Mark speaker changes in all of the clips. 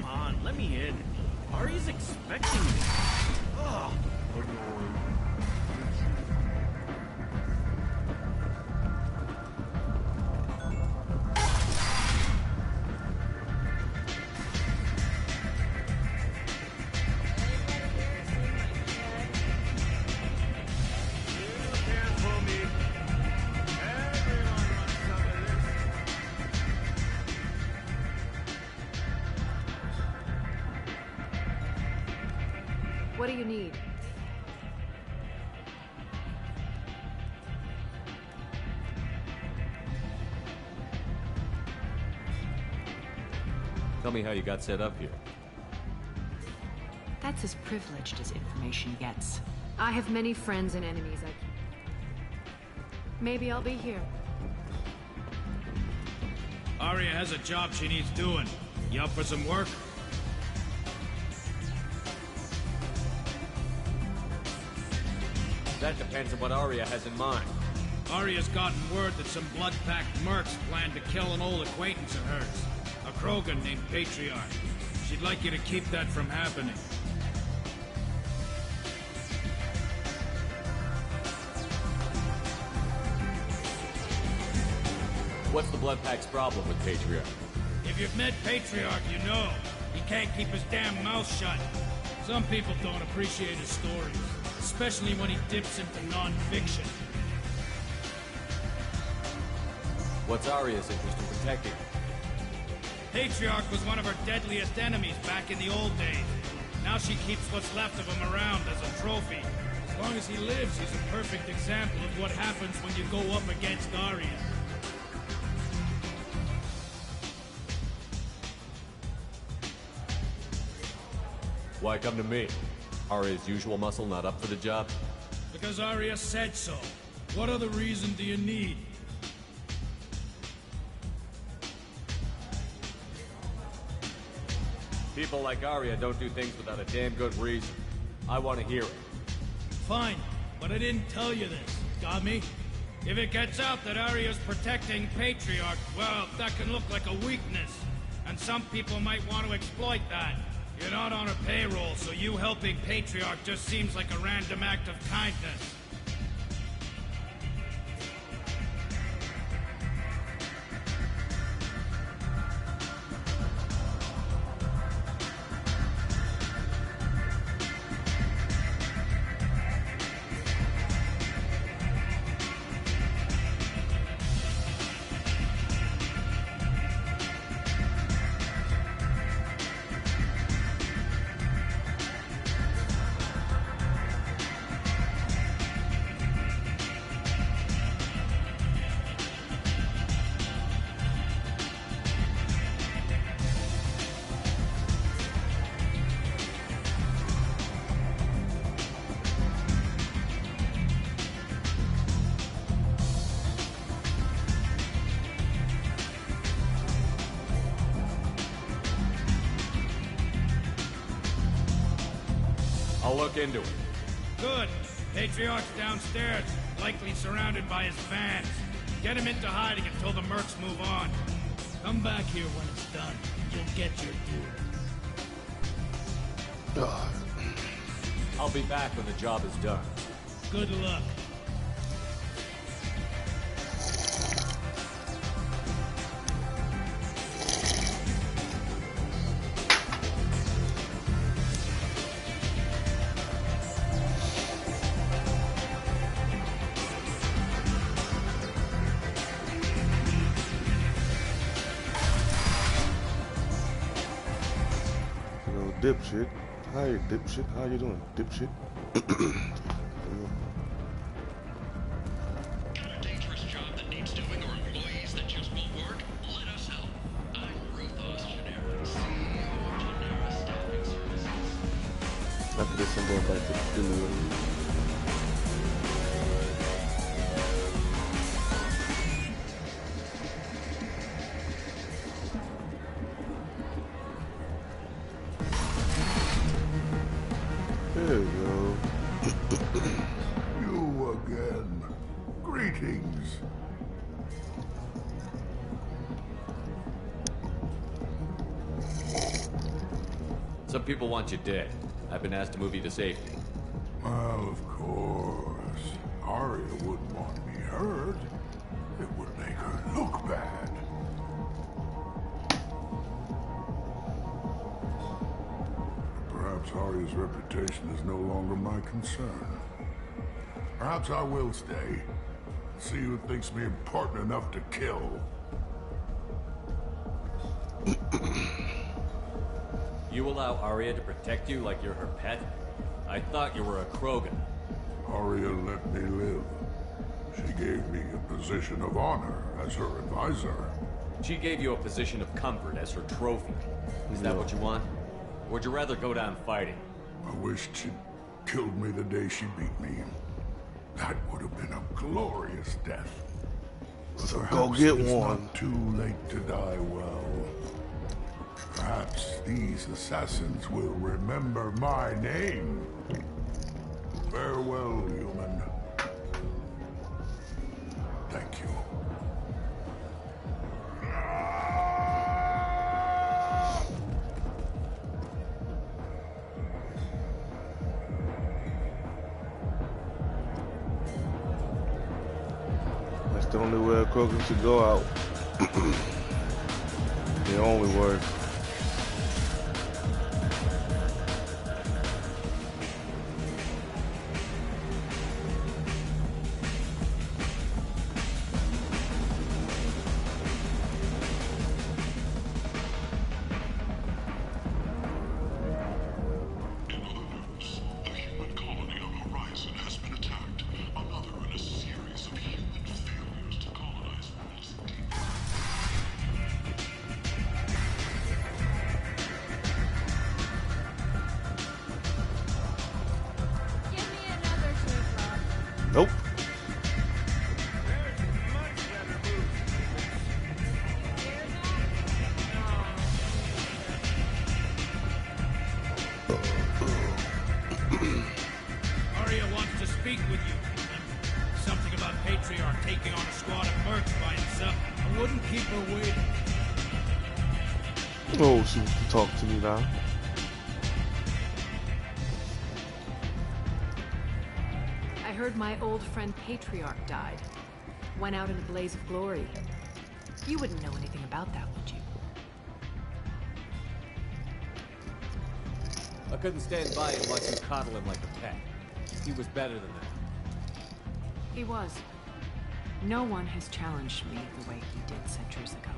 Speaker 1: Come on, let me in. Ari's expecting me. Ugh.
Speaker 2: What do you need?
Speaker 3: Tell me how you got set up here.
Speaker 2: That's as privileged as information gets. I have many friends and enemies I keep. Maybe I'll be here.
Speaker 1: Aria has a job she needs doing. You up for some work?
Speaker 3: That depends on what Aria has in mind.
Speaker 1: Aria's gotten word that some blood-packed mercs plan to kill an old acquaintance of hers. A Krogan named Patriarch. She'd like you to keep that from happening.
Speaker 3: What's the Blood Pack's problem with Patriarch?
Speaker 1: If you've met Patriarch, you know. He can't keep his damn mouth shut. Some people don't appreciate his stories. Especially when he dips into non-fiction.
Speaker 3: What's Aria's interest in protecting?
Speaker 1: Patriarch was one of her deadliest enemies back in the old days. Now she keeps what's left of him around as a trophy. As long as he lives, he's a perfect example of what happens when you go up against Aria.
Speaker 3: Why come to me? Aria's usual muscle not up for the job?
Speaker 1: Because Aria said so. What other reason do you need?
Speaker 3: People like Aria don't do things without a damn good reason. I want to hear it.
Speaker 1: Fine, but I didn't tell you this. Got me? If it gets out that Aria's protecting Patriarch, well, that can look like a weakness. And some people might want to exploit that. You're not on her payroll, so you helping Patriarch just seems like a random act of kindness.
Speaker 3: I'll look into it.
Speaker 1: Good. Patriarch's downstairs, likely surrounded by his fans. Get him into hiding until the mercs move on. Come back here when it's done. You'll get your due.
Speaker 3: I'll be back when the job is done.
Speaker 1: Good luck.
Speaker 4: Dipshit. Hi, dipshit. How you doing, dipshit?
Speaker 5: Got a dangerous job that needs doing or employees that just won't work? Let us help. I'm Ruthos Genera, CEO of Genera Staffing Services.
Speaker 4: After this, I'm going back to the delivery. There you go.
Speaker 6: You again. Greetings.
Speaker 3: Some people want you dead. I've been asked to move you to safety.
Speaker 6: Well, of course. Arya wouldn't want me hurt. It would make her look bad. Perhaps Arya's reputation is no longer my concern. Perhaps I will stay. See who thinks me important enough to kill.
Speaker 3: You allow Arya to protect you like you're her pet? I thought you were a Krogan.
Speaker 6: Arya let me live. She gave me a position of honor as her advisor.
Speaker 3: She gave you a position of comfort as her trophy. Is that what you want? Or would you rather go down fighting?
Speaker 6: I wished she'd killed me the day she beat me. That would have been a glorious death. But
Speaker 4: So
Speaker 6: perhaps
Speaker 4: go get
Speaker 6: it's
Speaker 4: one.
Speaker 6: not too late to die well. Perhaps these assassins will remember my name. Farewell, human. Thank you.
Speaker 4: That's the only way a Krogan should go out. The only way.
Speaker 5: In other news, a human colony on Horizon has been attacked. Another in a series of human failures to colonize worlds deep.
Speaker 7: Give me another teardrop.
Speaker 4: Nope.
Speaker 1: Arya wants to speak with you. Something about Patriarch taking on a squad of mercs by himself. I wouldn't keep her waiting.
Speaker 4: Oh, she wants to talk to me now.
Speaker 2: I heard my old friend Patriarch died. Went out in a blaze of glory. You wouldn't know anything about that, would you?
Speaker 3: I couldn't stand by and watch you coddle him like a pet. He was better than that.
Speaker 2: He was. No one has challenged me the way he did centuries ago.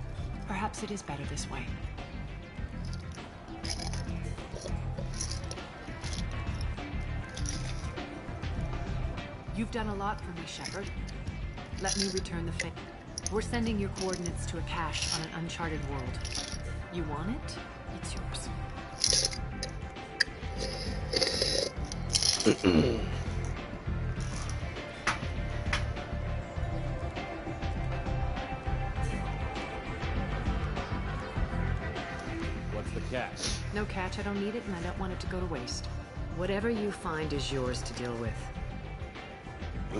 Speaker 2: Perhaps it is better this way. You've done a lot for me, Shepard. Let me return the favor. We're sending your coordinates to a cache on an uncharted world. You want it? It's yours.
Speaker 3: What's the catch?
Speaker 2: No catch, I don't need it, and I don't want it to go to waste. Whatever you find is yours to deal with.
Speaker 4: I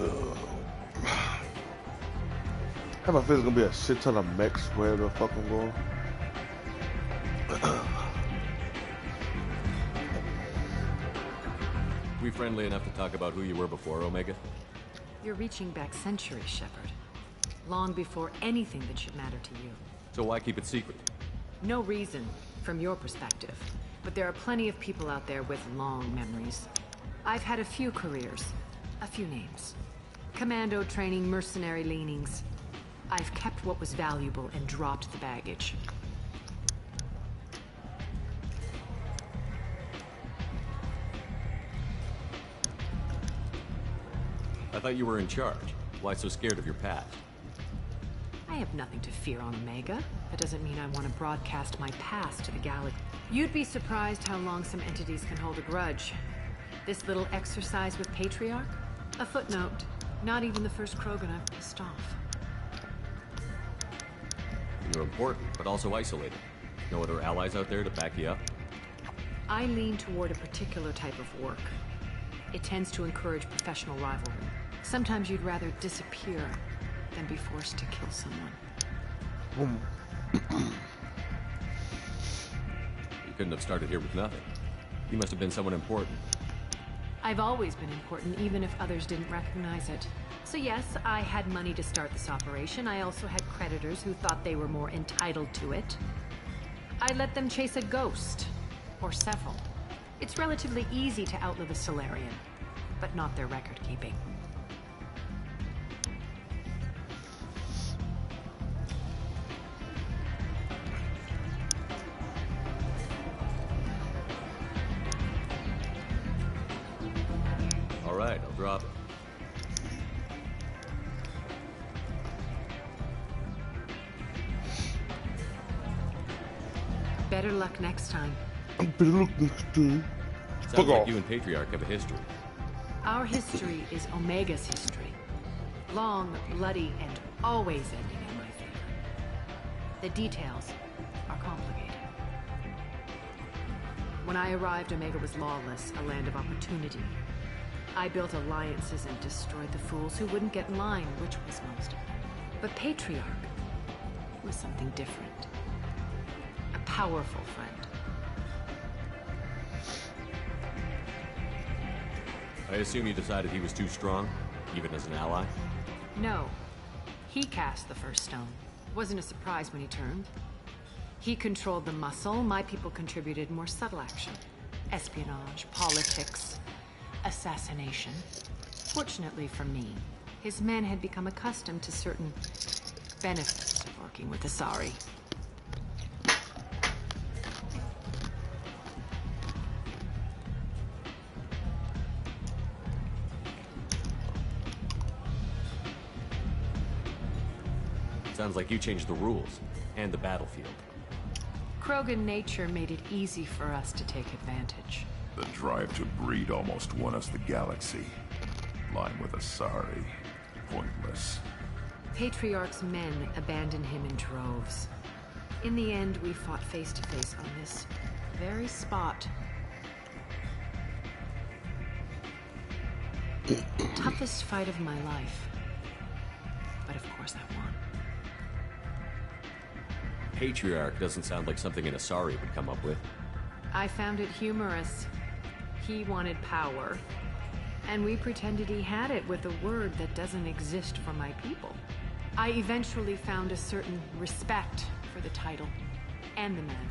Speaker 4: have a feeling it's gonna be a shit ton of mechs where the fuck I'm going.
Speaker 3: We friendly enough to talk about who you were before, Omega?
Speaker 2: You're reaching back centuries, Shepard. Long before anything that should matter to you.
Speaker 3: So why keep it secret?
Speaker 2: No reason, from your perspective. But there are plenty of people out there with long memories. I've had a few careers, a few names. Commando training, mercenary leanings. I've kept what was valuable and dropped the baggage.
Speaker 3: I thought you were in charge. Why so scared of your past?
Speaker 2: I have nothing to fear on Omega. That doesn't mean I want to broadcast my past to the galaxy. You'd be surprised how long some entities can hold a grudge. This little exercise with Patriarch? A footnote. Not even the first Krogan I've pissed off.
Speaker 3: You're important, but also isolated. No other allies out there to back you up?
Speaker 2: I lean toward a particular type of work. It tends to encourage professional rivalry. Sometimes you'd rather disappear than be forced to kill someone.
Speaker 3: You couldn't have started here with nothing. You must have been someone important.
Speaker 2: I've always been important, even if others didn't recognize it. So yes, I had money to start this operation. I also had creditors who thought they were more entitled to it. I let them chase a ghost, or several. It's relatively easy to outlive a Solarian, but not their record-keeping.
Speaker 3: All right, I'll drop it.
Speaker 2: Better luck next time.
Speaker 4: Better look next time.
Speaker 3: Sounds
Speaker 4: Fuck
Speaker 3: like
Speaker 4: off.
Speaker 3: you and Patriarch have a history.
Speaker 2: Our history is Omega's history. Long, bloody, and always ending in my favor. The details are complicated. When I arrived, Omega was lawless, a land of opportunity. I built alliances and destroyed the fools who wouldn't get in line, which was most of them. But Patriarch was something different. A powerful friend.
Speaker 3: I assume you decided he was too strong, even as an ally?
Speaker 2: No. He cast the first stone. Wasn't a surprise when he turned. He controlled the muscle. My people contributed more subtle action. Espionage, politics, assassination. Fortunately for me, his men had become accustomed to certain benefits of working with Asari.
Speaker 3: Sounds like you changed the rules, and the battlefield.
Speaker 2: Krogan nature made it easy for us to take advantage.
Speaker 8: The drive to breed almost won us the galaxy. Line with Asari. Pointless.
Speaker 2: Patriarch's men abandoned him in droves. In the end, we fought face to face on this very spot. Toughest fight of my life. But of course I won.
Speaker 3: Patriarch doesn't sound like something an Asari would come up with.
Speaker 2: I found it humorous. He wanted power, and we pretended he had it with a word that doesn't exist for my people. I eventually found a certain respect for the title and the man.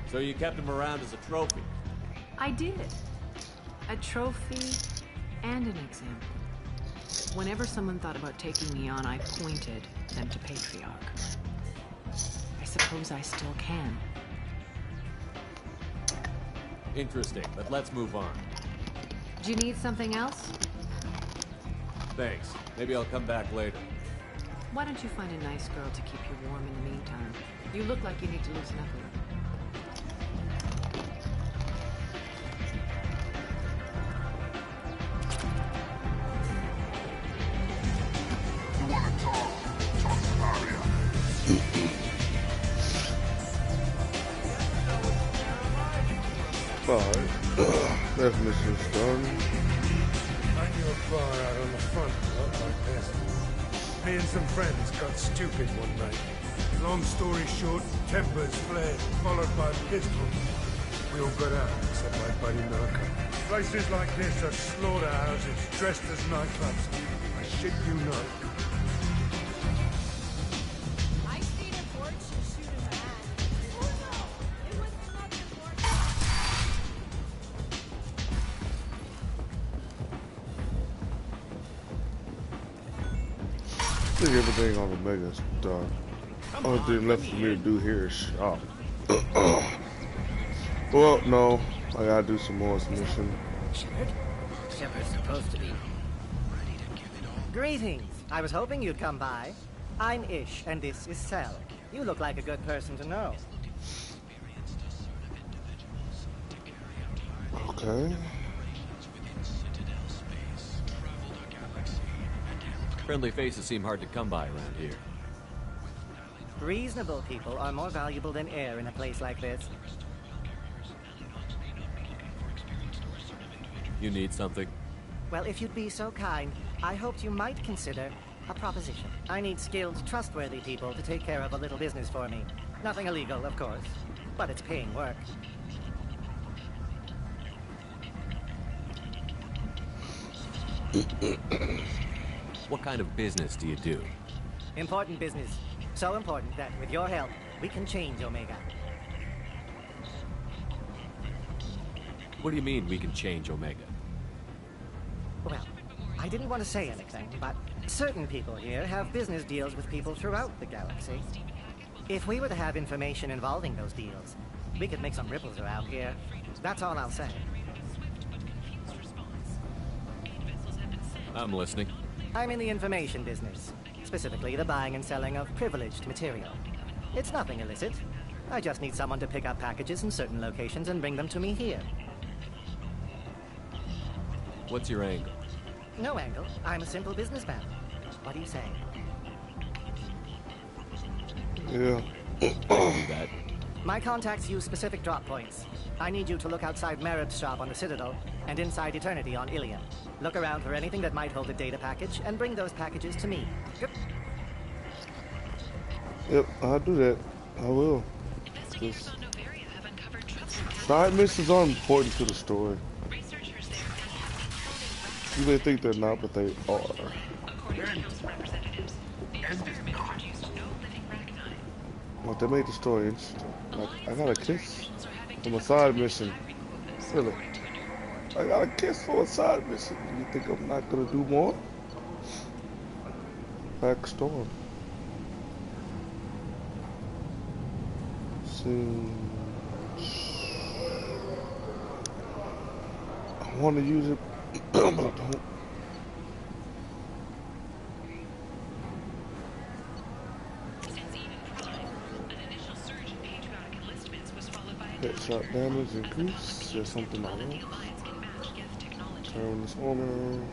Speaker 3: So you kept him around as a trophy?
Speaker 2: I did. A trophy and an example. Whenever someone thought about taking me on, I pointed them to Patriarch. I suppose I still can.
Speaker 3: Interesting, but let's move on.
Speaker 2: Do you need something else?
Speaker 3: Thanks. Maybe I'll come back later.
Speaker 2: Why don't you find a nice girl to keep you warm in the meantime? You look like you need to loosen up a little.
Speaker 6: You want to talk? Talk to Aria.
Speaker 4: Alright. That mission's done.
Speaker 9: I knew a bar out on the front, not like this. Me and some friends got stupid one night. Long story short, tempers flared, followed by pistols. We all got out, except my buddy Narco. Places like this are slaughterhouses, dressed as nightclubs. I shit you not.
Speaker 7: I seen a torch and shoot a man. Oh no! It was nothing more.
Speaker 4: I think everything on Omega's done. Only thing left for me to do here is shop. Well, no. I gotta do some more mission.
Speaker 10: Shepard's supposed to be. Greetings. I was hoping you'd come by. I'm Ish, and this is Cell. You look like a good person to know.
Speaker 4: Okay.
Speaker 3: Friendly faces seem hard to come by around here.
Speaker 10: Reasonable people are more valuable than air in a place like this.
Speaker 3: You need something?
Speaker 10: Well, if you'd be so kind, I hoped you might consider a proposition. I need skilled, trustworthy people to take care of a little business for me. Nothing illegal, of course. but it's paying work.
Speaker 3: What kind of business do you do?
Speaker 10: Important business. So important that, with your help, we can change Omega.
Speaker 3: What do you mean we can change Omega?
Speaker 10: Well, I didn't want to say anything, but certain people here have business deals with people throughout the galaxy. If we were to have information involving those deals, we could make some ripples around here. That's all I'll say.
Speaker 3: I'm listening.
Speaker 10: I'm in the information business, specifically the buying and selling of privileged material. It's nothing illicit. I just need someone to pick up packages in certain locations and bring them to me here.
Speaker 3: What's your angle?
Speaker 10: No angle. I'm a simple businessman. What do you say?
Speaker 4: Yeah.
Speaker 3: Do that.
Speaker 10: My contacts use specific drop points. I need you to look outside Merib's shop on the Citadel and inside Eternity on Ilion. Look around for anything that might hold a data package and bring those packages to me. Good.
Speaker 4: Yep, I'll do that. I will. Just... Side missions aren't important to the story. You may think they're not, but they are. Well, they made the story interesting. Like, I got a kiss from a side mission. Really? I got a kiss for a side mission. You think I'm not gonna do more? Backstorm. I want to use it, but I don't. Headshot damage increase. There's something I want. Turn this on.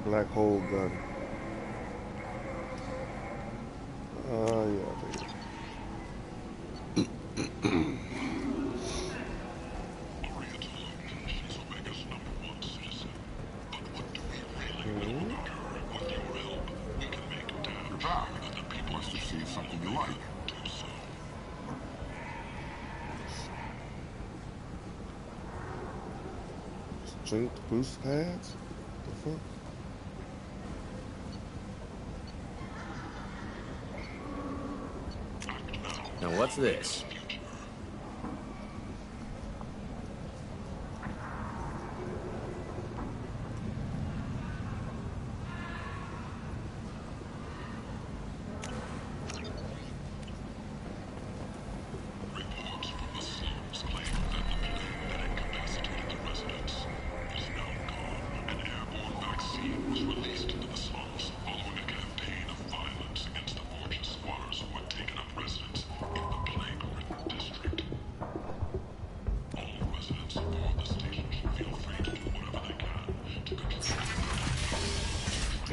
Speaker 4: Black hole gun. Yeah, strength boost pads? The fuck?
Speaker 3: Now what's this?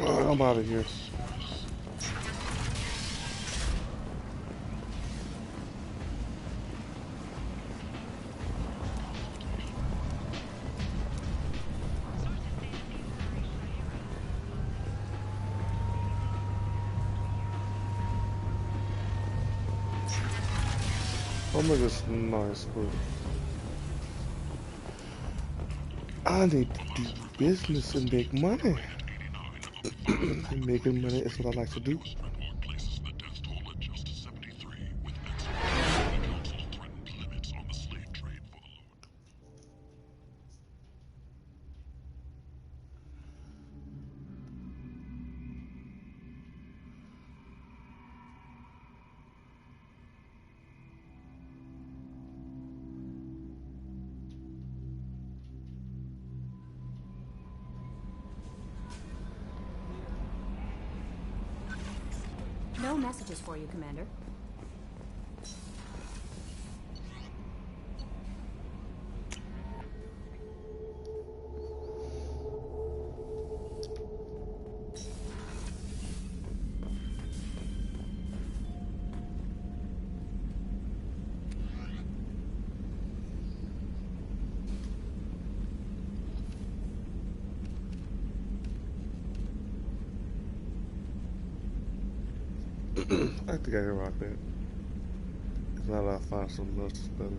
Speaker 4: I'm out of here. Omega's nice, but I need to do business and make money. And making money is what I like to do.
Speaker 11: No messages for you, Commander.
Speaker 4: I think I can rock that. If not, I'll find something else that's better.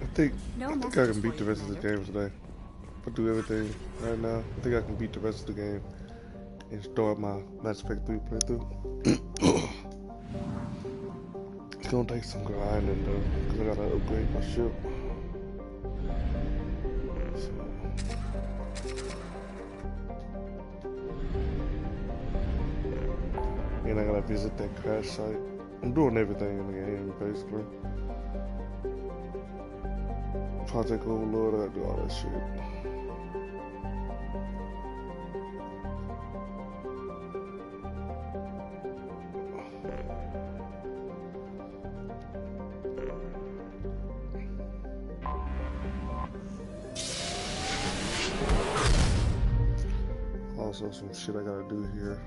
Speaker 4: I think I can beat the rest of the game today. If I do everything right now, I think I can beat the rest of the game and start my Mass Effect 3 playthrough. It's gonna take some grinding though, because I gotta upgrade my ship. And I gotta visit that crash site. I'm doing everything in the game basically. Project Overlord, I gotta do all that shit. Also, some shit I gotta do here.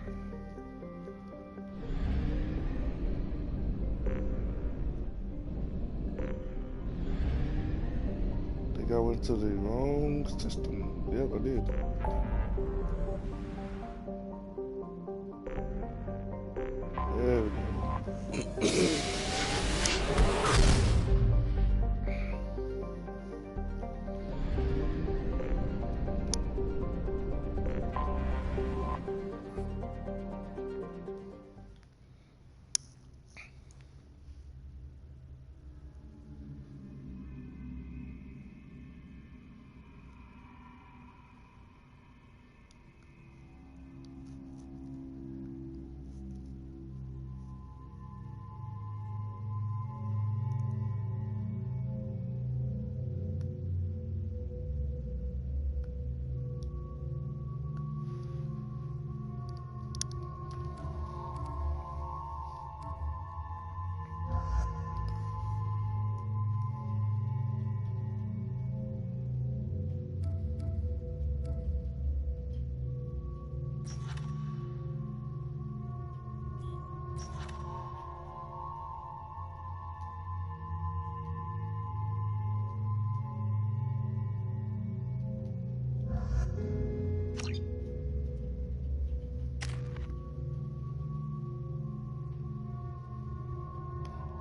Speaker 4: I went to the wrong system. Yep, I did. There we go.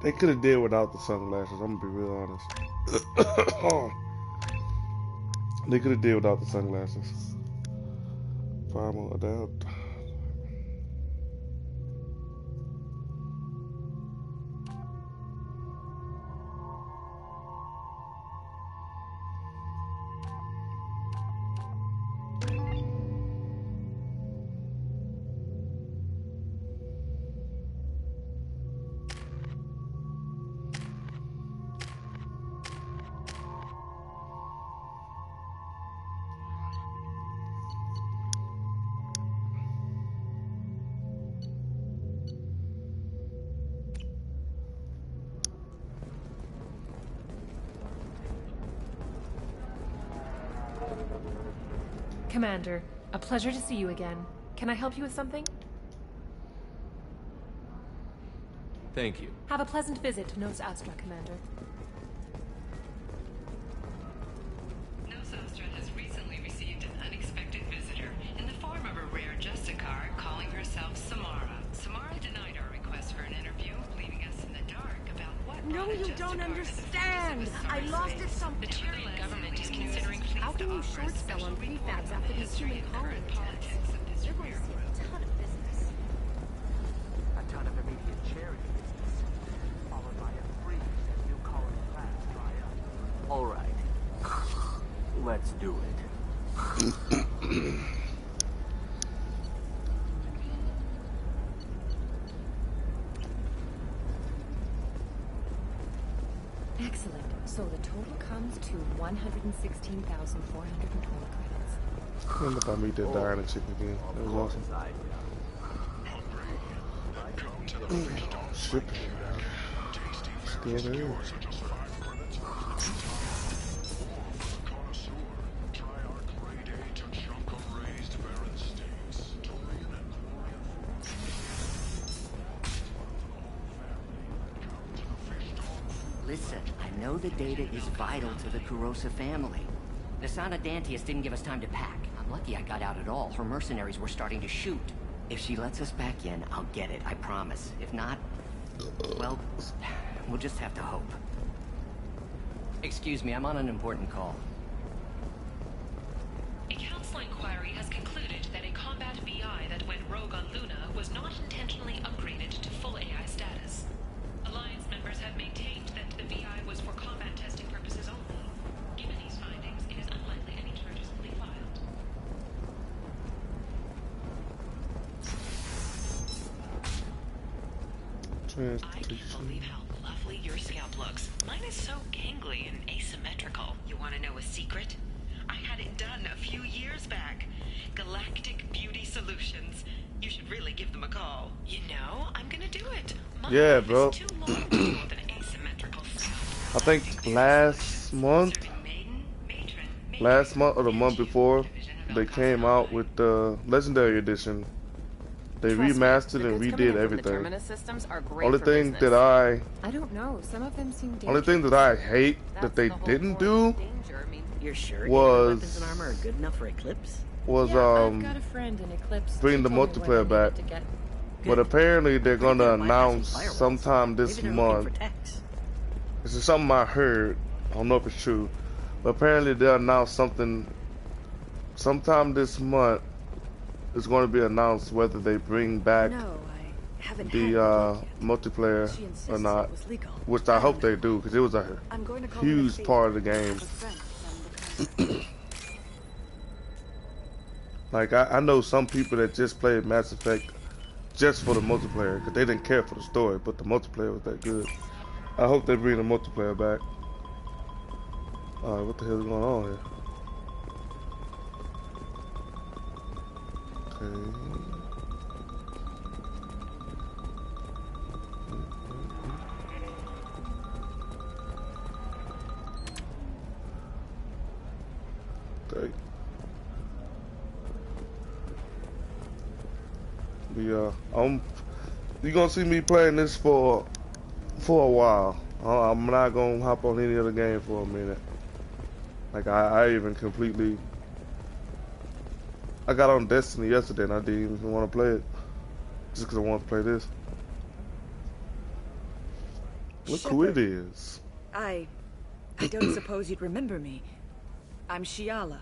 Speaker 4: They could have did without the sunglasses. I'm gonna be real honest. They could have did without the sunglasses. Primal adapt.
Speaker 12: Commander, a pleasure to see you again. Can I help you with something?
Speaker 3: Thank you.
Speaker 12: Have a pleasant visit to Nos Astra, Commander.
Speaker 13: Nos Astra has recently received an unexpected visitor in the form of a rare Justicar calling herself Samara. Samara denied our request for an interview, leaving us in the dark about what
Speaker 7: No, you don't understand. I lost it some.
Speaker 13: The Chilean government is considering fleets
Speaker 7: How can
Speaker 13: to
Speaker 7: you
Speaker 13: offer
Speaker 7: short
Speaker 13: a
Speaker 7: sell
Speaker 13: special
Speaker 7: on
Speaker 13: reward
Speaker 7: prefabs
Speaker 13: on
Speaker 7: after
Speaker 13: the
Speaker 7: these
Speaker 13: history
Speaker 7: human
Speaker 13: and current
Speaker 7: colony
Speaker 13: politics of this
Speaker 7: You're going to
Speaker 13: rare
Speaker 7: see a ton of business.
Speaker 14: A ton of immediate charity business, followed by a freeze as new colony plans dry up. All right, let's do it.
Speaker 2: Excellent. So the total comes to 116,420 credits.
Speaker 4: I wonder if I meet that Diana chick again. That was awesome. Shit. Still there.
Speaker 15: Listen, I know the data is vital to the Kurosa family. Nasana Dantius didn't give us time to pack. I'm lucky I got out at all. Her mercenaries were starting to shoot. If she lets us back in, I'll get it, I promise. If not, well, we'll just have to hope. Excuse me, I'm on an important call.
Speaker 13: A council inquiry has concluded that a combat VI that went rogue on Luna was not intentionally upgraded to full AI status. Alliance members have maintained that the VI was for combat testing purposes only. Given these findings, it is unlikely any charges will be filed. I can't believe how lovely your scalp looks. Mine is so gangly and asymmetrical. You want to know a secret? I had it done a few years back. Galactic Beauty Solutions. You should really give them a call. You know, I'm gonna do it.
Speaker 4: Yeah, bro. I think last month or the month before, they came out with the Legendary Edition. They remastered and redid everything. Only thing that
Speaker 2: I don't know. Some of them seem dangerous.
Speaker 4: only thing that I hate that they didn't do
Speaker 15: You're sure
Speaker 4: was
Speaker 15: weapons and armor are good enough for Eclipse?
Speaker 4: was
Speaker 2: I've got a friend in Eclipse.
Speaker 4: bring the
Speaker 2: She told me where
Speaker 4: multiplayer
Speaker 2: they
Speaker 4: back.
Speaker 2: needed to get.
Speaker 4: But apparently they're gonna announce sometime this month. This is something I heard. I don't know if it's true, but apparently they'll announce something sometime this month. It's going to be announced whether they bring back the multiplayer or not, which I hope they do, because it was a huge part of the game. Like I know some people that just played Mass Effect just for the multiplayer, because they didn't care for the story, but the multiplayer was that good. I hope they bring the multiplayer back. Alright, what the hell is going on here? Okay. Yeah, you're gonna see me playing this for a while. I'm not gonna hop on any other game for a minute. Like I even completely. I got on Destiny yesterday and I didn't even want to play it. Just because I want to play this. Look who it is.
Speaker 16: I don't suppose you'd remember me. I'm Shiala.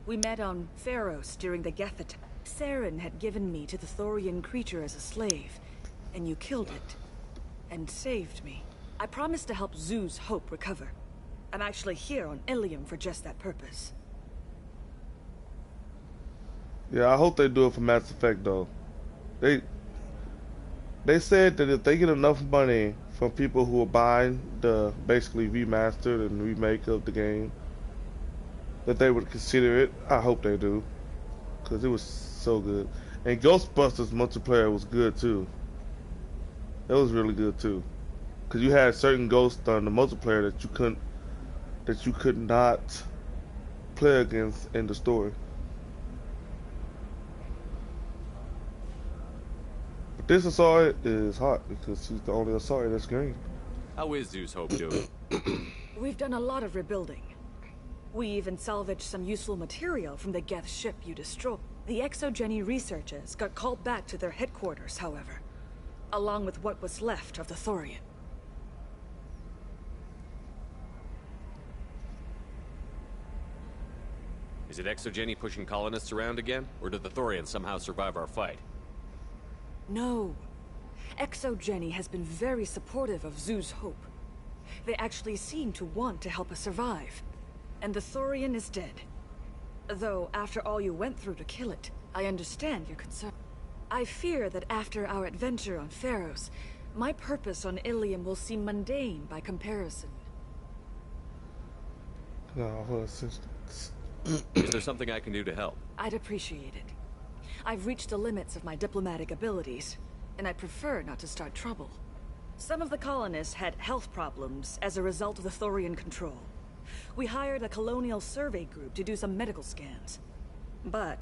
Speaker 16: We met on Pharos during the Geth attack. Saren had given me to the Thorian creature as a slave, and you killed it. And saved me. I promised to help Zeus Hope recover. I'm actually here on Ilium for just that purpose.
Speaker 4: Yeah, I hope they do it for Mass Effect though. They said that if they get enough money from people who are buying the basically remastered and remake of the game, that they would consider it. I hope they do, because it was so good. And Ghostbusters multiplayer was good too. It was really good too, because you had certain ghosts on the multiplayer that you could not play against in the story. This Asari is hot because she's the only Asari that's green.
Speaker 3: How is Zeus Hope doing?
Speaker 16: We've done a lot of rebuilding. We even salvaged some useful material from the Geth ship you destroyed. The Exogeny researchers got called back to their headquarters, however, along with what was left of the Thorian.
Speaker 3: Is it Exogeny pushing colonists around again? Or did the Thorians somehow survive our fight?
Speaker 16: No. Exogeny has been very supportive of Zeus Hope. They actually seem to want to help us survive. And the Thorian is dead. Though, after all you went through to kill it, I understand your concern. I fear that after our adventure on Pharos, my purpose on Ilium will seem mundane by comparison.
Speaker 4: No, her assistance.
Speaker 3: Is there something I can do to help?
Speaker 16: I'd appreciate it. I've reached the limits of my diplomatic abilities, and I prefer not to start trouble. Some of the colonists had health problems as a result of the Thorian control. We hired a colonial survey group to do some medical scans. But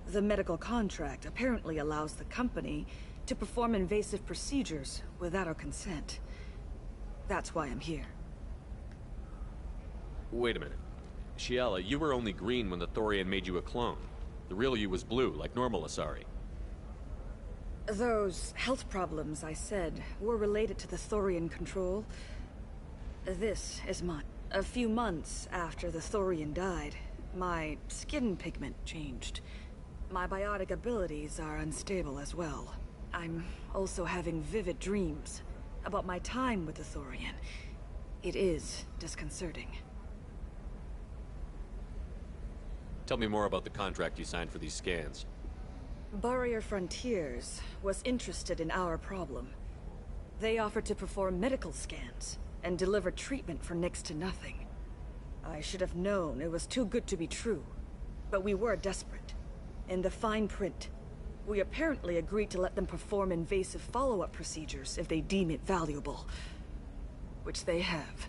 Speaker 16: the medical contract apparently allows the company to perform invasive procedures without our consent. That's why I'm here.
Speaker 3: Wait a minute. Shiala, you were only green when the Thorian made you a clone. The real you was blue, like normal Asari.
Speaker 16: Those health problems I said were related to the Thorian control. This is mine. A few months after the Thorian died, my skin pigment changed. My biotic abilities are unstable as well. I'm also having vivid dreams about my time with the Thorian. It is disconcerting.
Speaker 3: Tell me more about the contract you signed for these scans.
Speaker 16: Barrier Frontiers was interested in our problem. They offered to perform medical scans and deliver treatment for next to nothing. I should have known it was too good to be true, but we were desperate. In the fine print, we apparently agreed to let them perform invasive follow-up procedures if they deem it valuable. Which they have.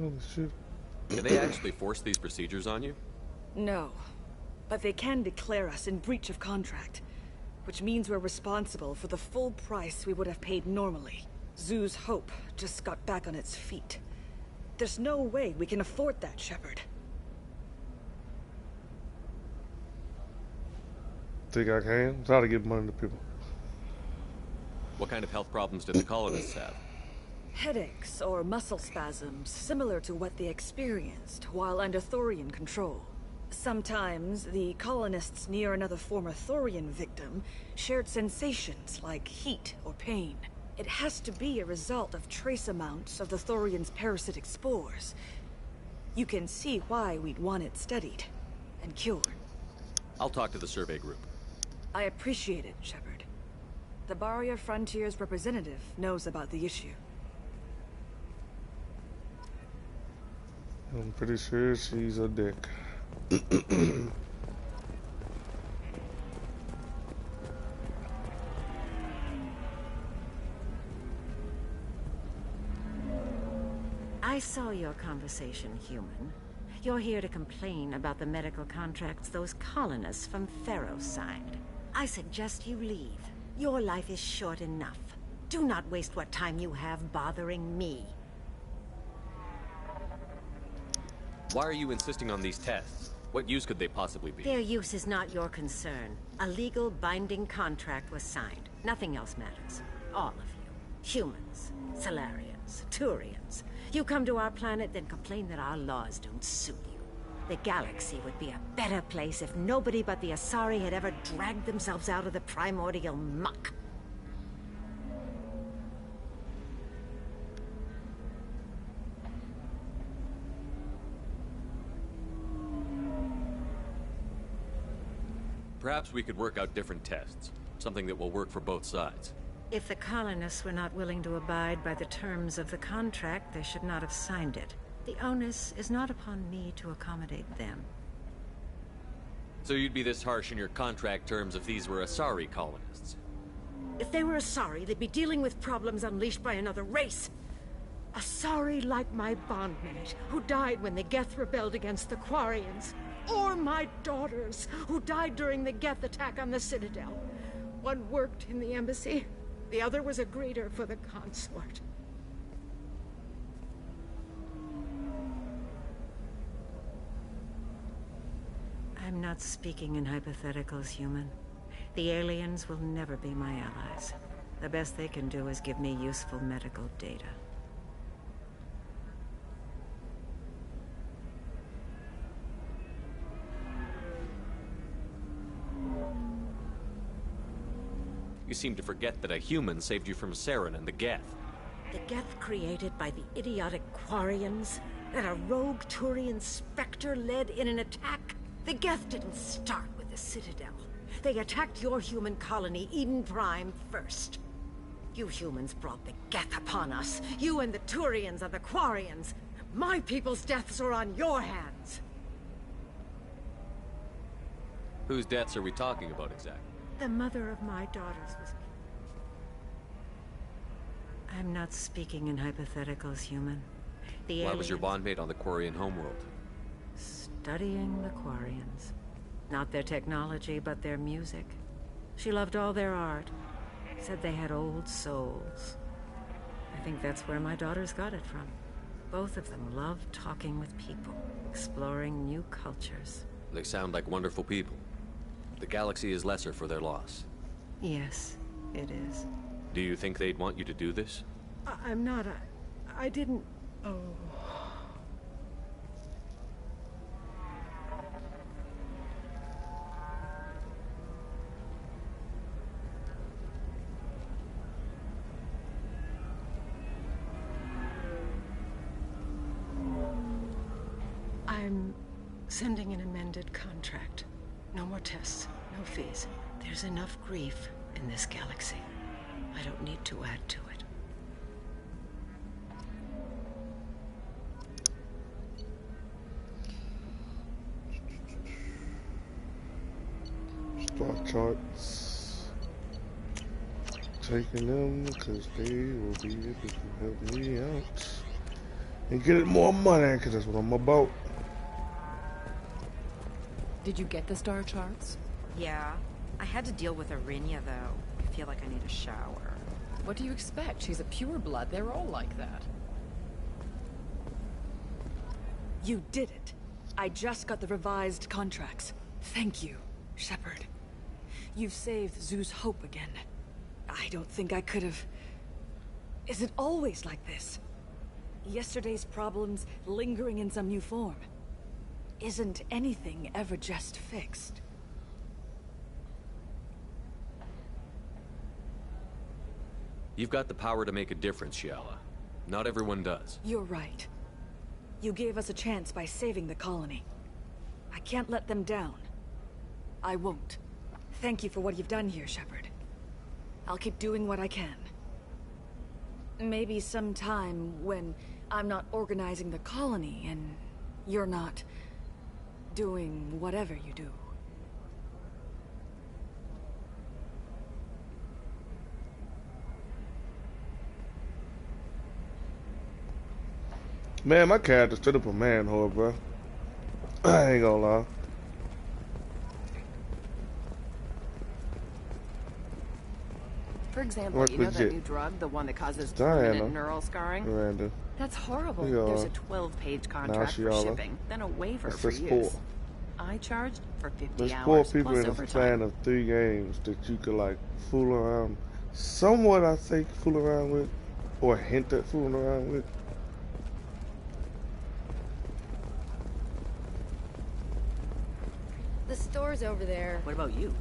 Speaker 4: Oh, shit.
Speaker 3: Can they actually force these procedures on you?
Speaker 16: No, but they can declare us in breach of contract, which means we're responsible for the full price we would have paid normally. Zeus Hope just got back on its feet. There's no way we can afford that, Shepard.
Speaker 4: Think I can? Try to give money to people.
Speaker 3: What kind of health problems did the colonists have?
Speaker 16: Headaches or muscle spasms similar to what they experienced while under Thorian control. Sometimes the colonists near another former Thorian victim shared sensations like heat or pain. It has to be a result of trace amounts of the Thorian's parasitic spores. You can see why we'd want it studied and cured.
Speaker 3: I'll talk to the survey group.
Speaker 16: I appreciate it, Shepard. The Barrier Frontiers representative knows about the issue.
Speaker 4: I'm pretty sure she's a dick.
Speaker 17: I saw your conversation, human. You're here to complain about the medical contracts those colonists from Pharos signed. I suggest you leave. Your life is short enough. Do not waste what time you have bothering me.
Speaker 3: Why are you insisting on these tests? What use could they possibly be?
Speaker 17: Their use is not your concern. A legal binding contract was signed. Nothing else matters. All of you. Humans, Salarians, Turians. You come to our planet, then complain that our laws don't suit you. The galaxy would be a better place if nobody but the Asari had ever dragged themselves out of the primordial muck.
Speaker 3: Perhaps we could work out different tests. Something that will work for both sides.
Speaker 17: If the colonists were not willing to abide by the terms of the contract, they should not have signed it. The onus is not upon me to accommodate them.
Speaker 3: So you'd be this harsh in your contract terms if these were Asari colonists?
Speaker 17: If they were Asari, they'd be dealing with problems unleashed by another race. Asari like my bondmate, who died when the Geth rebelled against the Quarians. Or my daughters, who died during the Geth attack on the Citadel. One worked in the embassy. The other was a greeter for the consort. I'm not speaking in hypotheticals, human. The aliens will never be my allies. The best they can do is give me useful medical data.
Speaker 3: You seem to forget that a human saved you from Saren and the Geth.
Speaker 17: The Geth created by the idiotic Quarians? That a rogue Turian Spectre led in an attack? The Geth didn't start with the Citadel. They attacked your human colony, Eden Prime, first. You humans brought the Geth upon us. You and the Turians and the Quarians. My people's deaths are on your hands.
Speaker 3: Whose deaths are we talking about exactly?
Speaker 17: The mother of my daughters was... I'm not speaking in hypotheticals, human. The
Speaker 3: Why was your
Speaker 17: aliens-
Speaker 3: bondmate on the Quarian homeworld?
Speaker 17: Studying the Quarians. Not their technology, but their music. She loved all their art. Said they had old souls. I think that's where my daughters got it from. Both of them loved talking with people, exploring new cultures.
Speaker 3: They sound like wonderful people. The galaxy is lesser for their loss.
Speaker 17: Yes, it is.
Speaker 3: Do you think they'd want you to do this?
Speaker 17: I'm not. I didn't. Oh. I'm sending an amended contract. No more tests, no fees. There's enough grief in this galaxy. I don't need to add to it.
Speaker 4: Star charts. Taking them because they will be able to help me out and get more money because that's what I'm about.
Speaker 2: Did you get the star charts?
Speaker 18: Yeah. I had to deal with Arinia, though. I feel like I need a shower.
Speaker 2: What do you expect? She's a pureblood. They're all like that.
Speaker 16: You did it. I just got the revised contracts. Thank you, Shepard. You've saved Zoo's hope again. I don't think I could have... Is it always like this? Yesterday's problems lingering in some new form. Isn't anything ever just fixed?
Speaker 3: You've got the power to make a difference, Shiala. Not everyone does.
Speaker 16: You're right. You gave us a chance by saving the colony. I can't let them down. I won't. Thank you for what you've done here, Shepard. I'll keep doing what I can. Maybe sometime when I'm not organizing the colony and you're not doing whatever you do.
Speaker 4: Man, my character stood up a manhole, bro. I ain't gonna lie.
Speaker 2: For example,
Speaker 4: Work
Speaker 2: you know that
Speaker 4: legit.
Speaker 2: new drug, the one that causes
Speaker 4: Diana.
Speaker 2: permanent neural scarring?
Speaker 4: Miranda.
Speaker 2: That's horrible.
Speaker 4: Yeah.
Speaker 2: There's a 12-page contract for
Speaker 4: Shiala.
Speaker 2: shipping, then a waiver
Speaker 4: That's
Speaker 2: for
Speaker 4: just
Speaker 2: use.
Speaker 4: 4.
Speaker 2: I charged for 50
Speaker 4: There's
Speaker 2: hours
Speaker 4: 4 people
Speaker 2: plus
Speaker 4: in the
Speaker 2: overtime.
Speaker 4: span of 3 games that you could like fool around. Somewhat, I say, fool around with, or hint at fooling around with.
Speaker 11: The store's over there.
Speaker 19: What about you?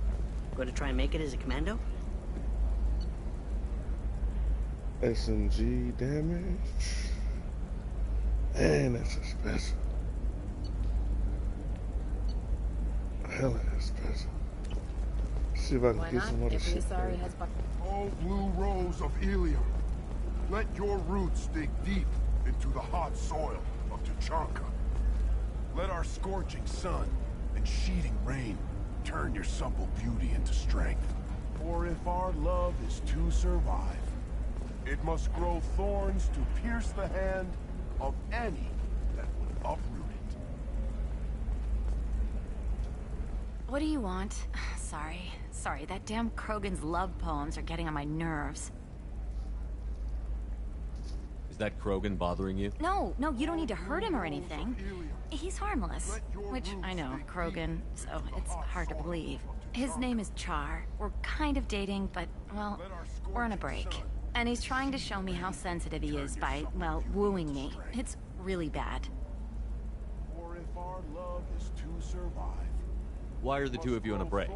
Speaker 19: Going to try and make it as a commando?
Speaker 4: SMG damage. And that's a special. Hell, that's special. See if I can get some other shit.
Speaker 6: Oh, blue rose of Ilium, let your roots dig deep into the hot soil of Tuchanka. Let our scorching sun and sheeting rain turn your supple beauty into strength. For if our love is to survive, it must grow thorns to pierce the hand of any that would uproot
Speaker 11: What do you want? Sorry, that damn Krogan's love poems are getting on my nerves.
Speaker 3: Is that Krogan bothering you?
Speaker 11: No, you don't need to hurt him or anything. He's harmless. Which, I know, Krogan, so it's hard to believe. His name is Char. We're kind of dating, but, well, we're on a break. And he's trying to show me how sensitive he is by, well, wooing me. It's really bad.
Speaker 6: For if our love is to survive.
Speaker 3: Why are the two of you on a break?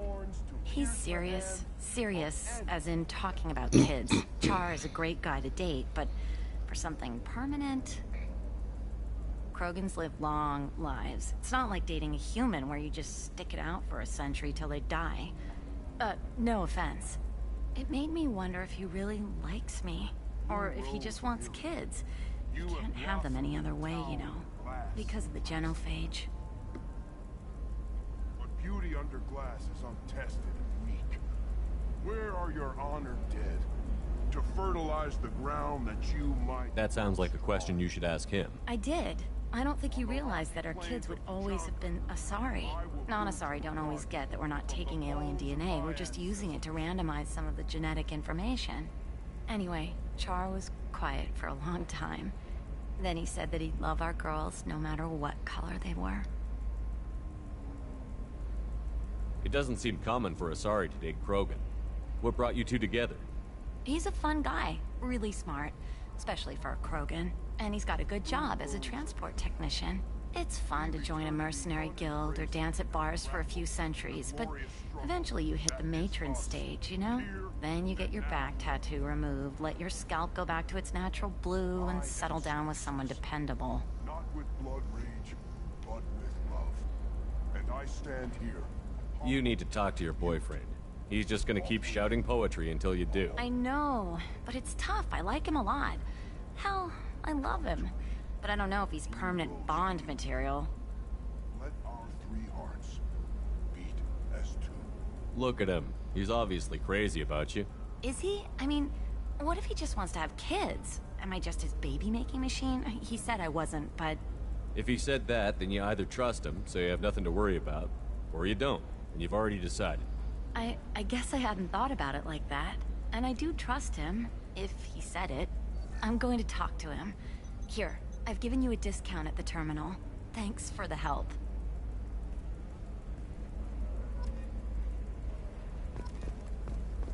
Speaker 11: He's serious. Serious, as in talking about kids. Char is a great guy to date, but for something permanent... Krogans live long lives. It's not like dating a human where you just stick it out for a century till they die. No offense. It made me wonder if he really likes me, or if he just wants kids. You can't have them any other way, you know, because of the genophage.
Speaker 6: But beauty under glass is untested and weak. Where are your honored dead? To fertilize the ground that you might...
Speaker 3: That sounds like a question you should ask him.
Speaker 11: I did. I don't think you realized that our kids would always have been Asari. Non-Asari don't always get that we're not taking alien DNA, we're just using it to randomize some of the genetic information. Anyway, Char was quiet for a long time. Then he said that he'd love our girls no matter what color they were.
Speaker 3: It doesn't seem common for Asari to date Krogan. What brought you two together?
Speaker 11: He's a fun guy, really smart, especially for a Krogan. And he's got a good job as a transport technician. It's fun to join a mercenary guild or dance at bars for a few centuries, but eventually you hit the matron stage, you know? Then you get your back tattoo removed, let your scalp go back to its natural blue, and settle down with someone dependable.
Speaker 6: Not with blood rage, but with love. And I stand here.
Speaker 3: You need to talk to your boyfriend. He's just gonna keep shouting poetry until you do.
Speaker 11: I know, but it's tough. I like him a lot. Hell, I love him. But I don't know if he's permanent Bond material.
Speaker 6: Let our three hearts beat as two.
Speaker 3: Look at him. He's obviously crazy about you.
Speaker 11: Is he? I mean, what if he just wants to have kids? Am I just his baby-making machine? He said I wasn't, but...
Speaker 3: If he said that, then you either trust him, so you have nothing to worry about, or you don't, and you've already decided.
Speaker 11: I guess I hadn't thought about it like that. And I do trust him, if he said it. I'm going to talk to him. Here, I've given you a discount at the terminal. Thanks for the help.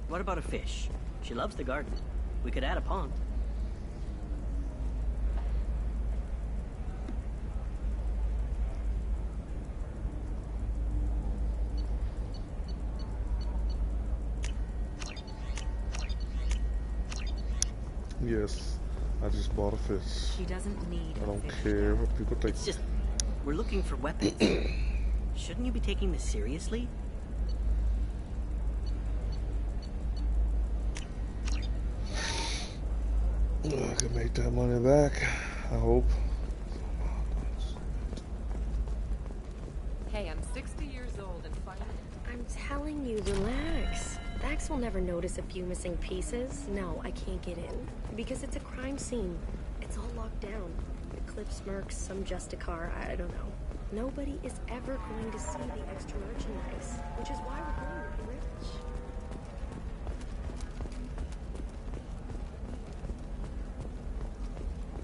Speaker 19: What about a fish? She loves the garden. We could add a pond.
Speaker 4: Yes, I just bought a fish.
Speaker 11: She doesn't need
Speaker 4: I don't care what people think.
Speaker 19: It's just, we're looking for weapons. Shouldn't you be taking this seriously?
Speaker 4: I can make that money back, I hope.
Speaker 2: Hey, I'm 60 years old and finally...
Speaker 20: I'm telling you, relax. Vax will never notice a few missing pieces. No, I can't get in. Because it's a crime scene. It's all locked down. Eclipse mercs, some Justicar, I don't know. Nobody is ever going to see the extra merchandise, which is why we're going to be rich.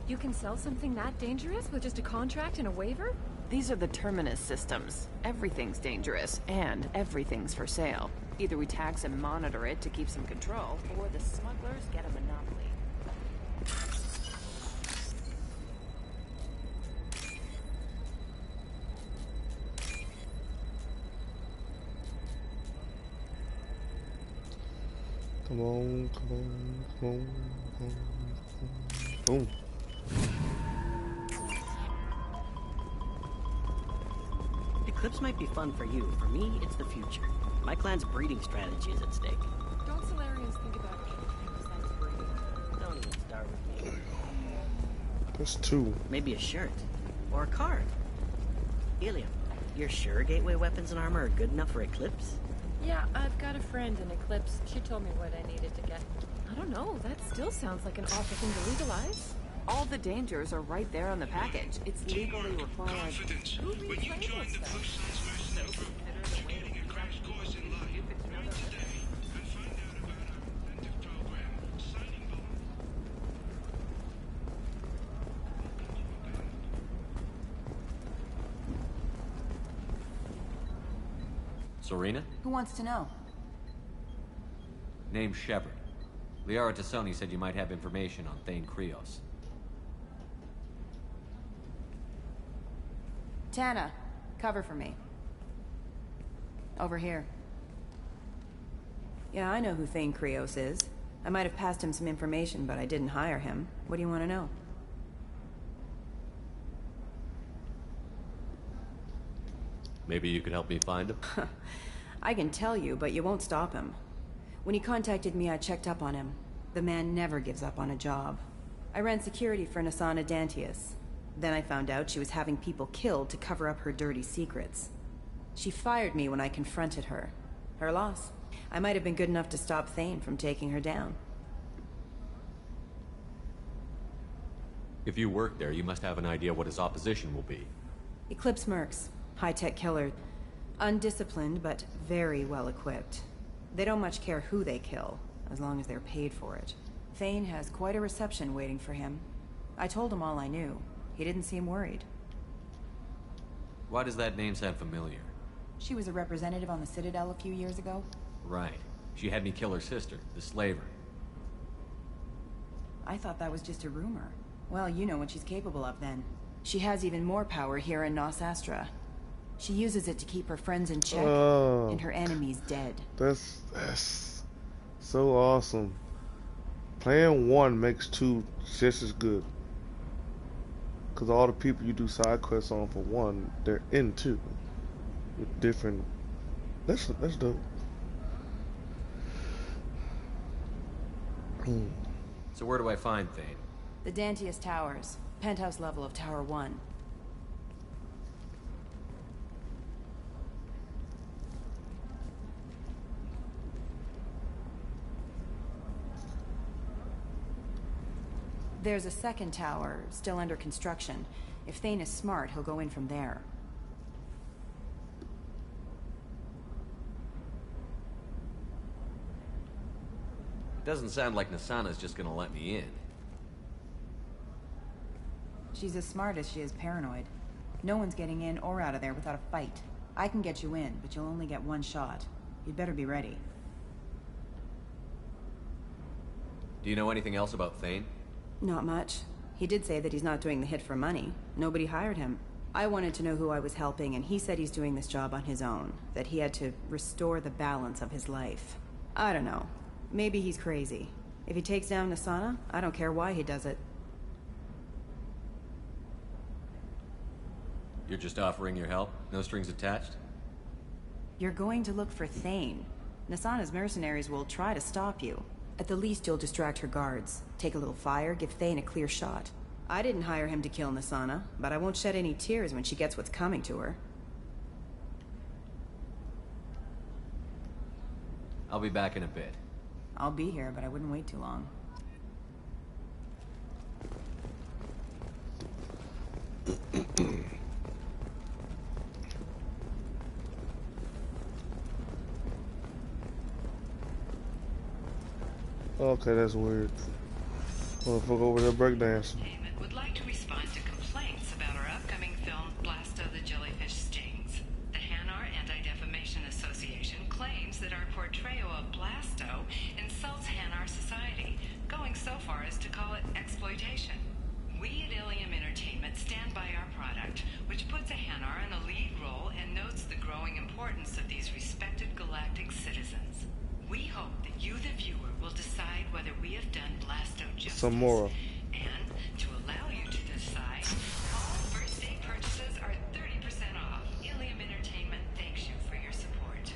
Speaker 12: You can sell something that dangerous with just a contract and a waiver?
Speaker 2: These are the Terminus systems. Everything's dangerous, and everything's for sale. Either we tax and monitor it to keep some control, or the smugglers get a monopoly.
Speaker 4: Come on, come on, come on, come on, come on. Boom.
Speaker 19: Eclipse might be fun for you. For me, it's the future. My clan's breeding strategy is at stake.
Speaker 12: Don't Solarians think about anything besides breeding?
Speaker 19: Don't even start with me.
Speaker 4: That's two.
Speaker 19: Maybe a shirt. Or a card. Helium, you're sure gateway weapons and armor are good enough for Eclipse?
Speaker 12: Yeah, I've got a friend in Eclipse. She told me what I needed to get. I don't know, that still sounds like an awful thing to legalize.
Speaker 2: All the dangers are right there on the package. It's legally required.
Speaker 5: Confidence.
Speaker 12: Who
Speaker 5: When you
Speaker 12: reads
Speaker 5: join the
Speaker 12: stuff?
Speaker 5: plus-size mercenary group, you're getting a
Speaker 3: Serena?
Speaker 21: Who wants to know?
Speaker 3: Name's Shepard. Liara Tassoni said you might have information on Thane Krios.
Speaker 21: Tana, cover for me. Over here. Yeah, I know who Thane Krios is. I might have passed him some information, but I didn't hire him. What do you want to know?
Speaker 3: Maybe you could help me find him?
Speaker 21: I can tell you, but you won't stop him. When he contacted me, I checked up on him. The man never gives up on a job. I ran security for Nasana Dantius. Then I found out she was having people killed to cover up her dirty secrets. She fired me when I confronted her. Her loss. I might have been good enough to stop Thane from taking her down.
Speaker 3: If you work there, you must have an idea what his opposition will be.
Speaker 21: Eclipse Mercs. High-tech killer. Undisciplined, but very well equipped. They don't much care who they kill, as long as they're paid for it. Thane has quite a reception waiting for him. I told him all I knew. He didn't seem worried.
Speaker 3: Why does that name sound familiar?
Speaker 21: She was a representative on the Citadel a few years ago.
Speaker 3: Right. She had me kill her sister, the slaver.
Speaker 21: I thought that was just a rumor. Well, you know what she's capable of then. She has even more power here in Nos Astra. She uses it to keep her friends in check and her enemies dead.
Speaker 4: That's so awesome. Playing 1 makes 2 just as good. Cause all the people you do side quests on for 1, they're in 2. With different. That's dope.
Speaker 3: So where do I find Thane?
Speaker 21: The Dantius Towers. Penthouse level of Tower 1. There's a second tower, still under construction. If Thane is smart, he'll go in from there.
Speaker 3: Doesn't sound like Nasana's just gonna let me in.
Speaker 21: She's as smart as she is paranoid. No one's getting in or out of there without a fight. I can get you in, but you'll only get 1 shot. You'd better be ready.
Speaker 3: Do you know anything else about Thane?
Speaker 21: Not much. He did say that he's not doing the hit for money. Nobody hired him. I wanted to know who I was helping, and he said he's doing this job on his own. That he had to restore the balance of his life. I don't know. Maybe he's crazy. If he takes down Nasana, I don't care why he does it.
Speaker 3: You're just offering your help? No strings attached?
Speaker 21: You're going to look for Thane. Nasana's mercenaries will try to stop you. At the least, you'll distract her guards. Take a little fire, give Thane a clear shot. I didn't hire him to kill Nasana, but I won't shed any tears when she gets what's coming to her.
Speaker 3: I'll be back in a bit.
Speaker 21: I'll be here, but I wouldn't wait too long.
Speaker 4: Okay, that's weird. Motherfucker over there breakdancing.
Speaker 13: Would like to respond to complaints about our upcoming film, Blasto the Jellyfish Stings. The Hanar Anti-Defamation Association claims that our portrayal of Blasto insults Hanar society, going so far as to call it exploitation. We at Ilium Entertainment stand by our product, which puts a Hanar in a lead role and notes the growing importance of these respected galactic citizens. We hope that you, the viewer, will decide whether we have done Blasto justice.
Speaker 4: Some more.
Speaker 13: And to allow you to decide, all first day purchases are 30% off. Ilium Entertainment thanks you for your support.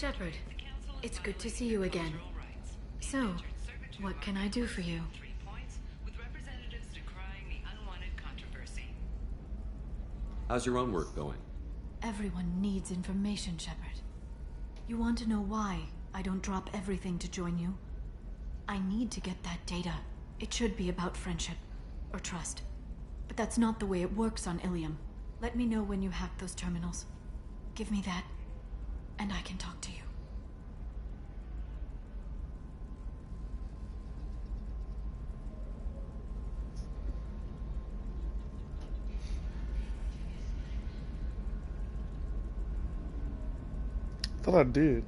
Speaker 1: Shepard, it's good to see you again. So, what can I do for you?
Speaker 3: How's your own work going?
Speaker 1: Everyone needs information, Shepard. You want to know why I don't drop everything to join you? I need to get that data. It should be about friendship or trust. But that's not the way it works on Ilium. Let me know when you hack those terminals. Give me that, and I can talk to you.
Speaker 4: Thought I did.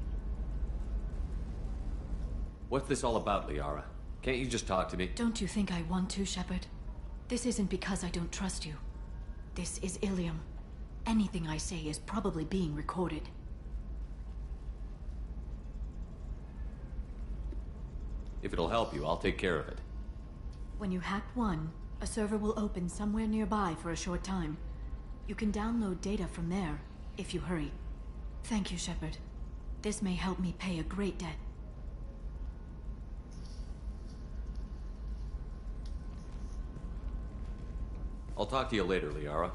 Speaker 3: What's this all about, Liara? Can't you just talk to me?
Speaker 1: Don't you think I want to, Shepard? This isn't because I don't trust you. This is Ilium. Anything I say is probably being recorded.
Speaker 3: If it'll help you, I'll take care of it.
Speaker 1: When you hack one, a server will open somewhere nearby for a short time. You can download data from there, if you hurry. Thank you, Shepard. This may help me pay a great debt.
Speaker 3: I'll talk to you later, Liara.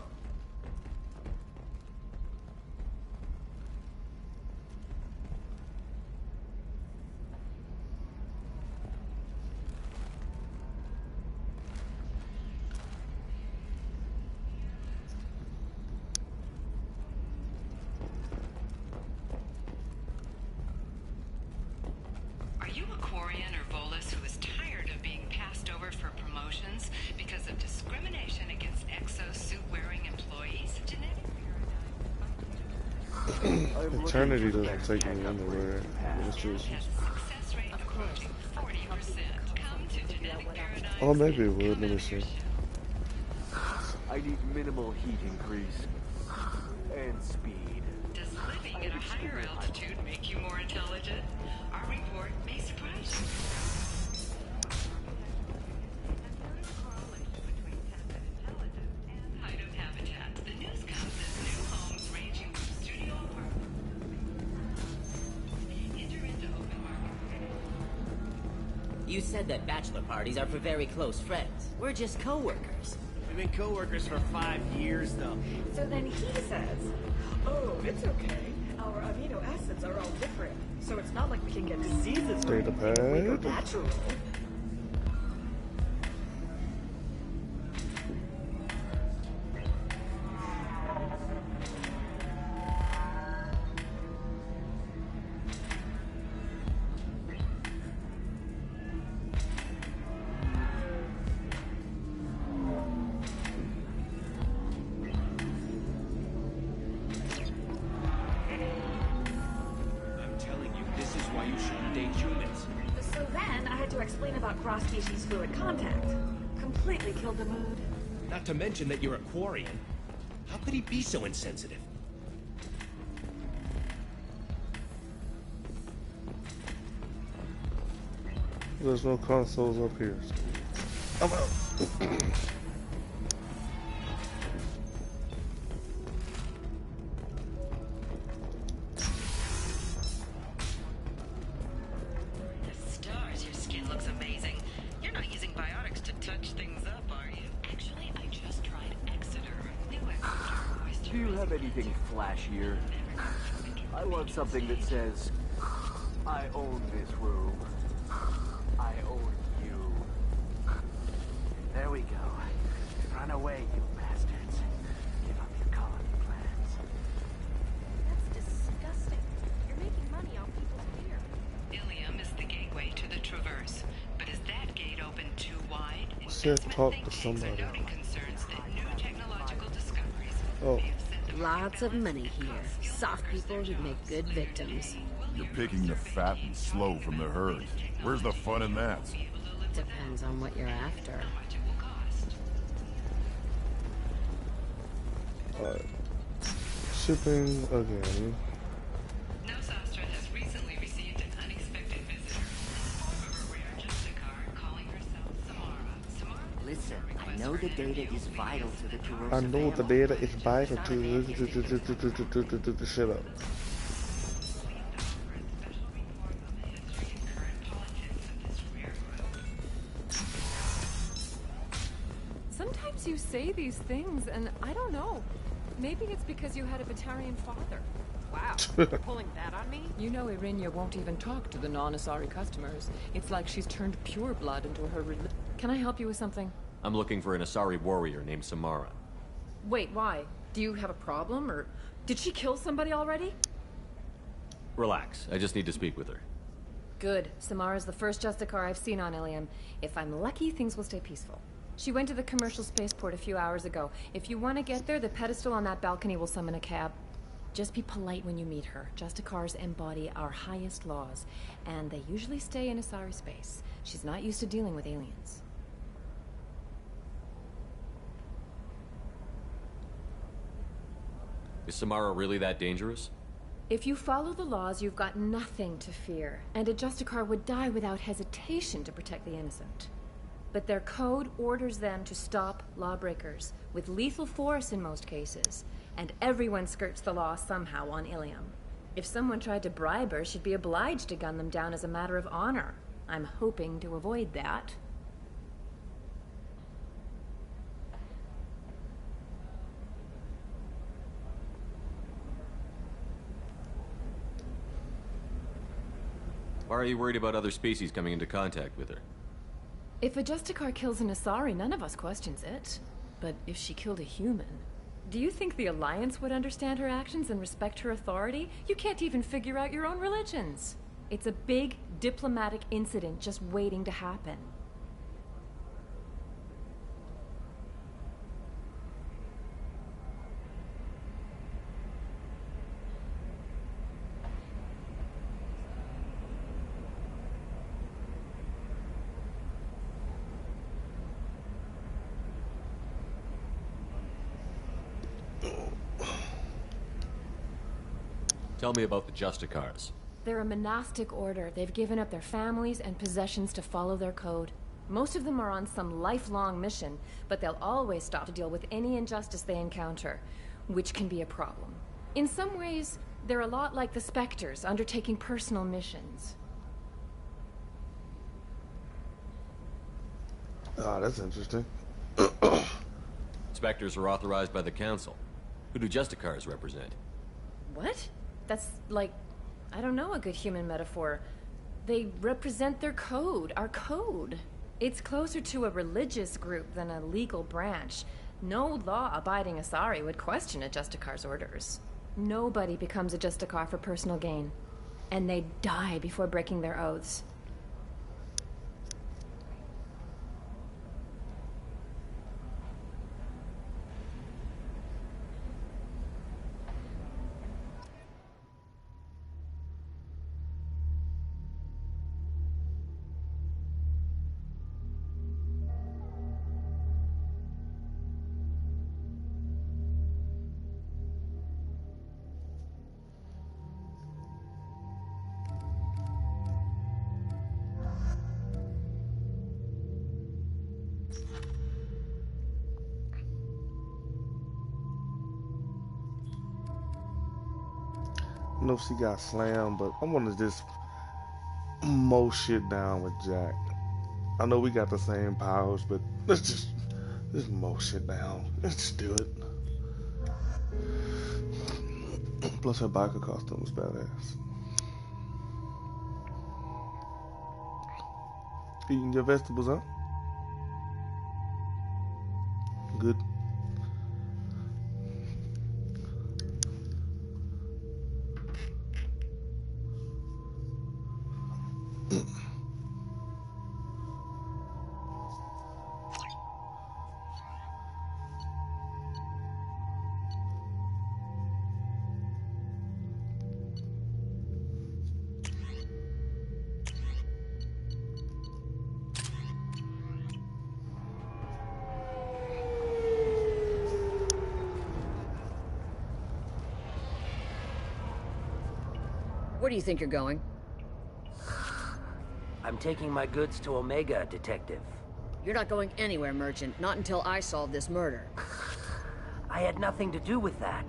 Speaker 13: Are you a Quarian or Volus who is tired of being passed over for promotions because of discrimination against exo-suit-wearing employees?
Speaker 4: Eternity doesn't take me anywhere. It's just... Oh, maybe it would. Let me see.
Speaker 14: I need minimal heat increase. And speed.
Speaker 13: Does living at a higher altitude make you more intelligent? Our report may surprise you. Height of habitat. The news comes as new homes ranging from studio apartments enter into open market.
Speaker 22: You said that bachelor parties are for very close friends. We're just co-workers.
Speaker 23: We've been co-workers for 5 years, though.
Speaker 16: So then he says, oh, it's okay. Our amino acids are all different, so it's not like we can get diseases or
Speaker 4: Data
Speaker 16: anything if we go
Speaker 4: pad.
Speaker 16: natural.
Speaker 23: I'm telling you, this is why you shouldn't date humans.
Speaker 16: So then I had to explain about cross-species fluid contact. Completely killed the mood.
Speaker 23: Not to mention that you're a Quarian. How could he be so insensitive?
Speaker 4: There's no consoles up here. So I'm out.
Speaker 13: Stars, your skin looks amazing. You're not using biotics to touch things up, are you? Actually, I just tried Exeter. New Exeter.
Speaker 14: Do you have anything flashier? I want something that says, I own this room. I own you. There we go. Run away, you bastards. Give up your colony plans.
Speaker 7: That's disgusting. You're making money off people's fear.
Speaker 13: Ilium is the gateway to the Traverse. But is that gate open too wide?
Speaker 4: Said talk to somebody.
Speaker 13: Concerns that new technological discoveries
Speaker 4: Oh.
Speaker 24: Lots of money here. Soft people who make good victims.
Speaker 8: You're picking the fat and slow from the herd. Where's the fun in that?
Speaker 24: Depends on what you're after.
Speaker 4: Shipping again.
Speaker 13: Nosastra has recently received an unexpected visitor. A rare Justicar calling herself Samara. Samara
Speaker 15: Listen, I know the data is vital to the Kurosa
Speaker 4: I know the
Speaker 15: family.
Speaker 4: data is vital to shut up.
Speaker 12: say these things, and I don't know. Maybe it's because you had a Batarian father.
Speaker 2: Wow, you're pulling that on me?
Speaker 12: You know Irinia won't even talk to the non-Asari customers. It's like she's turned pure blood into her Can I help you with something?
Speaker 3: I'm looking for an Asari warrior named Samara.
Speaker 12: Wait, why? Do you have a problem, or did she kill somebody already?
Speaker 3: Relax, I just need to speak with her.
Speaker 12: Good. Samara's the first Justicar I've seen on Ilium. If I'm lucky, things will stay peaceful. She went to the commercial spaceport a few hours ago. If you want to get there, the pedestal on that balcony will summon a cab. Just be polite when you meet her. Justicars embody our highest laws, and they usually stay in Asari space. She's not used to dealing with aliens.
Speaker 3: Is Samara really that dangerous?
Speaker 12: If you follow the laws, you've got nothing to fear, and a Justicar would die without hesitation to protect the innocent. But their code orders them to stop lawbreakers, with lethal force in most cases, and everyone skirts the law somehow on Ilium. If someone tried to bribe her, she'd be obliged to gun them down as a matter of honor. I'm hoping to avoid that.
Speaker 3: Why are you worried about other species coming into contact with her?
Speaker 12: If a Justicar kills an Asari, none of us questions it. But if she killed a human... Do you think the Alliance would understand her actions and respect her authority? You can't even figure out your own religions. It's a big diplomatic incident just waiting to happen.
Speaker 3: Tell me about the Justicars.
Speaker 12: They're a monastic order. They've given up their families and possessions to follow their code. Most of them are on some lifelong mission, but they'll always stop to deal with any injustice they encounter, which can be a problem. In some ways, they're a lot like the Spectres, undertaking personal missions.
Speaker 4: Ah, that's interesting.
Speaker 3: Spectres are authorized by the Council. Who do Justicars represent?
Speaker 12: What? That's like, I don't know, a good human metaphor. They represent their code, our code. It's closer to a religious group than a legal branch. No law-abiding Asari would question a Justicar's orders. Nobody becomes a Justicar for personal gain. And they die before breaking their oaths.
Speaker 4: I know she got slammed, but I want to just mow shit down with Jack. I know we got the same powers, but let's just mow shit down. Let's just do it. Plus her biker costume was badass. Eating your vegetables, huh? Good.
Speaker 9: Where do you think you're going?
Speaker 10: I'm taking my goods to Omega, Detective.
Speaker 9: You're not going anywhere, Merchant. Not until I solve this murder.
Speaker 10: I had nothing to do with that.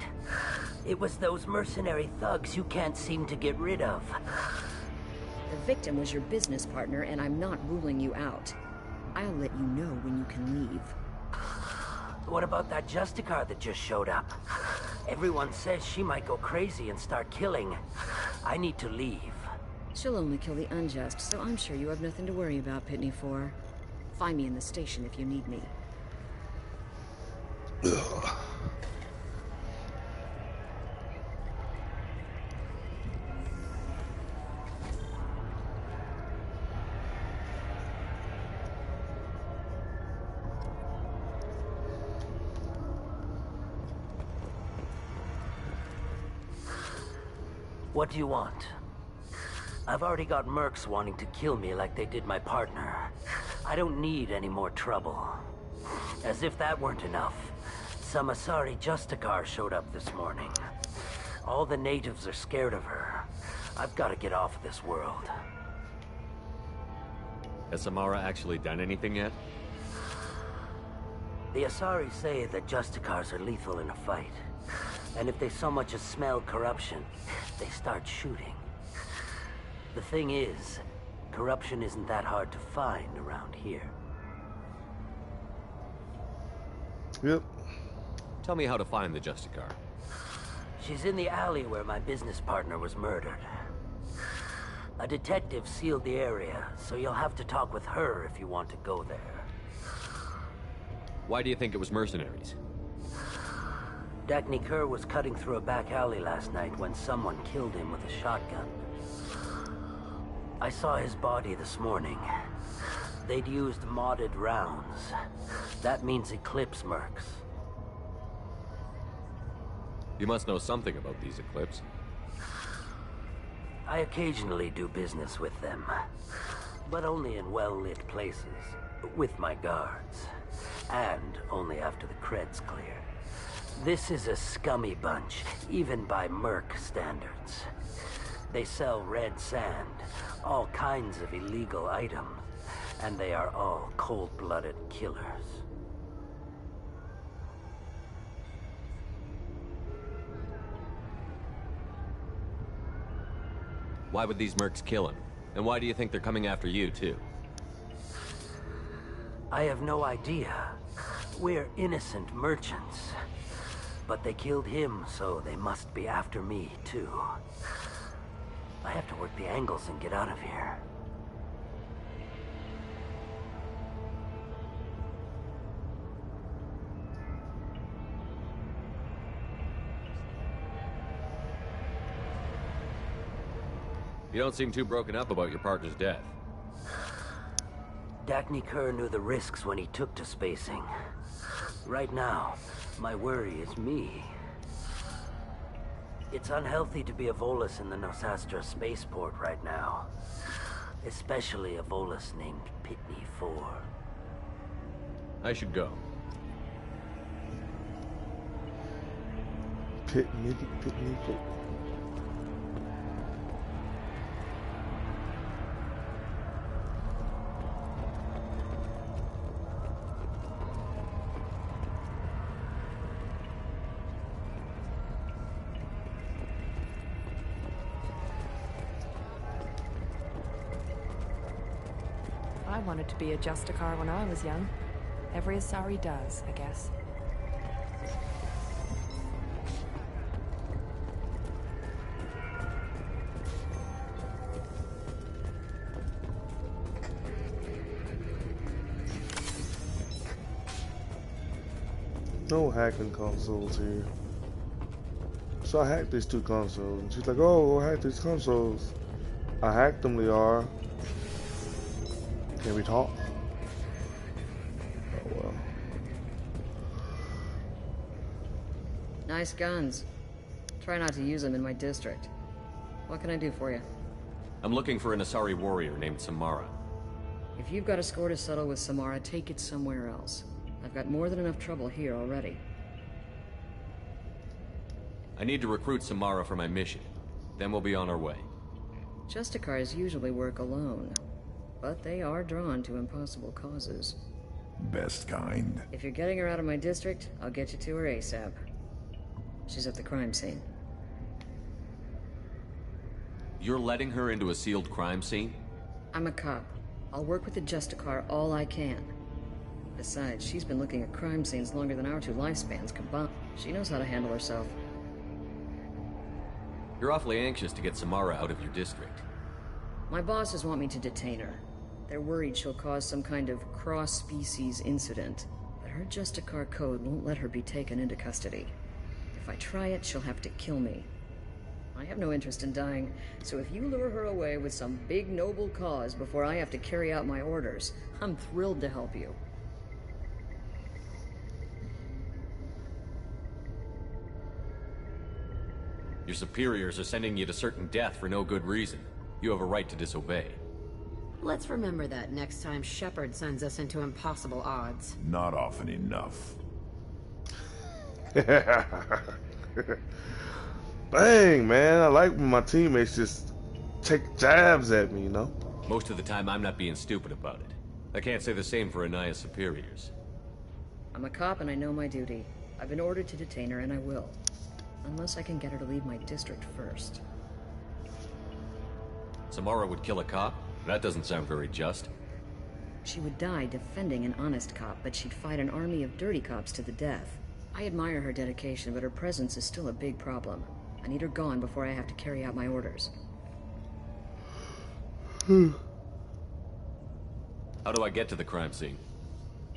Speaker 10: It was those mercenary thugs you can't seem to get rid of.
Speaker 9: The victim was your business partner, and I'm not ruling you out. I'll let you know when you can leave.
Speaker 10: What about that Justicar that just showed up? Everyone says she might go crazy and start killing. I need to leave.
Speaker 9: She'll only kill the unjust, so I'm sure you have nothing to worry about, Pitney 4. Find me in the station if you need me.
Speaker 10: What do you want? I've already got mercs wanting to kill me like they did my partner. I don't need any more trouble. As if that weren't enough, some Asari Justicar showed up this morning. All the natives are scared of her. I've got to get off of this world.
Speaker 3: Has Samara actually done anything yet?
Speaker 10: The Asari say that Justicars are lethal in a fight. And if they so much as smell corruption, they start shooting. The thing is, corruption isn't that hard to find around here.
Speaker 4: Yep.
Speaker 3: Tell me how to find the Justicar.
Speaker 10: She's in the alley where my business partner was murdered. A detective sealed the area, so you'll have to talk with her if you want to go there.
Speaker 3: Why do you think it was mercenaries?
Speaker 10: Dagny Kerr was cutting through a back alley last night when someone killed him with a shotgun. I saw his body this morning. They'd used modded rounds. That means Eclipse mercs.
Speaker 3: You must know something about these Eclipse.
Speaker 10: I occasionally do business with them, but only in well-lit places, with my guards, and only after the cred's clear. This is a scummy bunch, even by merc standards. They sell red sand, all kinds of illegal items, and they are all cold-blooded killers.
Speaker 3: Why would these mercs kill him? And why do you think they're coming after you, too?
Speaker 10: I have no idea. We're innocent merchants. But they killed him, so they must be after me, too. I have to work the angles and get out of here.
Speaker 3: You don't seem too broken up about your partner's death.
Speaker 10: Dagny Kerr knew the risks when he took to spacing. Right now, my worry is me. It's unhealthy to be a Volus in the Nosastra spaceport right now. Especially a Volus named Pitney 4.
Speaker 3: I should go.
Speaker 4: Pitney 4.
Speaker 12: I wanted to be a Justicar when I was young. Every Asari does, I guess.
Speaker 4: No hacking consoles here. So I hacked these two consoles. And she's like, oh, go hack these consoles. I hacked them, Liara. Can we talk? Oh, well.
Speaker 9: Nice guns. Try not to use them in my district. What can I do for you?
Speaker 3: I'm looking for an Asari warrior named Samara.
Speaker 9: If you've got a score to settle with Samara, take it somewhere else. I've got more than enough trouble here already.
Speaker 3: I need to recruit Samara for my mission. Then we'll be on our way.
Speaker 9: Justicars usually work alone, but they are drawn to impossible causes.
Speaker 8: Best kind.
Speaker 9: If you're getting her out of my district, I'll get you to her ASAP. She's at the crime scene.
Speaker 3: You're letting her into a sealed crime scene?
Speaker 9: I'm a cop. I'll work with the Justicar all I can. Besides, she's been looking at crime scenes longer than our two lifespans combined. She knows how to handle herself.
Speaker 3: You're awfully anxious to get Samara out of your district.
Speaker 9: My bosses want me to detain her. They're worried she'll cause some kind of cross-species incident. But her Justicar code won't let her be taken into custody. If I try it, she'll have to kill me. I have no interest in dying, so if you lure her away with some big noble cause before I have to carry out my orders, I'm thrilled to help you.
Speaker 3: Your superiors are sending you to certain death for no good reason. You have a right to disobey.
Speaker 2: Let's remember that next time Shepard sends us into impossible odds.
Speaker 8: Not often enough.
Speaker 4: Dang, man, I like when my teammates just take jabs at me, you know?
Speaker 3: Most of the time, I'm not being stupid about it. I can't say the same for Anaya's superiors.
Speaker 9: I'm a cop and I know my duty. I've been ordered to detain her and I will. Unless I can get her to leave my district first.
Speaker 3: Samara would kill a cop? That doesn't sound very just.
Speaker 9: She would die defending an honest cop, but she'd fight an army of dirty cops to the death. I admire her dedication, but her presence is still a big problem. I need her gone before I have to carry out my orders.
Speaker 3: How do I get to the crime scene?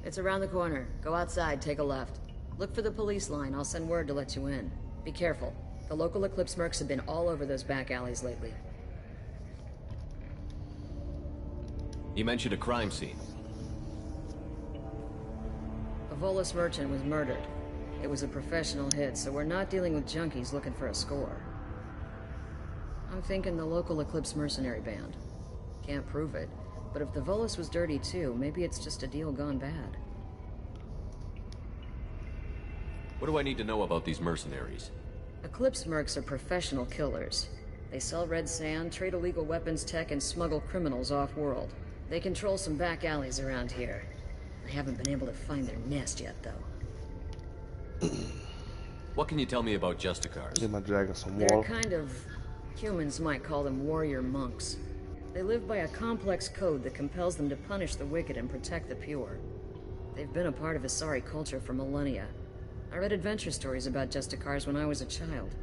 Speaker 9: It's around the corner. Go outside, take a left. Look for the police line. I'll send word to let you in. Be careful. The local Eclipse mercs have been all over those back alleys lately.
Speaker 3: You mentioned a crime scene.
Speaker 9: A Volus merchant was murdered. It was a professional hit, so we're not dealing with junkies looking for a score. I'm thinking the local Eclipse mercenary band. Can't prove it, but if the Volus was dirty too, maybe it's just a deal gone bad.
Speaker 3: What do I need to know about these mercenaries?
Speaker 9: Eclipse mercs are professional killers. They sell red sand, trade illegal weapons tech, and smuggle criminals off-world. They control some back alleys around here. I haven't been able to find their nest yet, though.
Speaker 3: What can you tell me about Justicars?
Speaker 4: Get my dragon some
Speaker 9: They're
Speaker 4: water.
Speaker 9: kind of... humans might call them warrior monks. They live by a complex code that compels them to punish the wicked and protect the pure. They've been a part of Asari culture for millennia. I read adventure stories about Justicars when I was a child.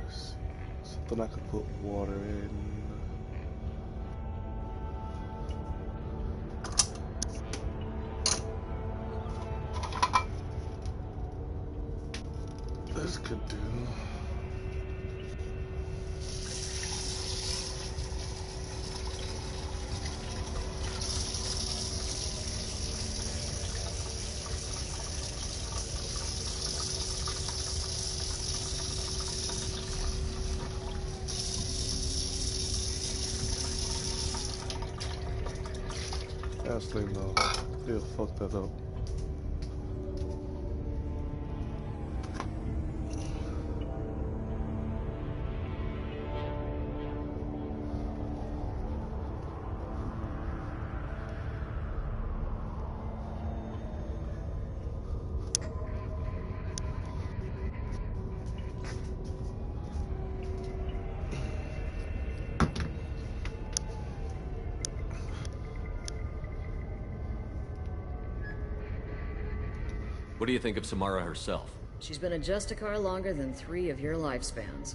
Speaker 4: Let's see. Something I could put water in. This could do. Actually, no. He'll fuck that up.
Speaker 3: What do you think of Samara herself?
Speaker 9: She's been a Justicar longer than 3 of your lifespans.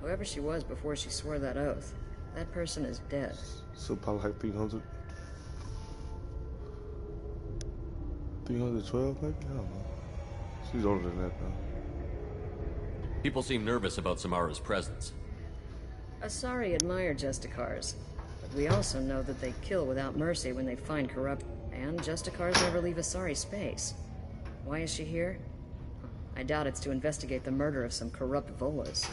Speaker 9: Whoever she was before she swore that oath, that person is dead.
Speaker 4: So probably like 300. 312 maybe? I don't know. She's older than that though.
Speaker 3: People seem nervous about Samara's presence.
Speaker 9: Asari admire Justicars, but we also know that they kill without mercy when they find corrupt, and Justicars never leave Asari space. Why is she here? I doubt it's to investigate the murder of some corrupt Volas.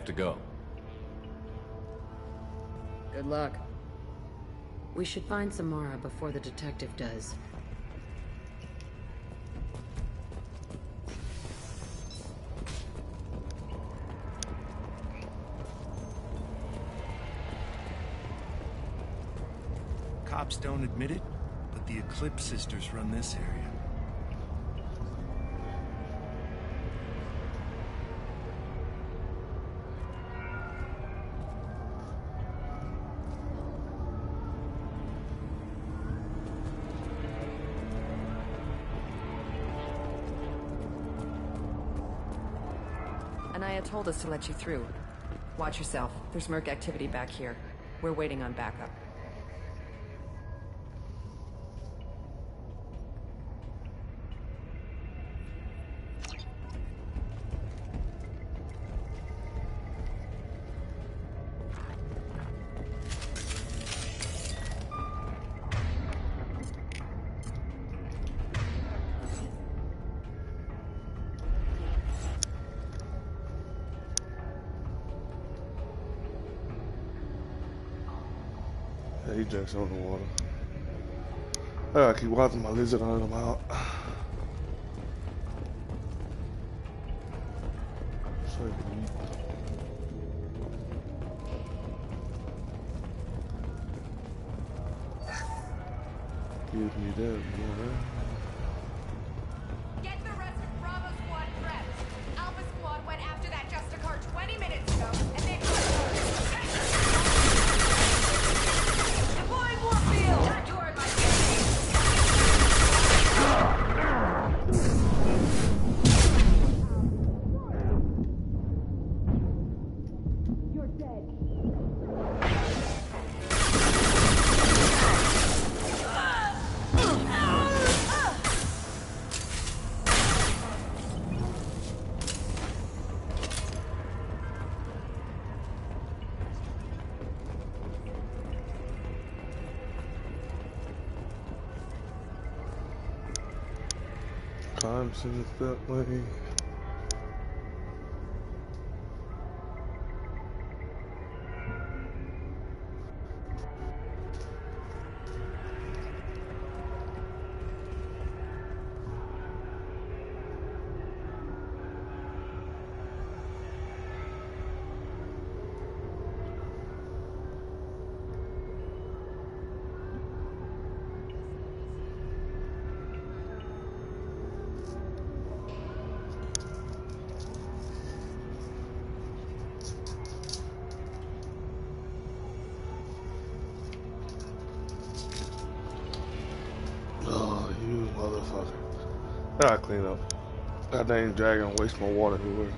Speaker 3: to go.
Speaker 9: Good luck.
Speaker 2: We should find Samara before the detective does.
Speaker 6: Cops don't admit it, but the Eclipse sisters run this area.
Speaker 11: Anaya told us to let you through. Watch yourself. There's Merc activity back here. We're waiting on backup.
Speaker 4: Yeah, he drinks on the water. I gotta keep watching my lizard on him out. So I can eat. Give me that water.
Speaker 7: Get the rest of Bravo Squad prepped. Alpha Squad went after that Justicar 20 minutes ago, and they've got deploying Warfield! Not toward my You're dead.
Speaker 4: Time seems that way. Oh, you motherfucker. I gotta clean up. That dang dragon waste my water everywhere.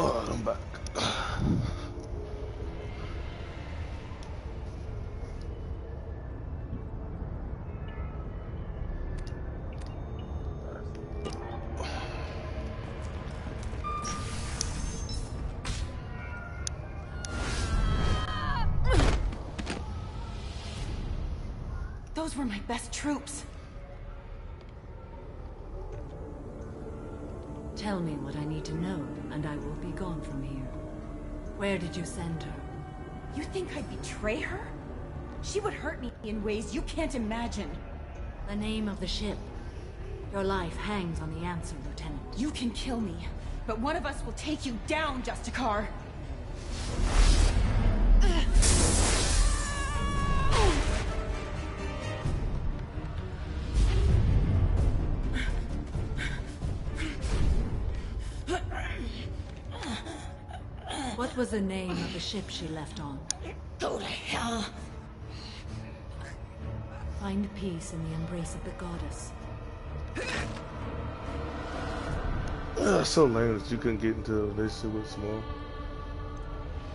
Speaker 4: Oh, I'm back.
Speaker 16: Those were my best troops.
Speaker 17: Tell me what I need to know, and I will be gone from here. Where did you send her?
Speaker 16: You think I'd betray her? She would hurt me in ways you can't imagine.
Speaker 17: The name of the ship. Your life hangs on the answer, Lieutenant.
Speaker 16: You can kill me, but one of us will take you down, Justicar.
Speaker 17: What was the name of the ship she left on?
Speaker 16: Go to hell.
Speaker 17: Find peace in the embrace of the goddess.
Speaker 4: So lame that you couldn't get into a relationship with Small.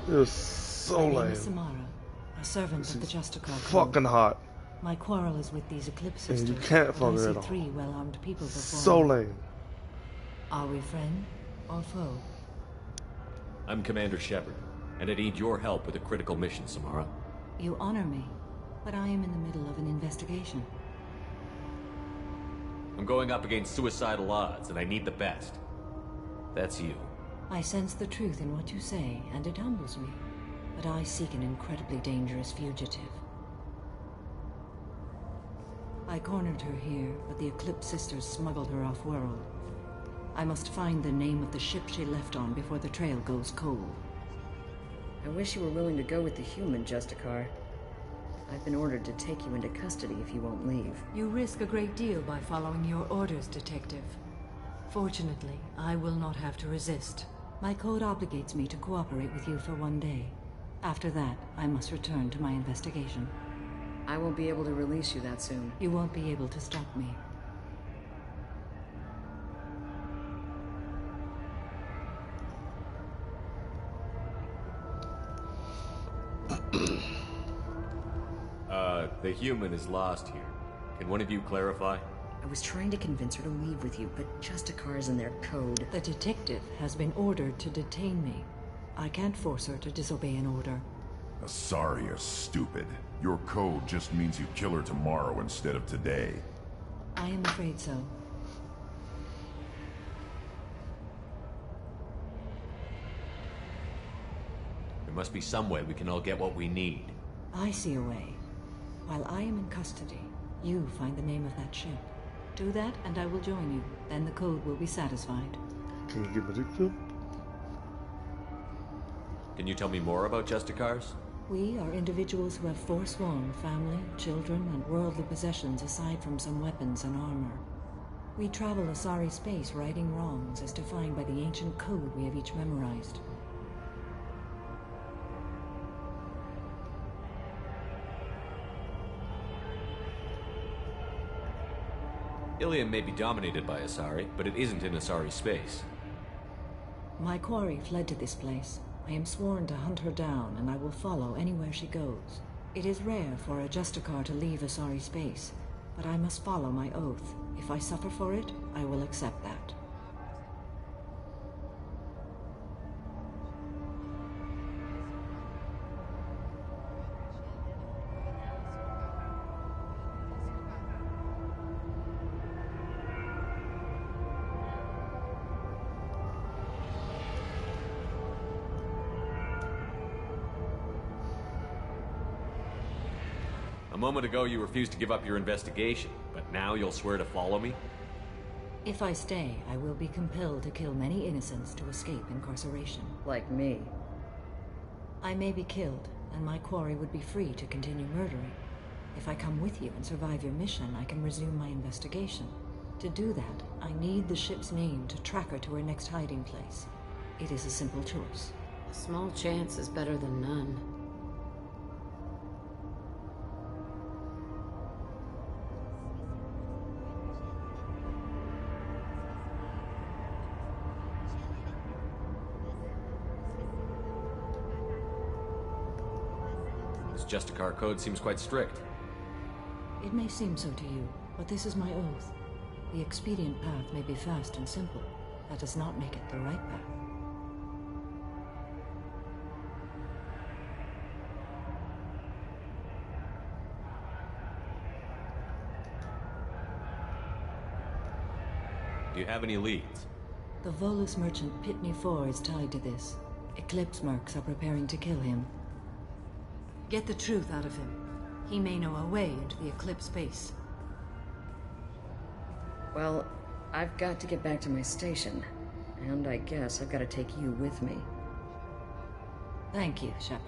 Speaker 4: It was so
Speaker 17: My name
Speaker 4: lame.
Speaker 17: is Samara, a servant of the Justicar.
Speaker 4: Fucking hot.
Speaker 17: My quarrel is with these Eclipse
Speaker 4: And
Speaker 17: sisters.
Speaker 4: you can't
Speaker 17: but I
Speaker 4: fuck
Speaker 17: see
Speaker 4: her at all.
Speaker 17: 3 well-armed people before
Speaker 4: So
Speaker 17: me.
Speaker 4: lame.
Speaker 17: Are we friend or foe?
Speaker 3: I'm Commander Shepard, and I need your help with a critical mission, Samara.
Speaker 17: You honor me, but I am in the middle of an investigation.
Speaker 3: I'm going up against suicidal odds, and I need the best. That's you.
Speaker 17: I sense the truth in what you say, and it humbles me. But I seek an incredibly dangerous fugitive. I cornered her here, but the Eclipse sisters smuggled her off-world. I must find the name of the ship she left on before the trail goes cold.
Speaker 9: I wish you were willing to go with the human, Justicar. I've been ordered to take you into custody if you won't leave.
Speaker 17: You risk a great deal by following your orders, Detective. Fortunately, I will not have to resist. My code obligates me to cooperate with you for 1 day. After that, I must return to my investigation.
Speaker 9: I won't be able to release you that soon.
Speaker 17: You won't be able to stop me.
Speaker 3: The human is lost here. Can one of you clarify?
Speaker 9: I was trying to convince her to leave with you, but Justicar's in their code.
Speaker 17: The detective has been ordered to detain me. I can't force her to disobey an order.
Speaker 8: Asari is stupid. Your code just means you kill her tomorrow instead of today.
Speaker 17: I am afraid so.
Speaker 3: There must be some way we can all get what we need.
Speaker 17: I see a way. While I am in custody, you find the name of that ship. Do that, and I will join you. Then the code will be satisfied.
Speaker 4: Can you give me the clue?
Speaker 3: Can you tell me more about Justicars?
Speaker 17: We are individuals who have forsworn family, children, and worldly possessions aside from some weapons and armor. We travel Asari space righting wrongs as defined by the ancient code we have each memorized.
Speaker 3: Ilium may be dominated by Asari, but it isn't in Asari space.
Speaker 17: My quarry fled to this place. I am sworn to hunt her down, and I will follow anywhere she goes. It is rare for a Justicar to leave Asari space, but I must follow my oath. If I suffer for it, I will accept that.
Speaker 3: A moment ago you refused to give up your investigation, but now you'll swear to follow me?
Speaker 17: If I stay, I will be compelled to kill many innocents to escape incarceration.
Speaker 9: Like me.
Speaker 17: I may be killed, and my quarry would be free to continue murdering. If I come with you and survive your mission, I can resume my investigation. To do that, I need the ship's name to track her to her next hiding place. It is a simple choice.
Speaker 24: A small chance is better than none.
Speaker 3: Justicar code seems quite strict.
Speaker 17: It may seem so to you, but this is my oath. The expedient path may be fast and simple. That does not make it the right path.
Speaker 3: Do you have any leads?
Speaker 17: The Volus merchant Pitney 4 is tied to this. Eclipse mercs are preparing to kill him. Get the truth out of him. He may know a way into the Eclipse base.
Speaker 9: Well, I've got to get back to my station. And I guess I've got to take you with me.
Speaker 17: Thank you, Shepard.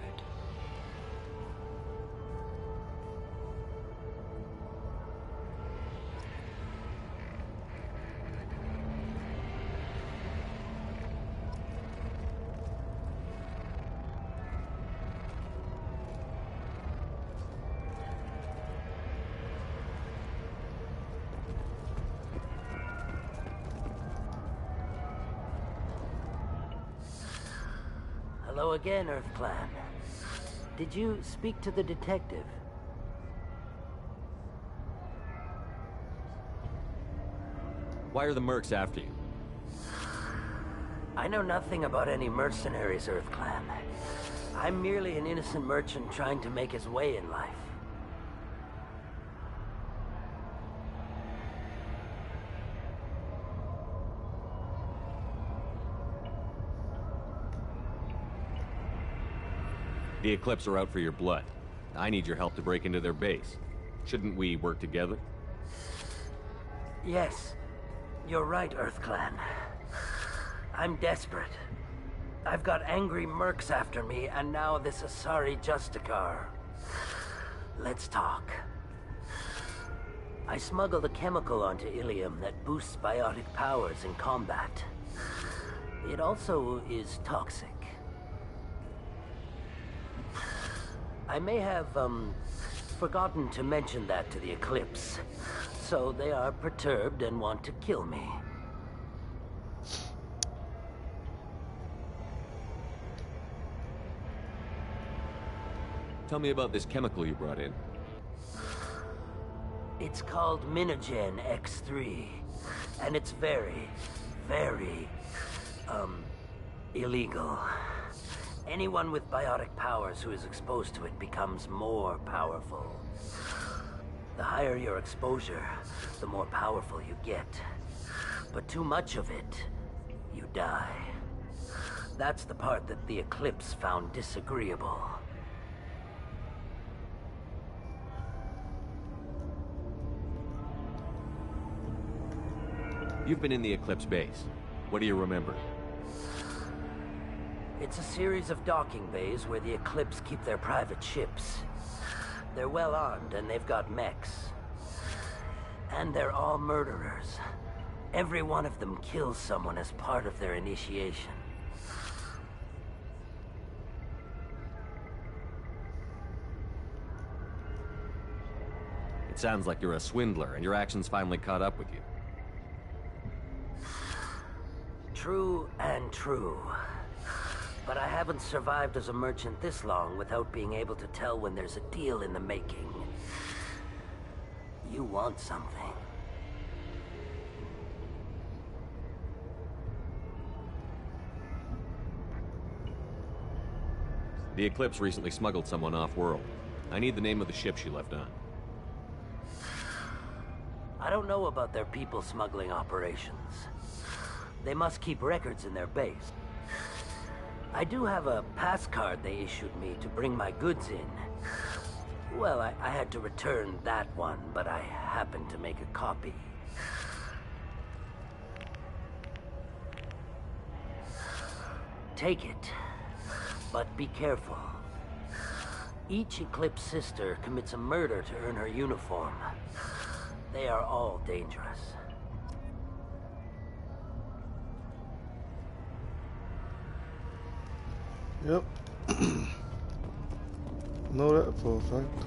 Speaker 10: Hello again, Earth Clan. Did you speak to the detective?
Speaker 3: Why are the mercs after you?
Speaker 10: I know nothing about any mercenaries, Earth Clan. I'm merely an innocent merchant trying to make his way in life.
Speaker 3: The Eclipse are out for your blood. I need your help to break into their base. Shouldn't we work together?
Speaker 10: Yes, you're right, Earth Clan. I'm desperate. I've got angry mercs after me, and now this Asari Justicar. Let's talk. I smuggled a chemical onto Ilium that boosts biotic powers in combat. It also is toxic. I may have, forgotten to mention that to the Eclipse, so they are perturbed and want to kill me.
Speaker 3: Tell me about this chemical you brought in.
Speaker 10: It's called Minogen X3, and it's very, very, illegal. Anyone with biotic powers who is exposed to it becomes more powerful. The higher your exposure, the more powerful you get. But too much of it, you die. That's the part that the Eclipse found disagreeable.
Speaker 3: You've been in the Eclipse base. What do you remember?
Speaker 10: It's a series of docking bays where the Eclipse keep their private ships. They're well armed and they've got mechs. And they're all murderers. Every one of them kills someone as part of their initiation.
Speaker 3: It sounds like you're a swindler and your actions finally caught up with you.
Speaker 10: True and true. But I haven't survived as a merchant this long without being able to tell when there's a deal in the making. You want something.
Speaker 3: The Eclipse recently smuggled someone off-world. I need the name of the ship she left on.
Speaker 10: I don't know about their people smuggling operations. They must keep records in their base. I do have a pass card they issued me to bring my goods in. Well, I had to return that one, but I happened to make a copy. Take it, but be careful. Each Eclipse sister commits a murder to earn her uniform. They are all dangerous.
Speaker 4: Yep. Know that for a fact.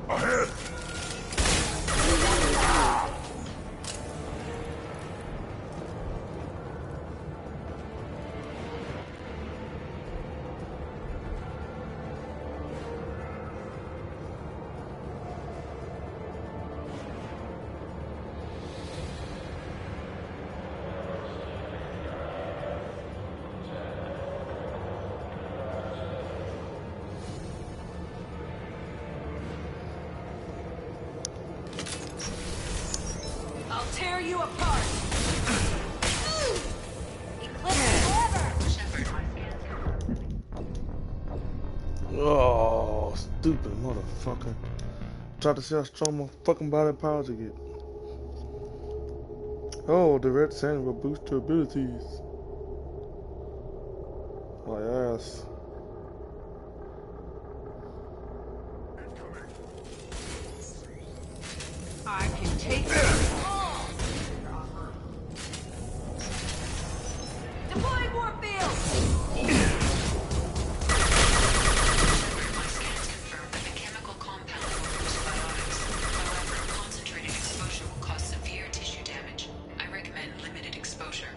Speaker 8: Ahead!
Speaker 7: I'll tear you apart! Eclipse forever!
Speaker 4: Oh, stupid motherfucker. Tried to see how strong my fucking body powers to get. Oh, the red sand will boost your abilities. My ass.
Speaker 7: I can take it all! Deploying warp field!
Speaker 13: My scans confirm that the chemical compound will boost biotics. However, concentrated exposure will cause severe tissue damage. I recommend limited exposure.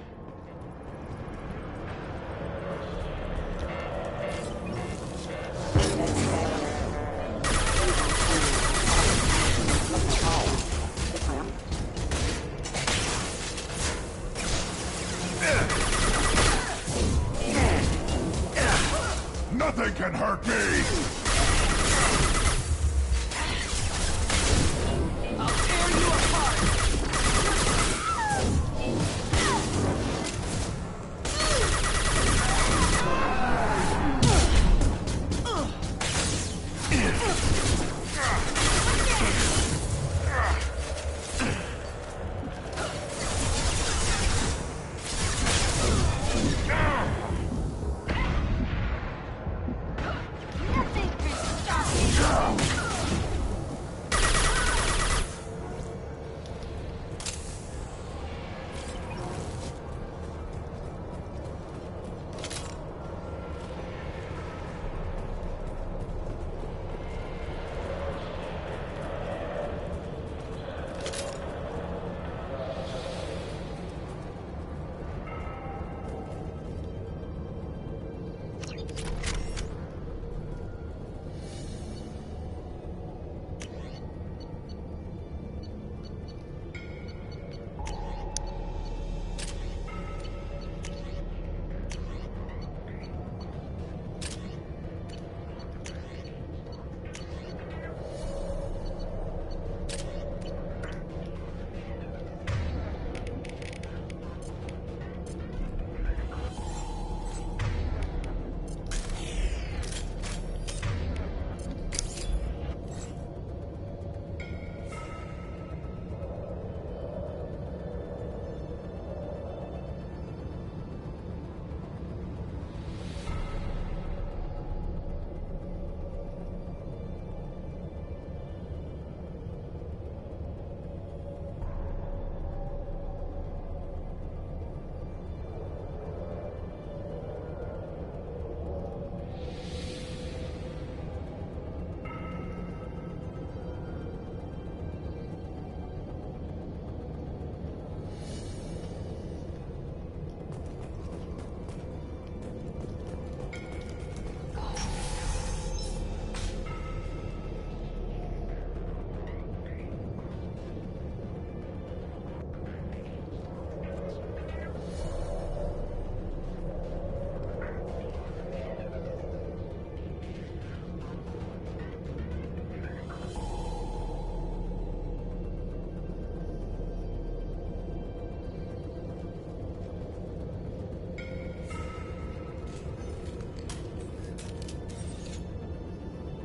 Speaker 8: Nothing can hurt me!
Speaker 7: I'll tear you apart! Nothing can stop me!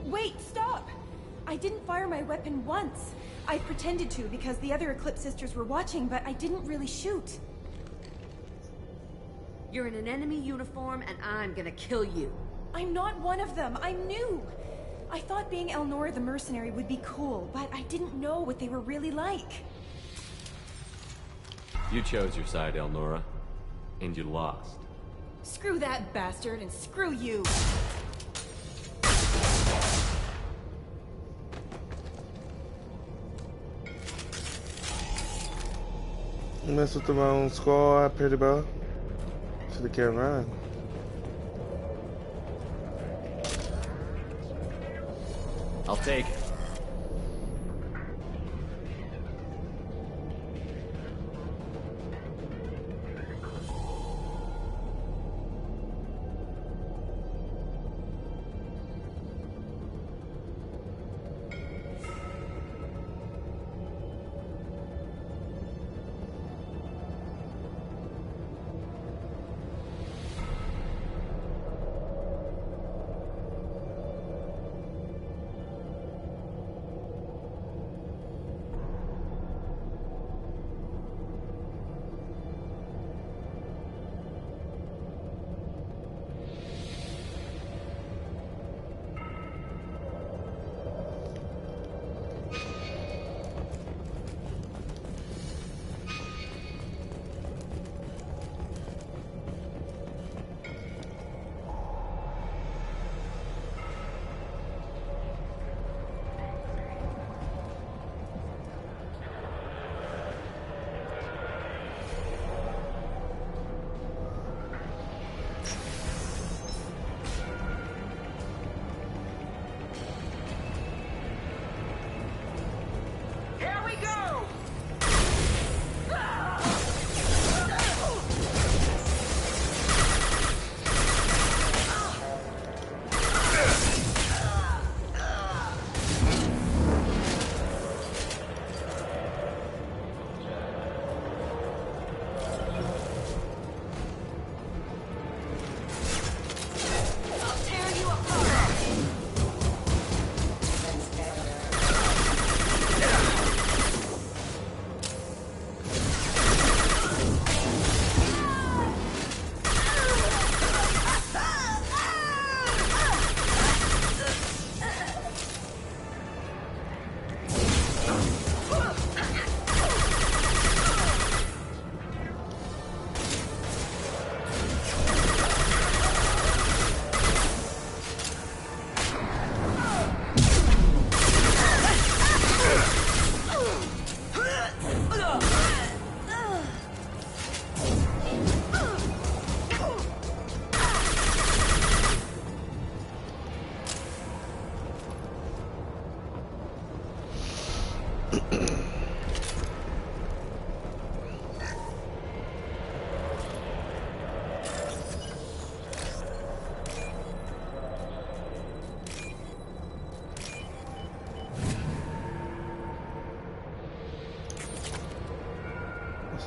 Speaker 16: Wait, stop! I didn't fire my weapon once. I pretended to because the other Eclipse sisters were watching, but I didn't really shoot.
Speaker 24: You're in an enemy uniform, and I'm gonna kill you.
Speaker 16: I'm not one of them. I'm new. I thought being Elnora the mercenary would be cool, but I didn't know what they were really like.
Speaker 3: You chose your side, Elnora, and you lost.
Speaker 16: Screw that bastard, and screw you!
Speaker 4: Mess with my own squad, pretty boy. Should have kept running.
Speaker 3: I'll take it.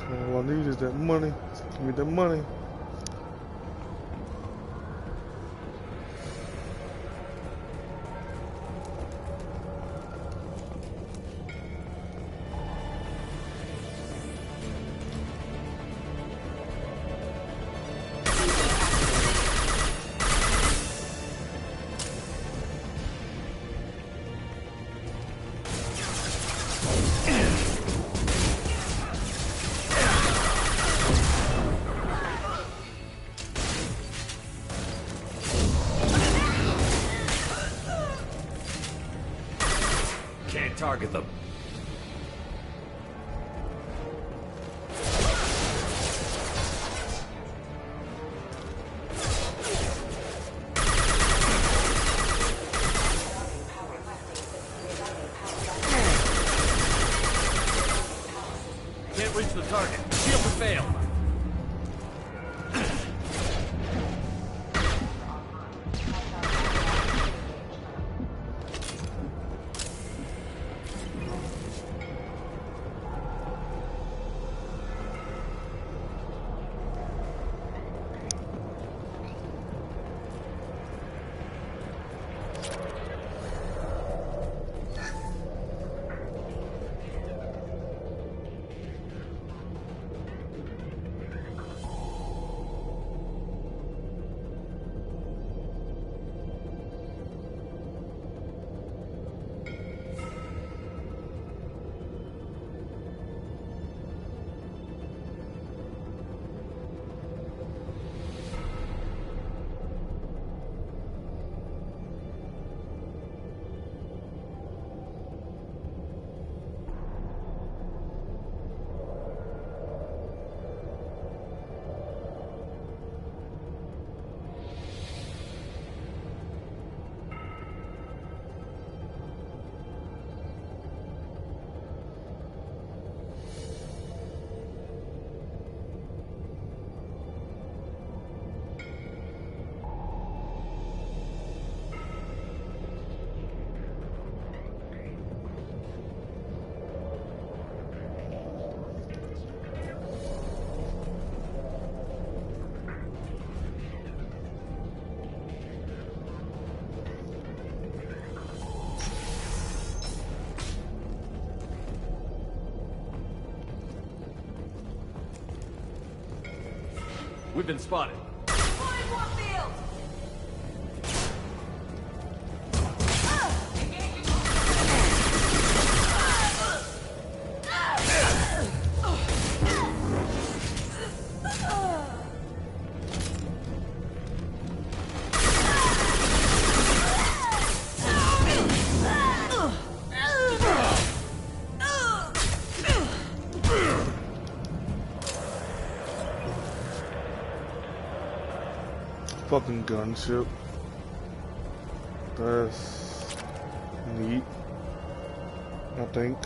Speaker 4: All I need is that money. Give me that money.
Speaker 3: Target them. Can't reach the target. Shield will fail. We've been spotted.
Speaker 4: Fucking gunship. That's neat, I think.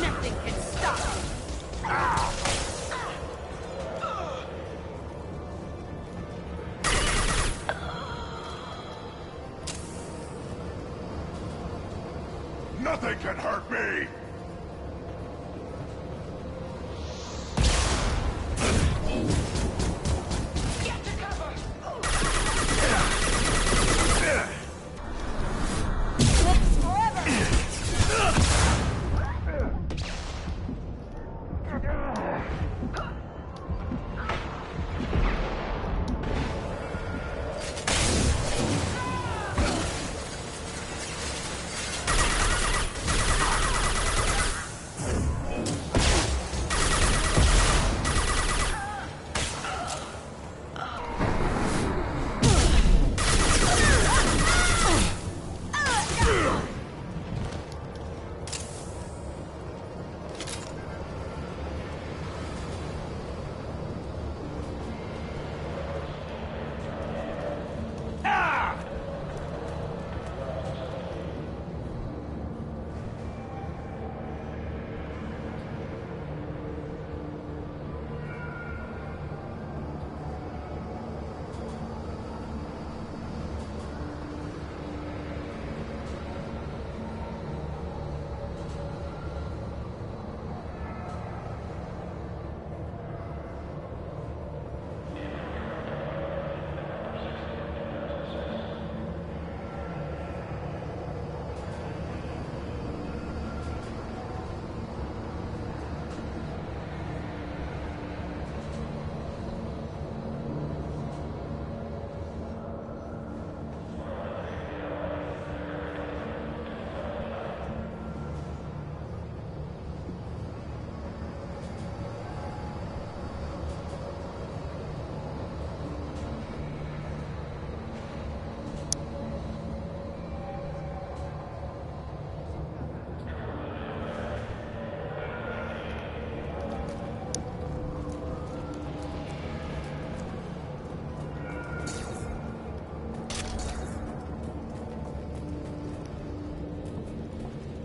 Speaker 7: Nothing can stop me.
Speaker 8: Nothing can hurt me!
Speaker 7: Get to cover.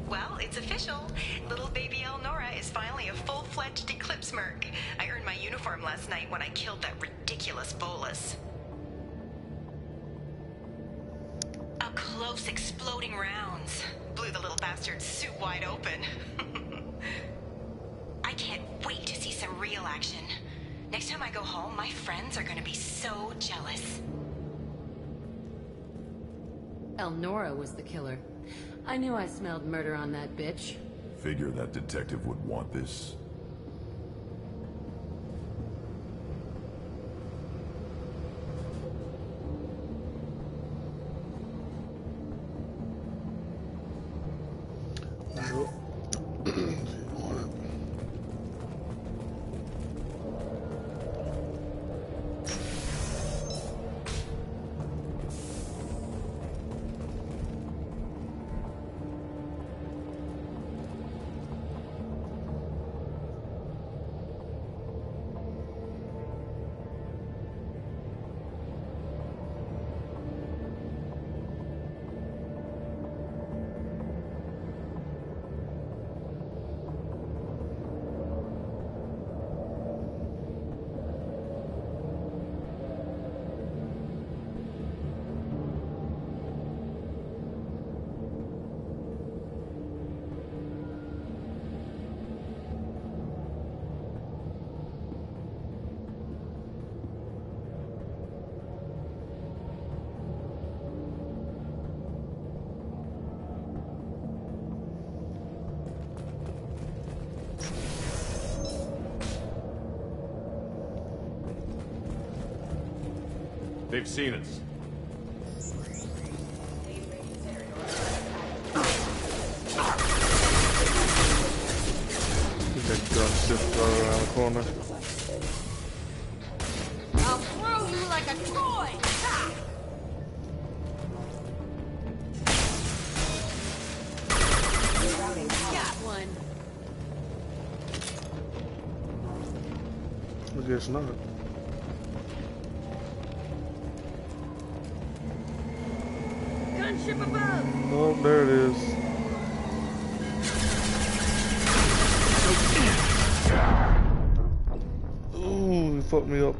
Speaker 13: Well, it's official. Little baby Elnora is finally a full-fledged Eclipse Merc. I earned my uniform last night when I killed that ridiculous Bolus. Up close, exploding rounds. Blew the little bastard's suit wide open. I can't wait to see some real action. Next time I go home, my friends are gonna be so jealous.
Speaker 2: Elnora was the killer. I knew I smelled murder on that bitch.
Speaker 8: Figure that detective would want this.
Speaker 3: They've seen us.
Speaker 4: That gun just around the corner.
Speaker 7: I'll throw you like a toy! Ha! Got one.
Speaker 4: I guess not.
Speaker 7: Gunship above!
Speaker 4: Oh, there it is. Ooh, he fucked me up.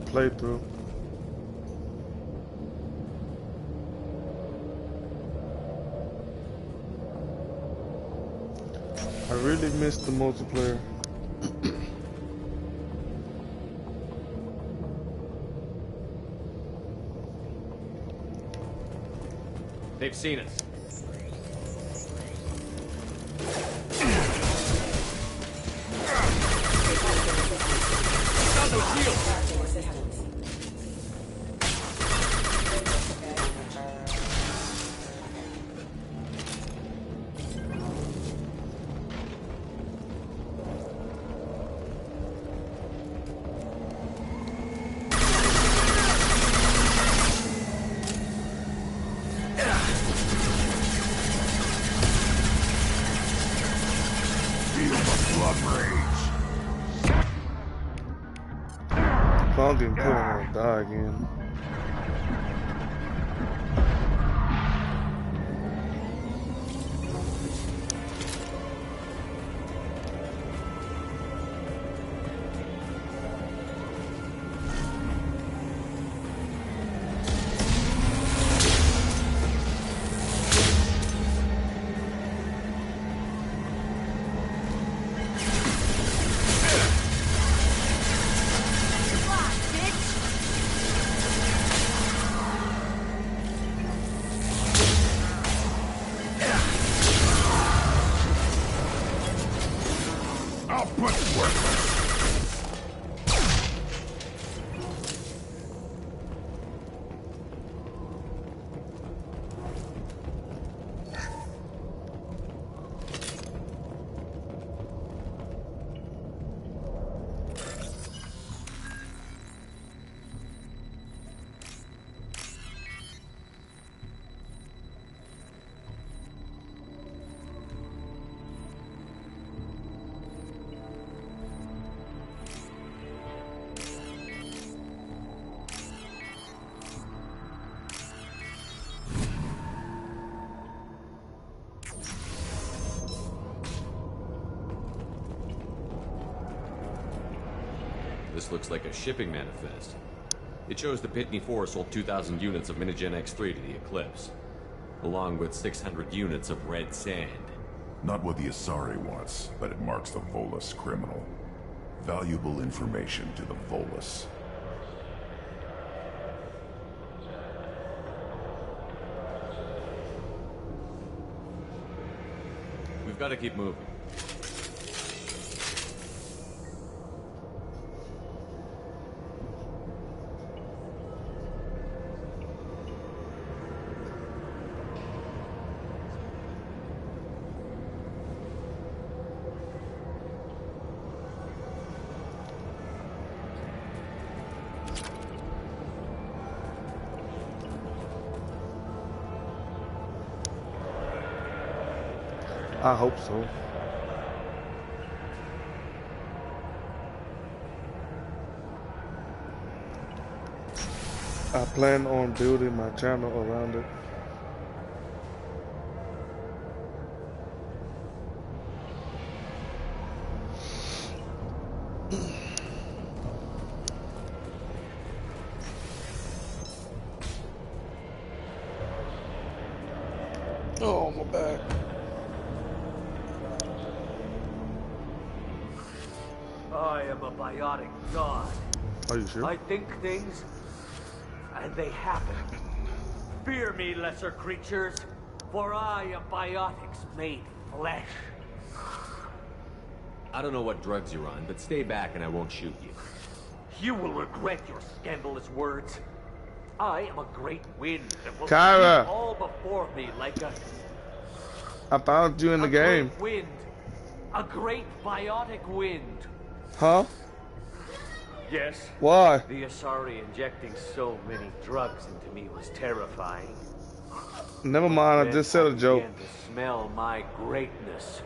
Speaker 4: Playthrough. I really missed the multiplayer.
Speaker 3: They've seen us. Got no shield.
Speaker 4: If I'm getting killed, I'm gonna die again.
Speaker 3: This looks like a shipping manifest. It shows the Pitney 4 sold 2,000 units of Minigen X3 to the Eclipse, along with 600 units of red sand.
Speaker 8: Not what the Asari wants, but it marks the Volus criminal. Valuable information to the Volus.
Speaker 3: We've got to keep moving.
Speaker 4: I hope so. I plan on building my channel around it. Oh, my back.
Speaker 14: I am a biotic god.
Speaker 4: Are you sure?
Speaker 14: I think things, and they happen. Fear me, lesser creatures, for I am biotics made flesh.
Speaker 3: I don't know what drugs you're on, but stay back and I won't shoot you.
Speaker 14: You will regret your scandalous words. I am a great wind that will
Speaker 4: Kyra.
Speaker 14: sweep all before me like a
Speaker 4: I found you in the game.
Speaker 14: great wind. A great biotic wind.
Speaker 4: Huh?
Speaker 14: Yes.
Speaker 4: Why?
Speaker 14: The Asari injecting so many drugs into me was terrifying.
Speaker 4: Never mind, I
Speaker 14: Then
Speaker 4: just said a joke.
Speaker 14: began to smell my greatness.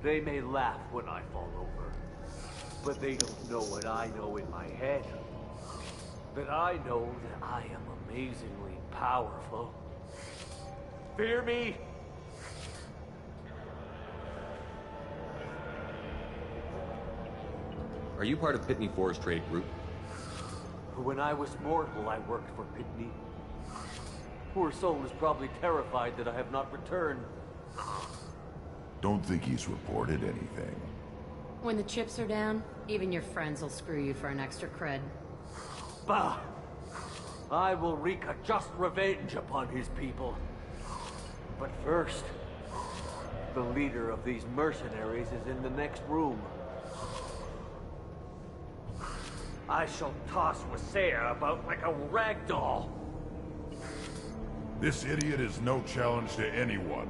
Speaker 14: They may laugh when I fall over, but they don't know what I know in my head. That I know that I am amazingly powerful. Fear me?
Speaker 3: Are you part of Pitney Four's trade group?
Speaker 14: When I was mortal, I worked for Pitney. Poor soul is probably terrified that I have not returned.
Speaker 8: Don't think he's reported anything.
Speaker 2: When the chips are down, even your friends will screw you for an extra cred.
Speaker 14: Bah! I will wreak a just revenge upon his people. But first, the leader of these mercenaries is in the next room. I shall toss Wasea about like a rag doll.
Speaker 8: This idiot is no challenge to anyone.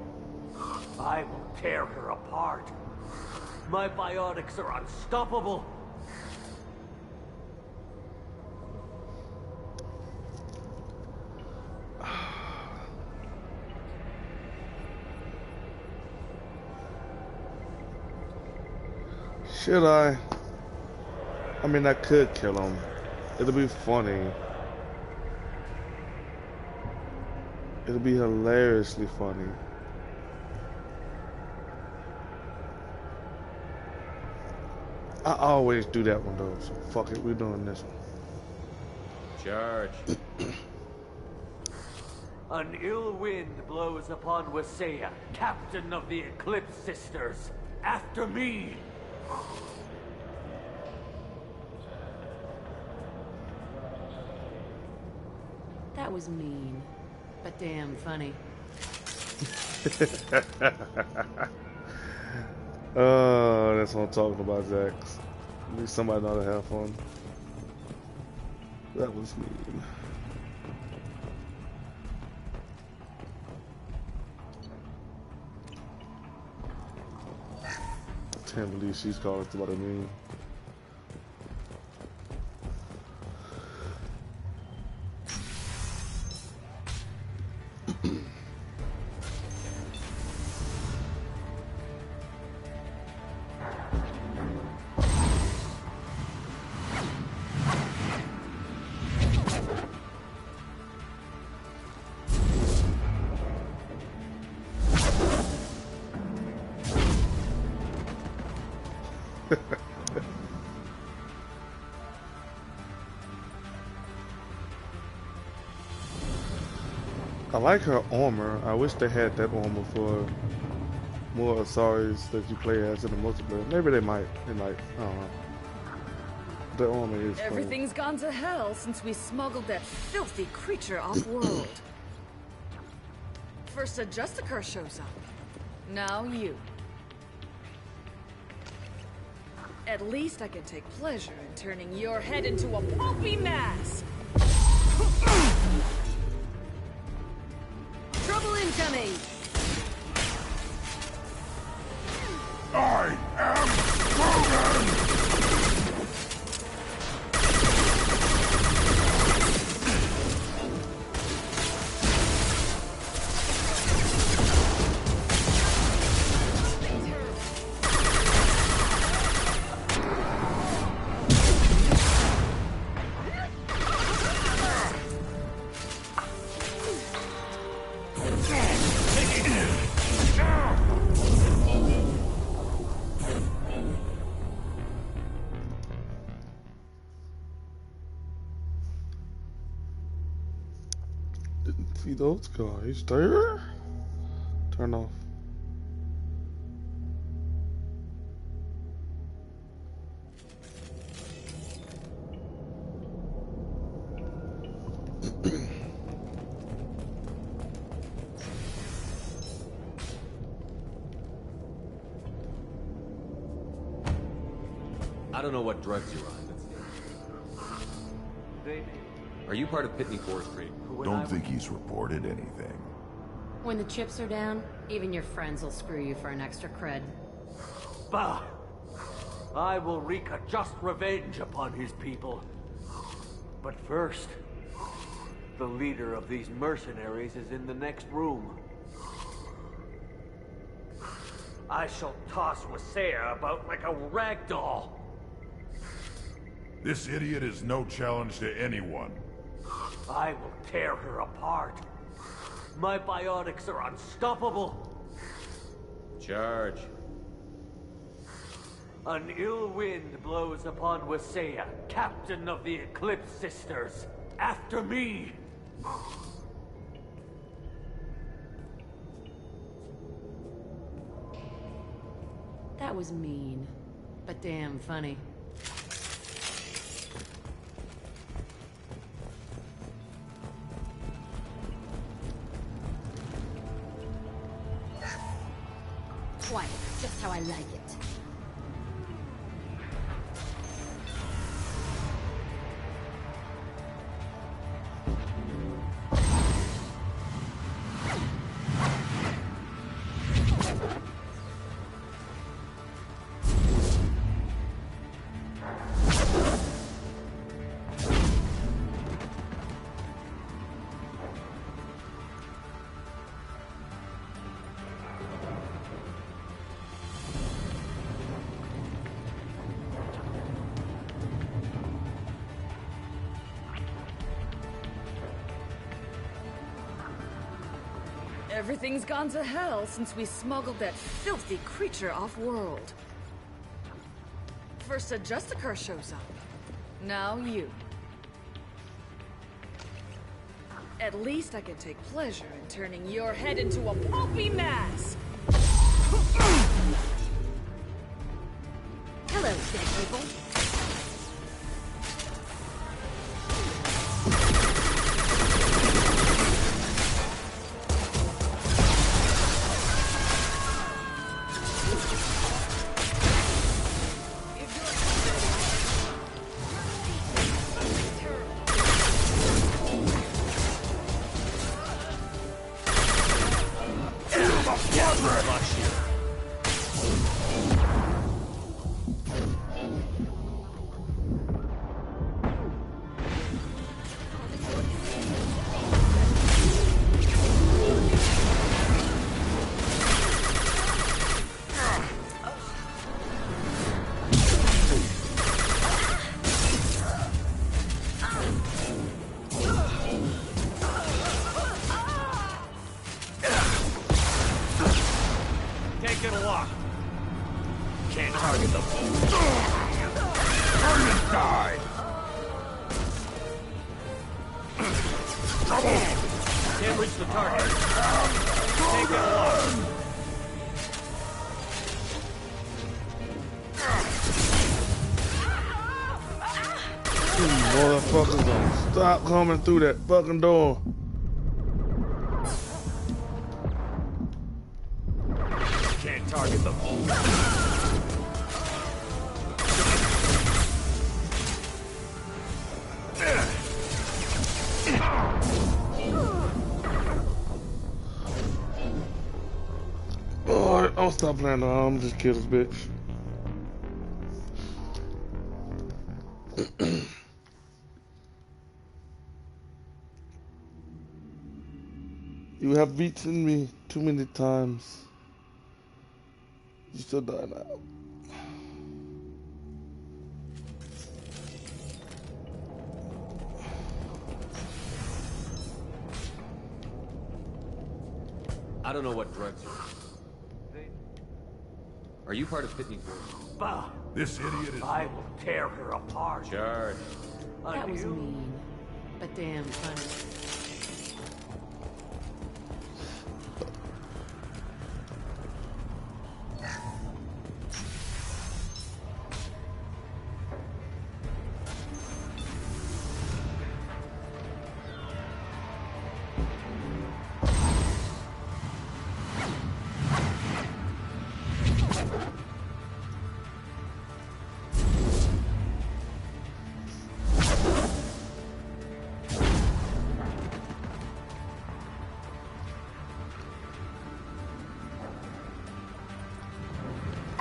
Speaker 14: I will tear her apart. My biotics are unstoppable.
Speaker 4: Should I? I mean, I could kill him. It'll be funny. It'll be hilariously funny. I always do that one though, so fuck it, we're doing this one.
Speaker 3: Charge.
Speaker 14: An ill wind blows upon Wasea, captain of the Eclipse Sisters. After me!
Speaker 2: That was mean, but damn funny.
Speaker 4: Oh, that's what I'm talking about, Zax. At least somebody know how to have fun. That was mean. Can't believe she's calling somebody mean. I like her armor. I wish they had that armor for more Asaris that you play as in the multiplayer. Maybe they might. They might. I don't know. The armor is cool.
Speaker 16: Everything's gone to hell since we smuggled that filthy creature off-world. First a Justicar shows up. Now you. At least I can take pleasure in turning your head into a pulpy mass. Trouble incoming!
Speaker 8: I am Krogan!
Speaker 4: See those guys there? Turn off.
Speaker 3: I don't know what drugs you're on. Are you part of Pitney Forestry?
Speaker 8: Don't think he's reported anything.
Speaker 2: When the chips are down, even your friends will screw you for an extra cred.
Speaker 14: Bah! I will wreak a just revenge upon his people. But first, the leader of these mercenaries is in the next room. I shall toss Wasea about like a rag doll.
Speaker 8: This idiot is no challenge to anyone.
Speaker 14: I will tear her apart. My biotics are unstoppable.
Speaker 3: Charge.
Speaker 14: An ill wind blows upon Wasea, captain of the Eclipse Sisters. After me!
Speaker 2: That was mean, but damn funny.
Speaker 24: Quiet, just how I like it.
Speaker 16: Everything's gone to hell since we smuggled that filthy creature off-world. First a Justicar shows up. Now you. At least I can take pleasure in turning your head into a pulpy mass!
Speaker 24: Hello, dead people.
Speaker 4: Motherfuckers don't stop coming through that fucking door.
Speaker 6: Can't target them.
Speaker 4: Alright, I'll stop playing the arm, just kill this bitch. You have beaten me too many times. You still die now.
Speaker 3: I don't know what drugs you're on. Are you part of Pitney Forestry?
Speaker 14: Bah!
Speaker 8: This idiot is...
Speaker 14: I will tear her apart.
Speaker 3: Charge.
Speaker 2: That was mean, but damn funny.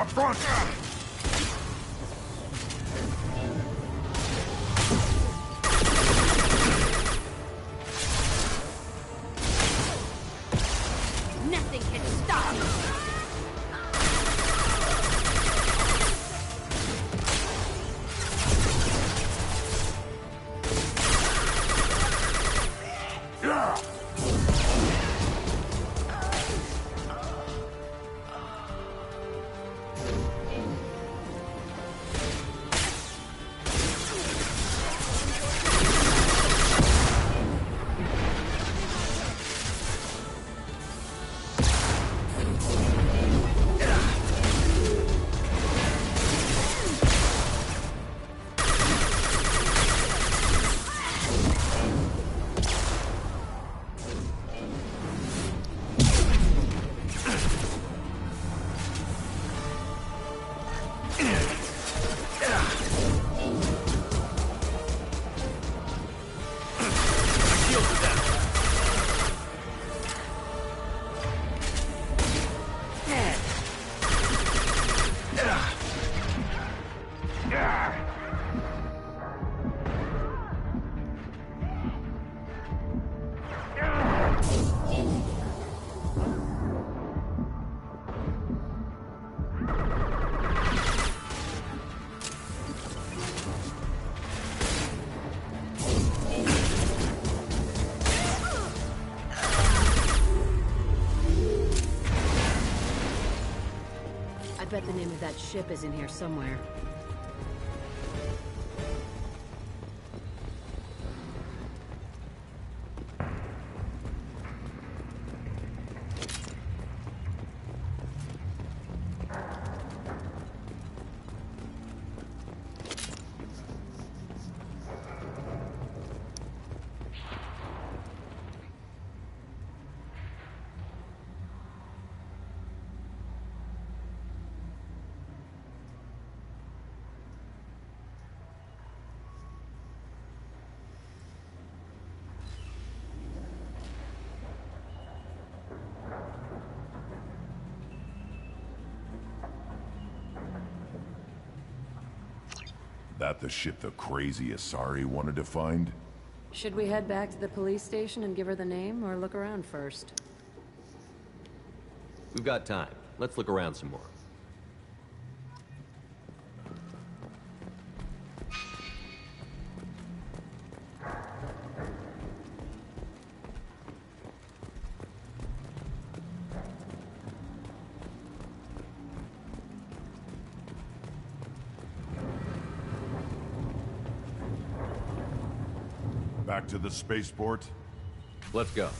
Speaker 8: Up front!
Speaker 24: Nothing can stop me! I bet the name of that ship is in here somewhere.
Speaker 8: That the ship the crazy Asari wanted to find?
Speaker 12: Should we head back to the police station and give her the name, or look around first?
Speaker 3: We've got time. Let's look around some more.
Speaker 8: Back to the spaceport?
Speaker 3: Let's go.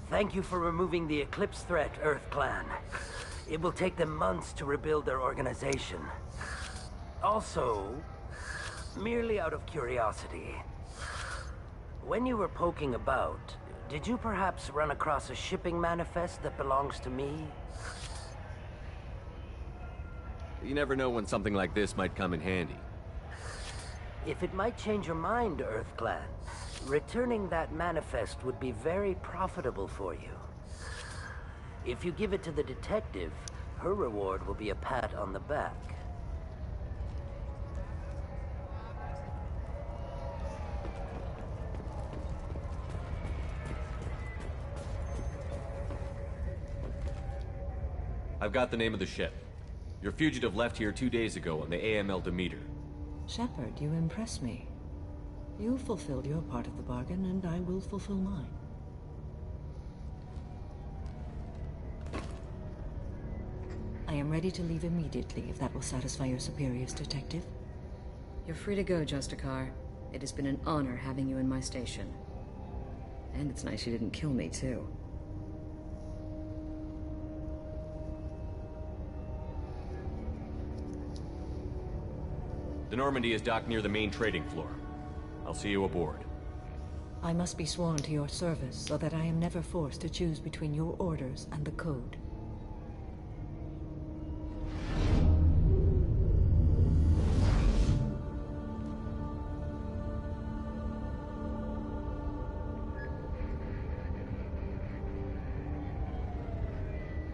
Speaker 10: Thank you for removing the Eclipse threat, Earth Clan. It will take them months to rebuild their organization. Also, merely out of curiosity, when you were poking about, did you perhaps run across a shipping manifest that belongs to me?
Speaker 3: You never know when something like this might come in handy.
Speaker 10: If it might change your mind, Earth Clan, returning that manifest would be very profitable for you. If you give it to the detective, her reward will be a pat on the back.
Speaker 3: I've got the name of the ship. Your fugitive left here 2 days ago on the AML Demeter.
Speaker 17: Shepard, you impress me. You fulfilled your part of the bargain, and I will fulfill mine. I am ready to leave immediately if that will satisfy your superiors, Detective.
Speaker 9: You're free to go, Justicar. It has been an honor having you in my station. And it's nice you didn't kill me, too.
Speaker 3: The Normandy is docked near the main trading floor. I'll see you aboard.
Speaker 17: I must be sworn to your service so that I am never forced to choose between your orders and the Code.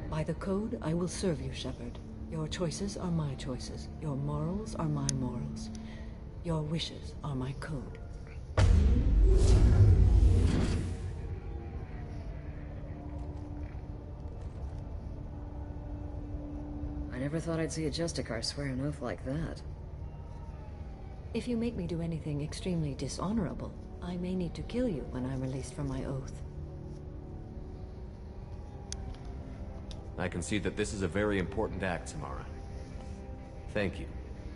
Speaker 17: By the Code, I will serve you, Shepard. Your choices are my choices. Your morals are my morals. Your wishes are my code.
Speaker 9: I never thought I'd see a Justicar swear an oath like that.
Speaker 17: If you make me do anything extremely dishonorable, I may need to kill you when I'm released from my oath.
Speaker 3: I can see that this is a very important act, Samara. Thank you.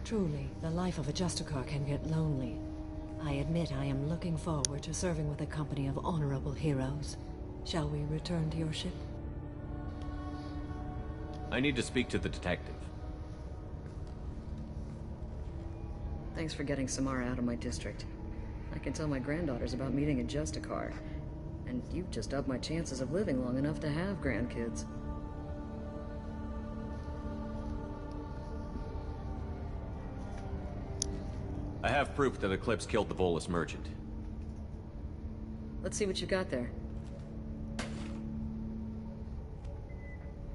Speaker 17: Truly, the life of a Justicar can get lonely. I admit I am looking forward to serving with a company of honorable heroes. Shall we return to your ship?
Speaker 3: I need to speak to the detective.
Speaker 9: Thanks for getting Samara out of my district. I can tell my granddaughters about meeting a Justicar. And you've just upped my chances of living long enough to have grandkids.
Speaker 3: I have proof that Eclipse killed the Volus merchant.
Speaker 9: Let's see what you got there.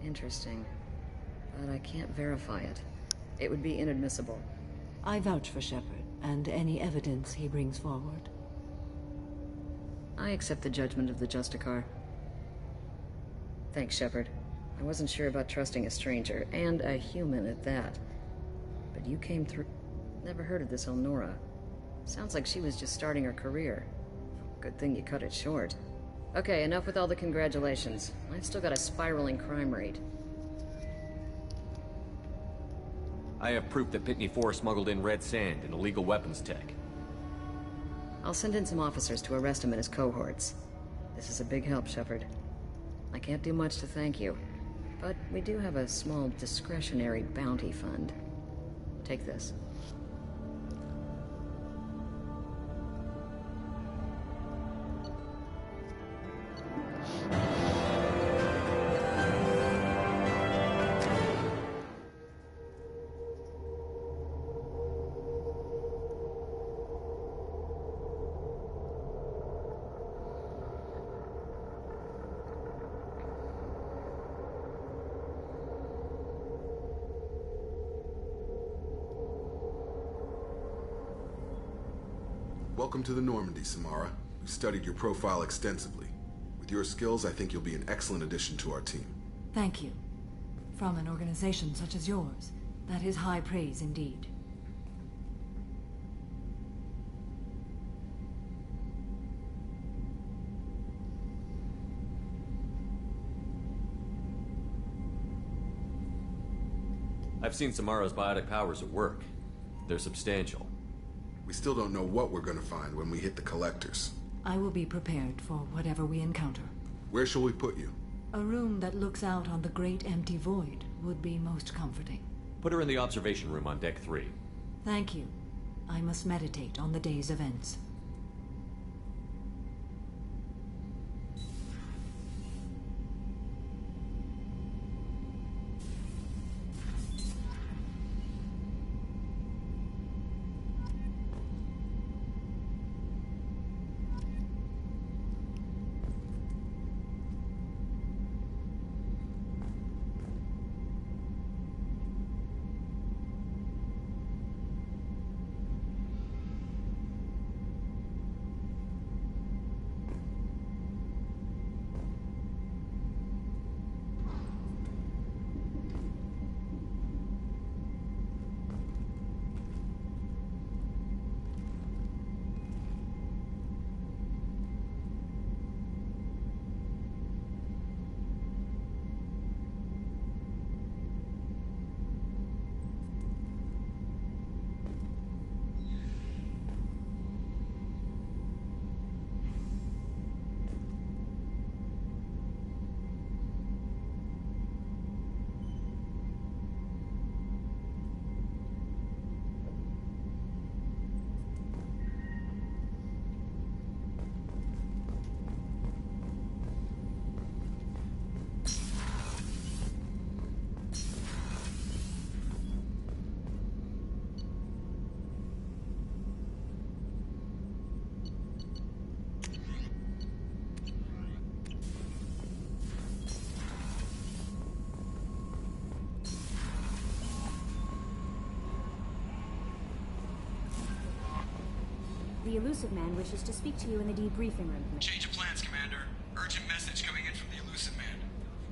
Speaker 9: Interesting. But I can't verify it. It would be inadmissible.
Speaker 17: I vouch for Shepard, and any evidence he brings forward.
Speaker 9: I accept the judgment of the Justicar. Thanks, Shepard. I wasn't sure about trusting a stranger, and a human at that. But you came through. Never heard of this Elnora. Sounds like she was just starting her career. Good thing you cut it short. Okay, enough with all the congratulations. I've still got a spiraling crime rate.
Speaker 3: I have proof that Pitney 4 smuggled in red sand and illegal weapons tech.
Speaker 9: I'll send in some officers to arrest him and his cohorts. This is a big help, Shepard. I can't do much to thank you, but we do have a small discretionary bounty fund. Take this.
Speaker 5: Welcome to the Normandy, Samara. We studied your profile extensively. With your skills, I think you'll be an excellent addition to our team.
Speaker 17: Thank you. From an organization such as yours, that is high praise indeed.
Speaker 3: I've seen Samara's biotic powers at work. They're substantial.
Speaker 5: We still don't know what we're gonna find when we hit the collectors.
Speaker 17: I will be prepared for whatever we encounter.
Speaker 5: Where shall we put you?
Speaker 17: A room that looks out on the great empty void would be most comforting.
Speaker 3: Put her in the observation room on Deck 3.
Speaker 17: Thank you. I must meditate on the day's events.
Speaker 18: Illusive Man wishes to speak to you in the debriefing room.
Speaker 19: Change of plans, Commander. Urgent message coming in from the Illusive Man.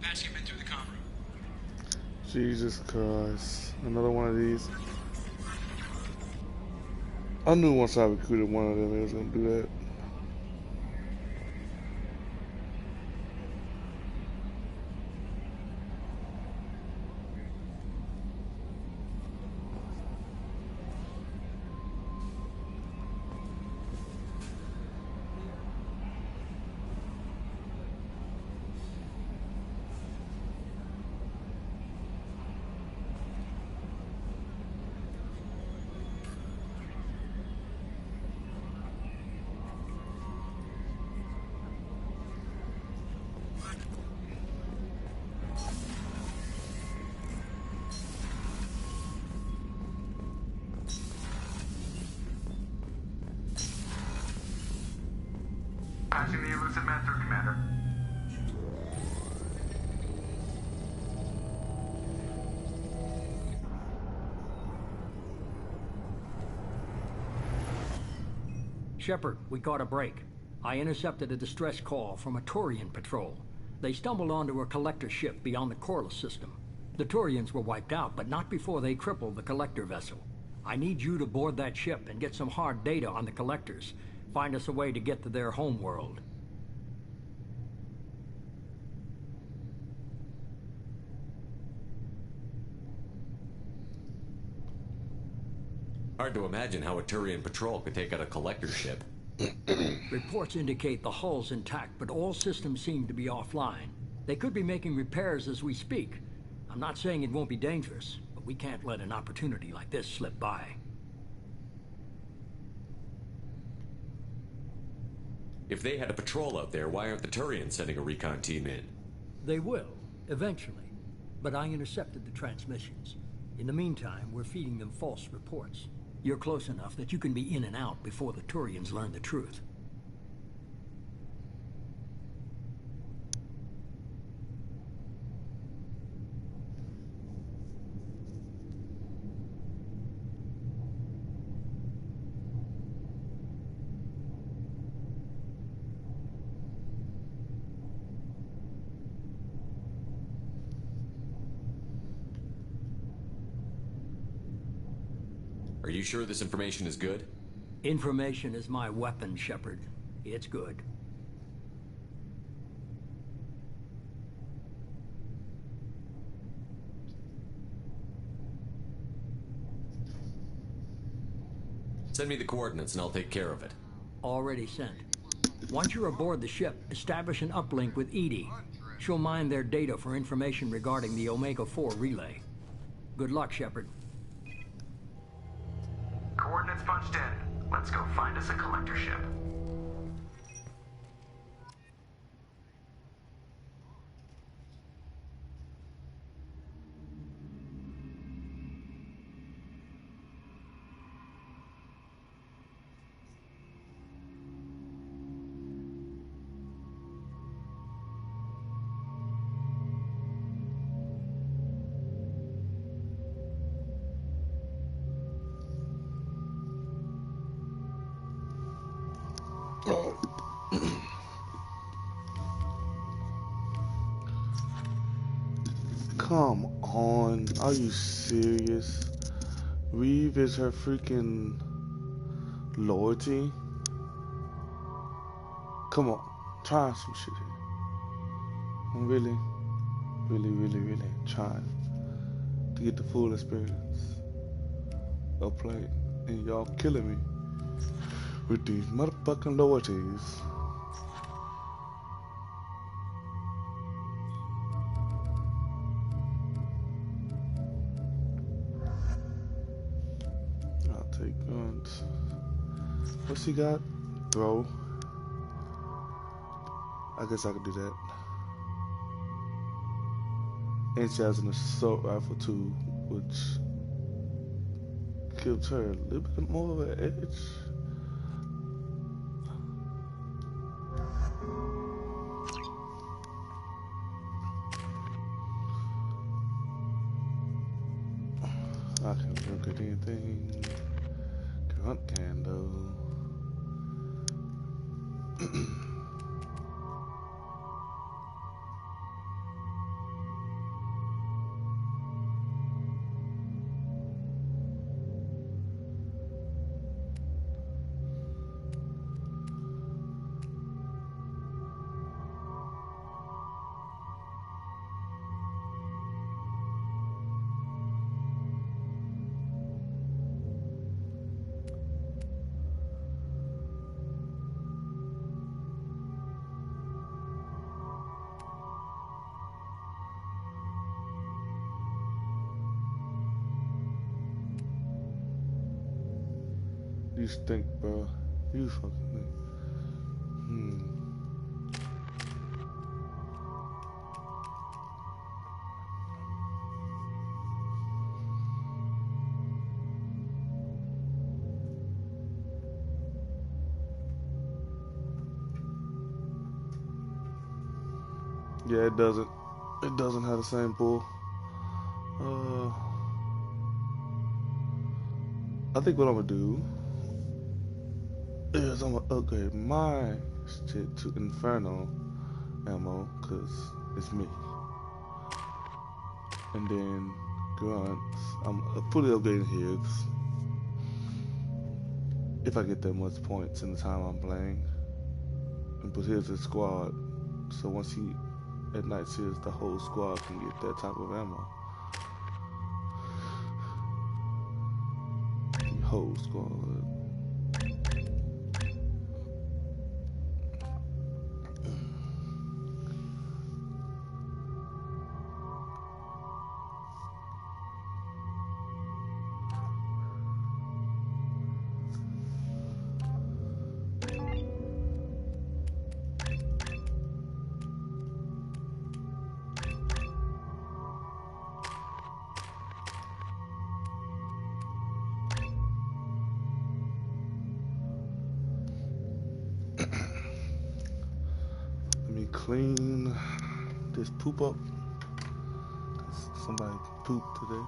Speaker 19: Patching him in through the comm room.
Speaker 4: Jesus Christ. Another one of these. I knew once I recruited one of them, it was going to do that.
Speaker 19: Patching the Illusive Man through, Commander.
Speaker 20: Shepard, we caught a break. I intercepted a distress call from a Turian patrol. They stumbled onto a collector ship beyond the Corliss system. The Turians were wiped out, but not before they crippled the collector vessel. I need you to board that ship and get some hard data on the collectors. Find us a way to get to their homeworld.
Speaker 3: Hard to imagine how a Turian patrol could take out a collector ship.
Speaker 20: Reports indicate the hull's intact, but all systems seem to be offline. They could be making repairs as we speak. I'm not saying it won't be dangerous, but we can't let an opportunity like this slip by.
Speaker 3: If they had a patrol out there, why aren't the Turians sending a recon team in?
Speaker 20: They will, eventually. But I intercepted the transmissions. In the meantime, we're feeding them false reports. You're close enough that you can be in and out before the Turians learn the truth.
Speaker 3: Are you sure this information is good?
Speaker 20: Information is my weapon, Shepard. It's good.
Speaker 3: Send me the coordinates and I'll take care of it.
Speaker 20: Already sent. Once you're aboard the ship, establish an uplink with EDI. She'll mine their data for information regarding the Omega-4 relay. Good luck, Shepard.
Speaker 19: Coordinates punched in. Let's go find us a collector ship.
Speaker 4: Come on, are you serious? Reeve is her freaking loyalty? Come on, try some shit here. I'm really trying to get the full experience of play, and y'all killing me with these motherfucking loyalties. What's he got? Throw. I guess I could do that. And she has an assault rifle too, which gives her a little bit more of an edge. I can't look at anything. Grunt candle. You stink, bro. You fucking stink. Yeah, it doesn't. It doesn't have the same pull. I think what I'm gonna do is I'm gonna upgrade my shit to Inferno ammo, cause it's me. And then grunts, I'm fully upgrading his. If I get that much points in the time I'm playing, and put his in squad, so once he at night sees the whole squad can get that type of ammo. The whole squad. Clean this poop up. Somebody pooped today.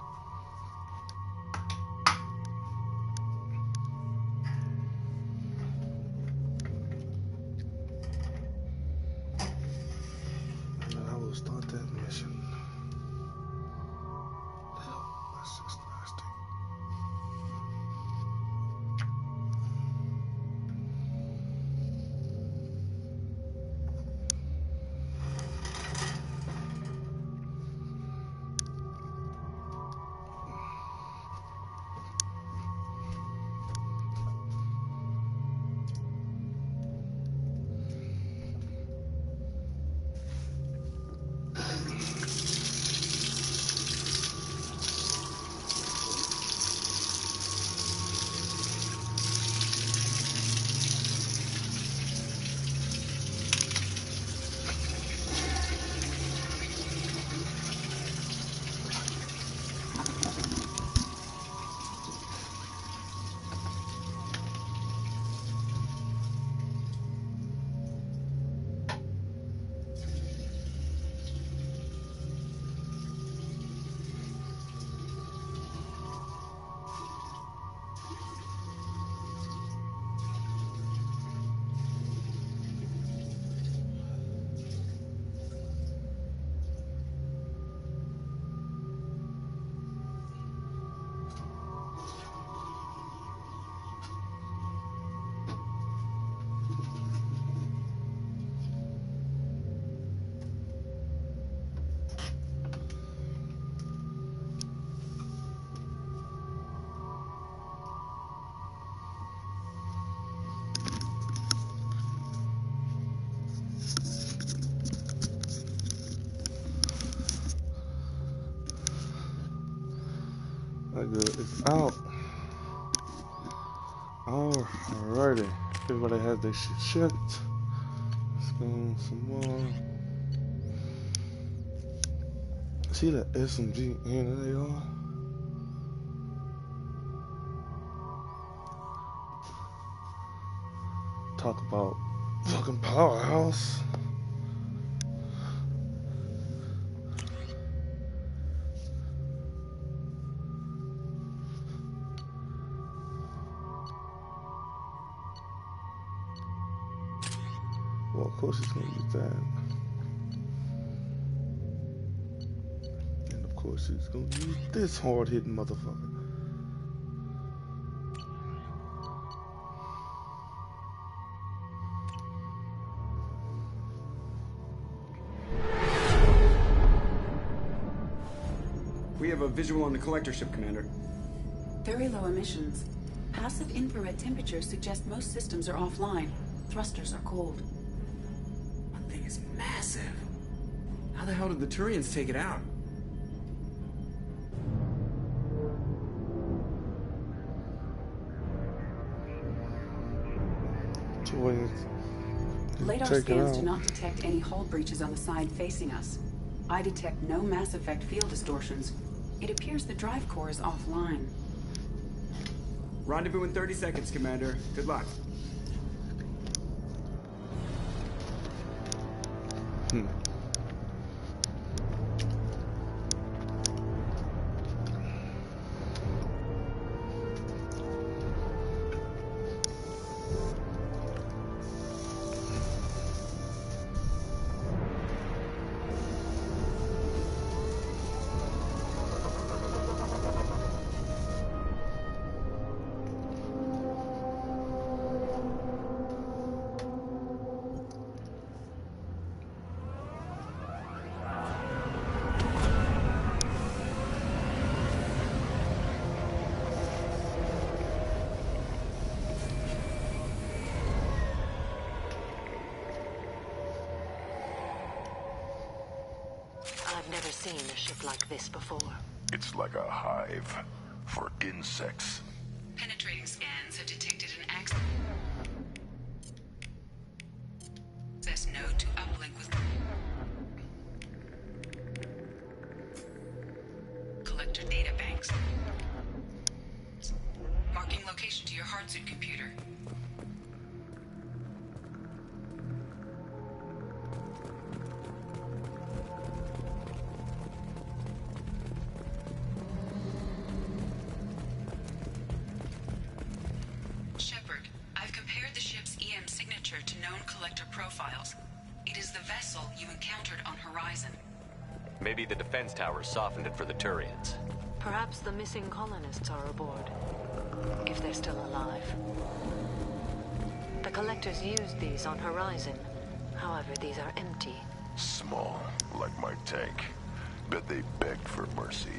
Speaker 4: And then I will start that mission. Hell, that's just nasty. That good. It's out. Alrighty. Everybody has their shit checked. Let's go some more. See that SMG and they are. Talk about fucking powerhouse. of course he's gonna use that. And of course he's gonna use this hard-hitting motherfucker.
Speaker 1: We have a visual on the collector ship, Commander.
Speaker 21: Very low emissions. Passive infrared temperatures suggest most systems are offline. Thrusters are cold.
Speaker 1: That thing is massive. How the hell did the Turians take it out?
Speaker 21: Radar scans do not detect any hull breaches on the side facing us. I detect no Mass Effect field distortions. It appears the drive core is offline.
Speaker 1: Rendezvous in 30 seconds, Commander. Good luck.
Speaker 13: I've never seen a ship like this before.
Speaker 8: It's like a hive for insects.
Speaker 21: Penetrating scans have detected an access node to uplink with collector data banks. Marking location to your hardsuit computer. Shepard, I've compared the ship's EM signature to known collector profiles. It is the vessel you encountered on Horizon.
Speaker 3: Maybe the defense towers softened it for the Turians.
Speaker 13: Perhaps the missing colonists are aboard. If they're still alive. The collectors used these on Horizon. However, these are empty.
Speaker 8: Small, like my tank. Bet they begged for mercy.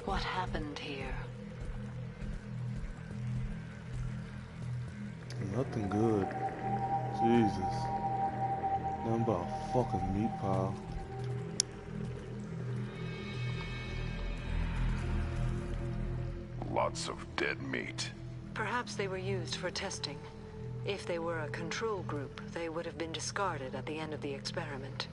Speaker 13: What happened here?
Speaker 4: Nothing good. Jesus. Nothing but a fucking meat pile.
Speaker 8: Lots of dead meat.
Speaker 13: Perhaps they were used for testing. If they were a control group, they would have been discarded at the end of the experiment.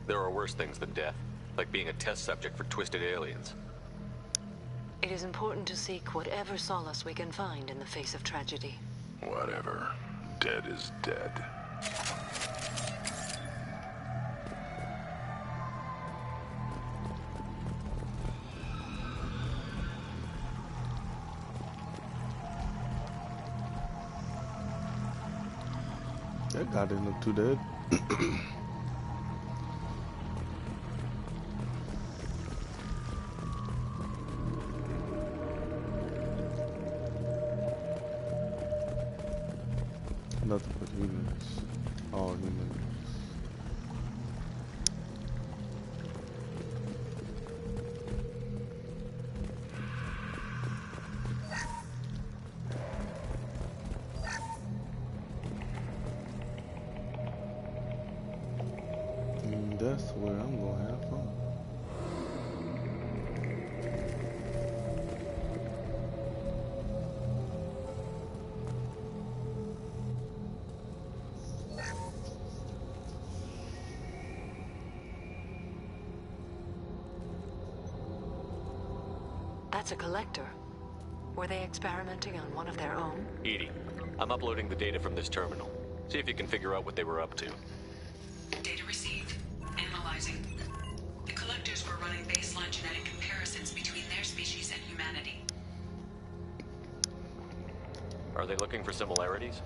Speaker 3: There are worse things than death, like being a test subject for twisted aliens.
Speaker 13: It is important to seek whatever solace we can find in the face of tragedy.
Speaker 8: Whatever. Dead is dead.
Speaker 4: That guy didn't look too dead. Nothing but humans. All humans. And that's where I'm gonna have fun.
Speaker 2: That's a collector. Were they experimenting on one of their own?
Speaker 3: EDI, I'm uploading the data from this terminal. See if you can figure out what they were up to.
Speaker 21: Data received. Analyzing. The collectors were running baseline genetic comparisons between their species and humanity.
Speaker 3: Are they looking for similarities?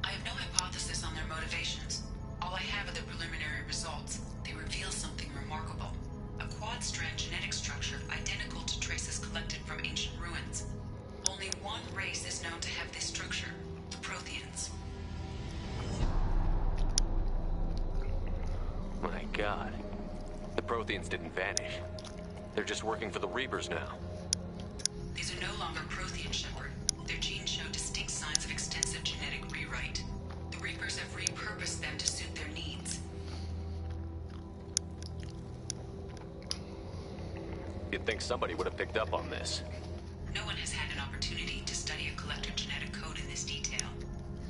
Speaker 21: I have no hypothesis on their motivations. All I have are the preliminary results. They reveal something remarkable. A quad-strand genetic structure identical to traces collected from ancient ruins. Only one race is known to have this structure, the Protheans.
Speaker 3: My God. The Protheans didn't vanish. They're just working for the Reapers now.
Speaker 21: These are no longer Prothean, Shepard. Their genes show distinct signs of extensive genetic rewrite. The Reapers have repurposed them to suit their needs.
Speaker 3: You'd think somebody would have picked up on this.
Speaker 21: No one has had an opportunity to study a collector genetic code in this detail.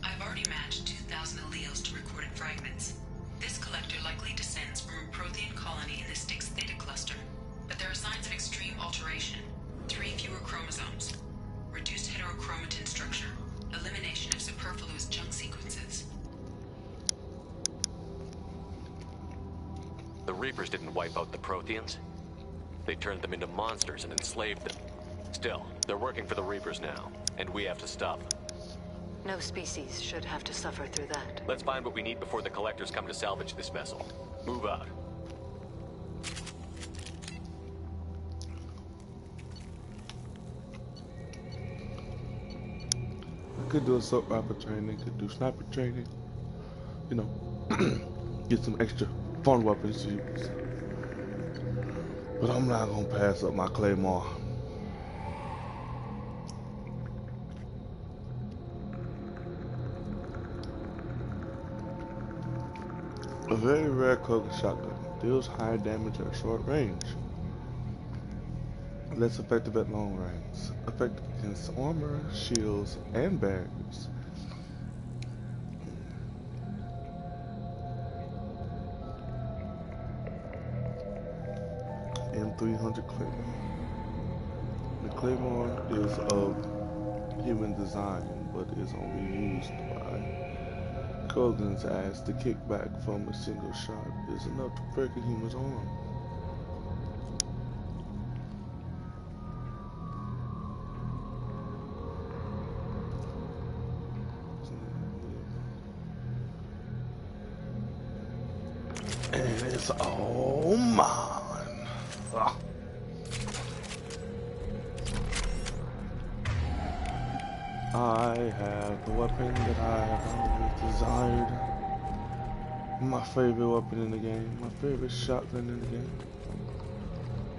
Speaker 21: I've already matched 2,000 alleles to recorded fragments. This collector likely descends from a Prothean colony in the Styx Theta cluster, but there are signs of extreme alteration. 3 fewer chromosomes, reduced heterochromatin structure, elimination of superfluous junk sequences.
Speaker 3: The Reapers didn't wipe out the Protheans. They turned them into monsters and enslaved them. Still, they're working for the Reapers now, and we have to stop them.
Speaker 2: No species should have to suffer through that.
Speaker 3: Let's find what we need before the collectors come to salvage this vessel. Move out.
Speaker 4: I could do assault rifle training, could do sniper training. You know, get some extra fun weapons to use. But I'm not gonna pass up my Claymore. A very rare Koga shotgun. Deals high damage at short range. Less effective at long range. Effective against armor, shields, and barriers. M300 Claymore. The Claymore is of human design, but is only used by Kogans, as the kickback from a single shot is enough to break a human's arm. And it's all mine. Ah. I have the weapon that I have always desired. My favorite weapon in the game. My favorite shotgun in the game.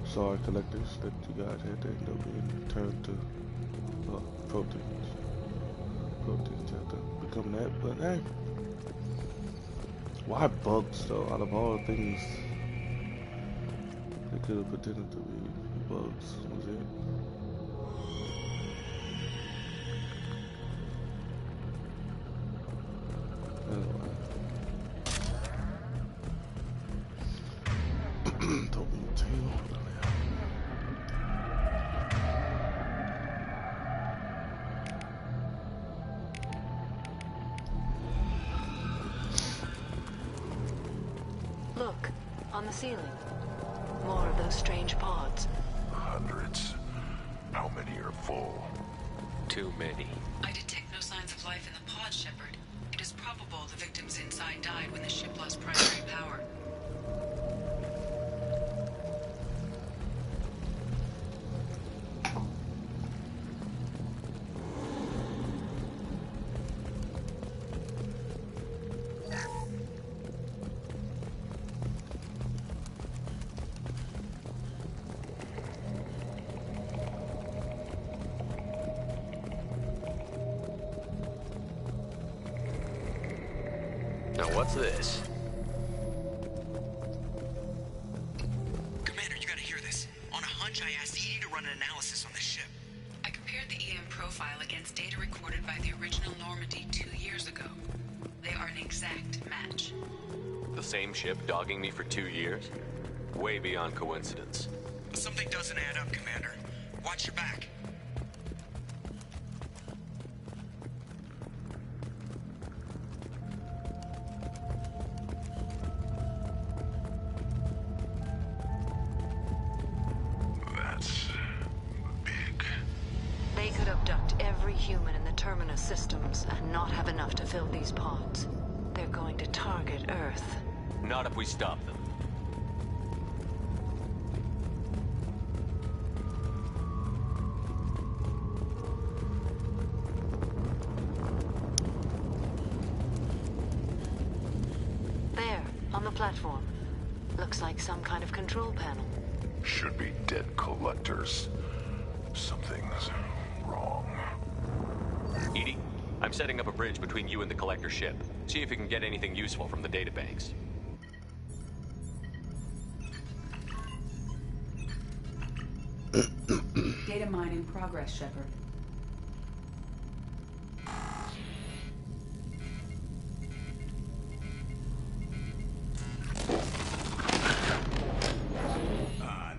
Speaker 4: Sorry, collectors, that you guys had to end up being turned to Protheans. Protheans have to become that, but hey. Why bugs though? Out of all things, they could have pretended to be bugs. Was it?
Speaker 2: Look, on the ceiling. More of those strange pods.
Speaker 8: Hundreds. How many are full?
Speaker 3: Too many.
Speaker 21: I detect no signs of life in the pod, Shepard. It is probable the victims inside died when the ship lost primary power.
Speaker 3: Now what's this?
Speaker 19: Commander, you gotta hear this. On a hunch, I asked EDI to run an analysis on this ship.
Speaker 21: I compared the EM profile against data recorded by the original Normandy 2 years ago. They are an exact match.
Speaker 3: The same ship dogging me for 2 years? Way beyond coincidence.
Speaker 19: Something doesn't add up, Commander. Watch your back.
Speaker 8: That's big.
Speaker 17: They could abduct every human in the Terminus systems and not have enough to fill these pods. They're going to target Earth.
Speaker 3: Not if we stop them.
Speaker 17: There, on the platform. Looks like some kind of control panel.
Speaker 8: Should be dead collectors. Something's wrong.
Speaker 3: Edie, I'm setting up a bridge between you and the collector ship. See if you can get anything useful from the databanks.
Speaker 11: Data mine in progress, Shepard.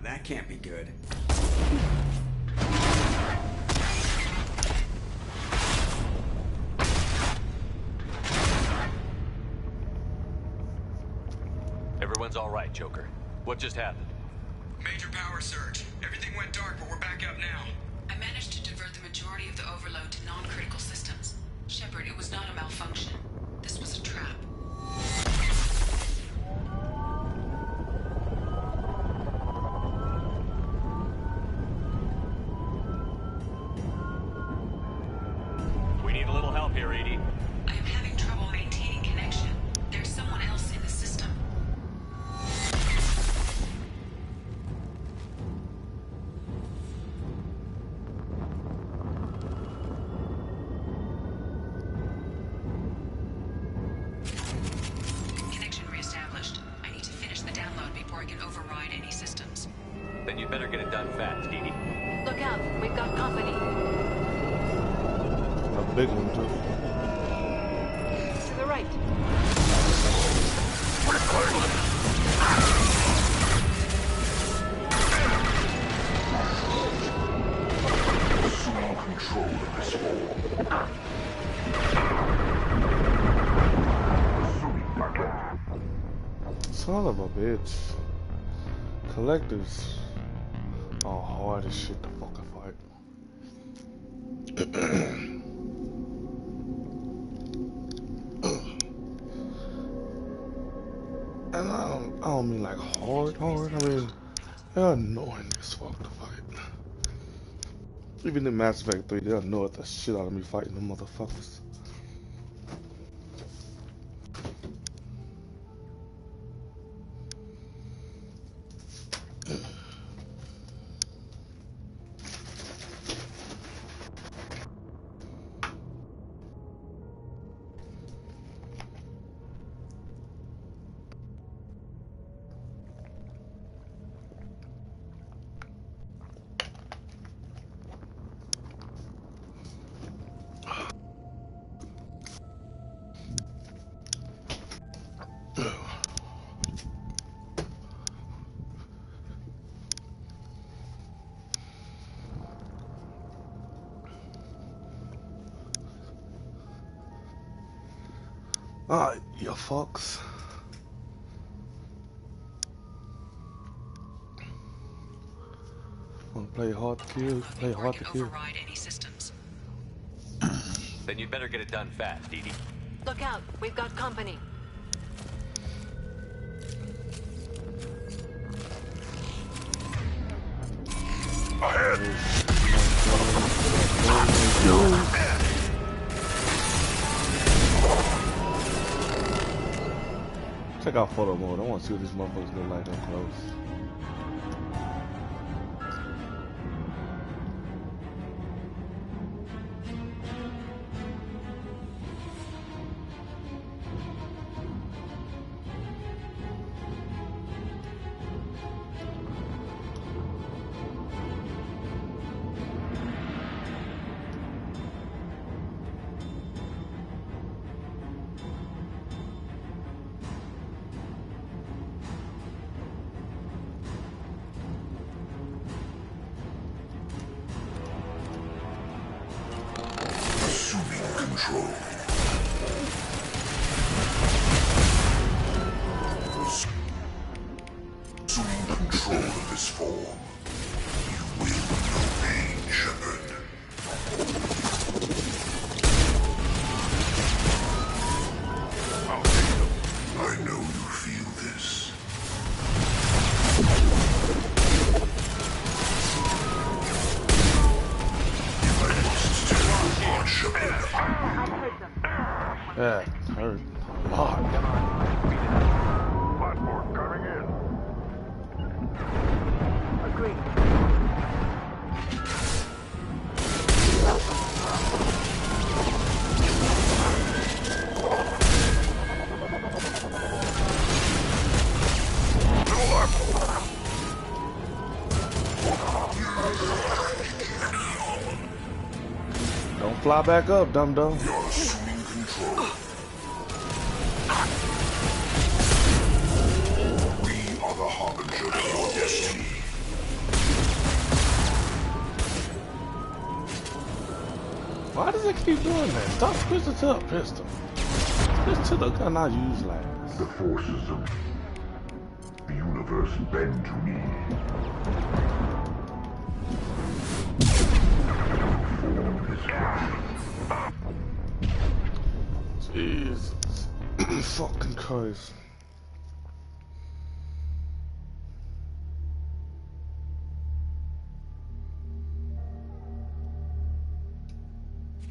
Speaker 1: That can't be good.
Speaker 3: Everyone's all right, Joker. What just happened?
Speaker 19: Major power surge. Everything went dark, but we're back up now.
Speaker 21: I managed to divert the majority of the overload to non-critical systems. Shepard, it was not a malfunction. This was a trap.
Speaker 3: We need a little help here, Edie.
Speaker 21: I am having trouble maintaining connection. There's someone else in the system. Connection reestablished. I need to finish the download before I can override any systems.
Speaker 3: Then you'd better get it done fast, Edie.
Speaker 17: Look out, we've got company.
Speaker 4: A big one, too.
Speaker 17: To the right.
Speaker 8: Assume control of this war.
Speaker 4: Son of a bitch. Collectors are hard as shit to fucking fight. And I don't mean like hard. I mean, they're annoying as fuck to fight. Even in Mass Effect 3, they annoy the shit out of me fighting them motherfuckers. Alright, you fucks. Wanna play hard to kill? Play hard to kill.
Speaker 21: Override any systems.
Speaker 3: Then you'd better get it done fast, Edie.
Speaker 17: Look out, we've got company.
Speaker 4: Check out photo mode. I want to see what these motherfuckers look like up close. Yeah, hurt a lot.
Speaker 8: Platform coming in.
Speaker 14: Agreed.
Speaker 4: Don't fly back up, dum-dum.
Speaker 8: You're assuming control. We are the harbinger of your destiny.
Speaker 4: Why does it keep doing that? Stop switching to a pistol. Switch to the gun I use last.
Speaker 8: The forces of the universe bend to me.
Speaker 4: Jesus. Fucking Christ.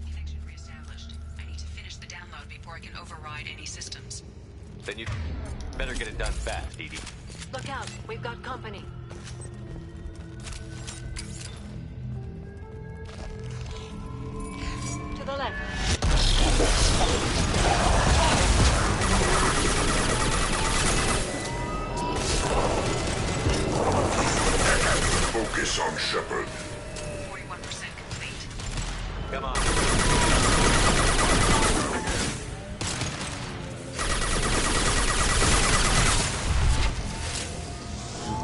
Speaker 21: Connection reestablished. I need to finish the download before I can override any systems.
Speaker 3: Then you better get it done fast, Edie.
Speaker 2: Look out, we've got company. To the left.
Speaker 8: Focus on Shepard.
Speaker 21: 41% complete.
Speaker 3: Come on.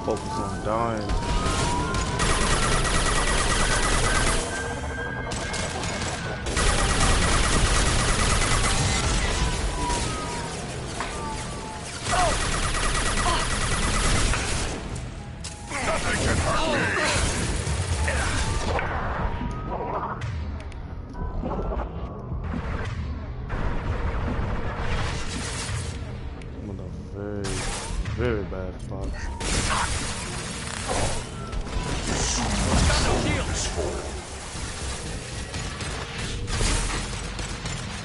Speaker 4: Focus on dying.
Speaker 8: Nothing can hurt me.
Speaker 4: I'm in a very, very bad spot.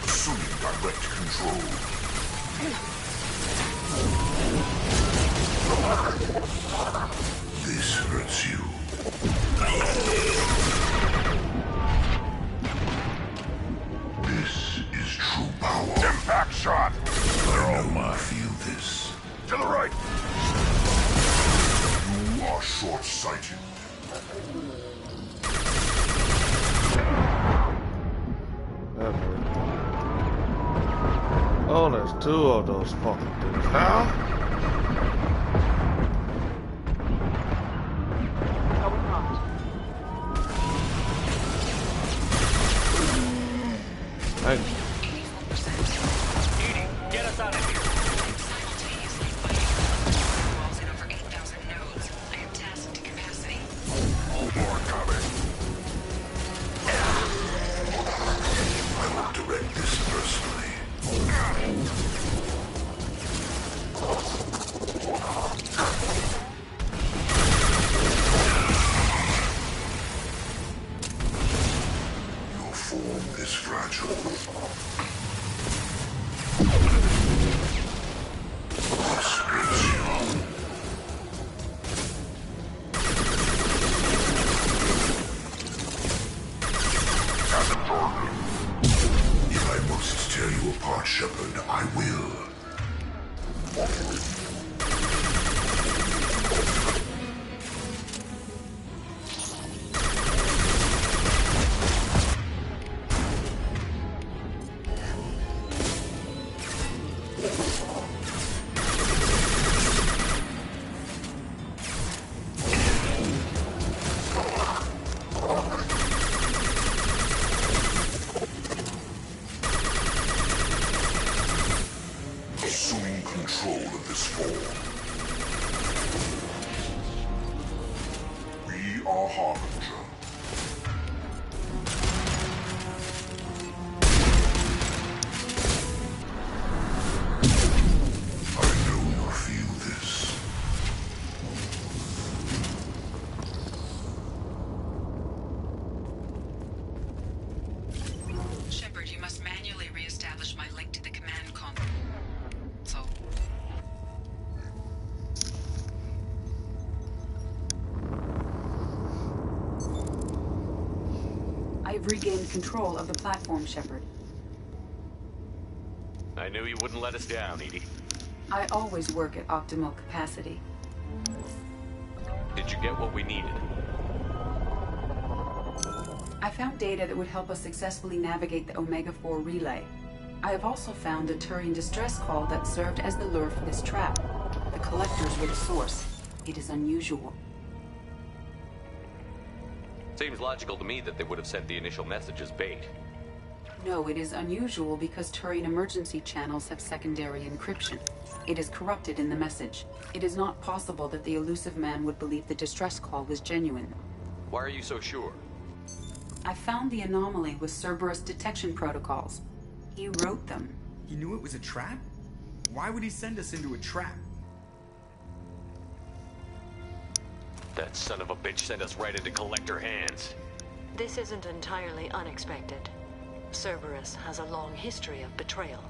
Speaker 8: Assuming direct control. This hurts you. This is true power. Impact shot! I know I feel this. To the right! You are short-sighted.
Speaker 4: That hurt. Oh, there's two of those fucking things now. Thank you.
Speaker 21: Edie, get us out of here. Simultaneously fighting walls in over 8,000 nodes. I am tasked to capacity.
Speaker 8: More coming. I will direct this personally. Your form is fragile. This hurts you. If I must tear you apart, Shepard, I will. Assuming control of this form. We are Harbinger. I know you feel this.
Speaker 21: Shepard, you must manually reestablish my link to the
Speaker 11: I've regained control of the platform, Shepard.
Speaker 3: I knew you wouldn't let us down, EDI.
Speaker 11: I always work at optimal capacity.
Speaker 3: Did you get what we needed?
Speaker 11: I found data that would help us successfully navigate the Omega-4 relay. I have also found a Turian distress call that served as the lure for this trap. The collectors were the source. It is unusual.
Speaker 3: Seems logical to me that they would have sent the initial message as bait.
Speaker 11: No, it is unusual because Turian emergency channels have secondary encryption. It is corrupted in the message. It is not possible that the Illusive Man would believe the distress call was genuine.
Speaker 3: Why are you so sure?
Speaker 11: I found the anomaly with Cerberus detection protocols. He wrote them.
Speaker 1: He knew it was a trap? Why would he send us into a trap?
Speaker 3: That son of a bitch sent us right into Collector hands.
Speaker 17: This isn't entirely unexpected. Cerberus has a long history of betrayal.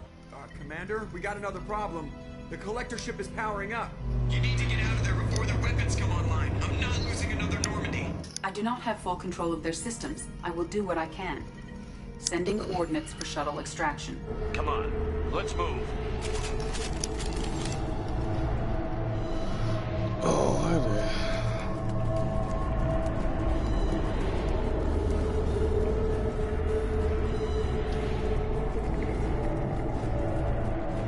Speaker 1: Commander, we got another problem. The Collector ship is powering up.
Speaker 19: You need to get out of there before their weapons come online. I'm not losing another Normandy.
Speaker 11: I do not have full control of their systems. I will do what I can. Sending coordinates for shuttle extraction.
Speaker 3: Come on, let's move.
Speaker 4: Oh, hi there.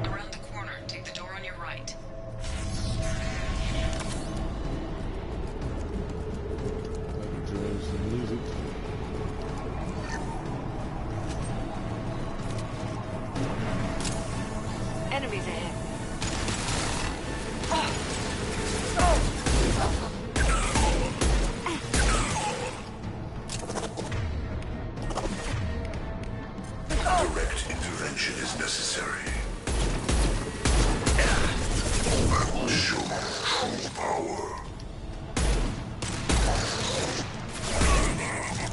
Speaker 21: Around the corner. Take the door on your right.
Speaker 4: Some music.
Speaker 17: Enemies ahead.
Speaker 8: Direct intervention is necessary. I will show you true power.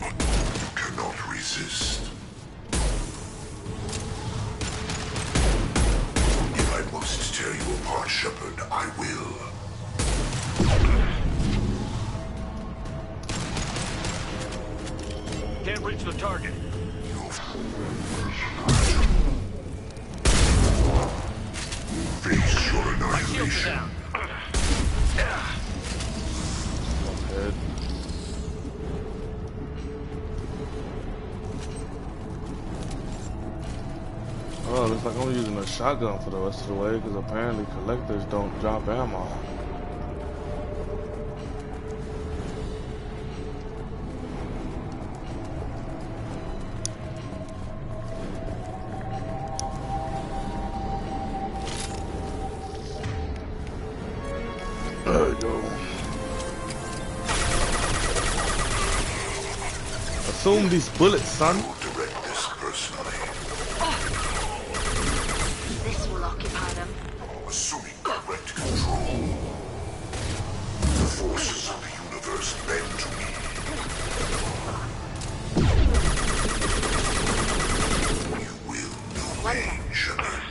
Speaker 8: You cannot resist. If I must tear you apart, Shepard, I will.
Speaker 3: Can't reach the target.
Speaker 8: Face your annihilation.
Speaker 4: Okay. Oh, looks like I'm using a shotgun for the rest of the way because apparently collectors don't drop ammo. There we go. Assume these bullets, son.
Speaker 8: Direct this personally.
Speaker 17: This will occupy them.
Speaker 8: Assuming correct control. The forces of the universe bend to me. You will know pain, Shepard.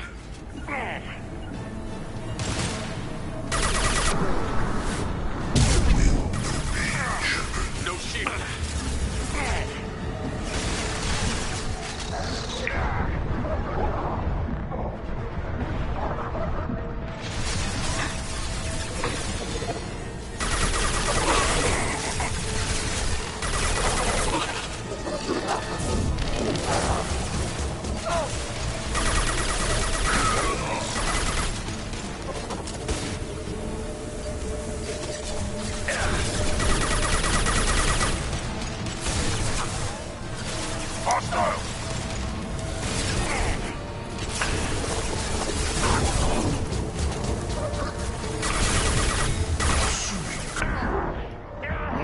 Speaker 3: No shield.
Speaker 8: Hostile.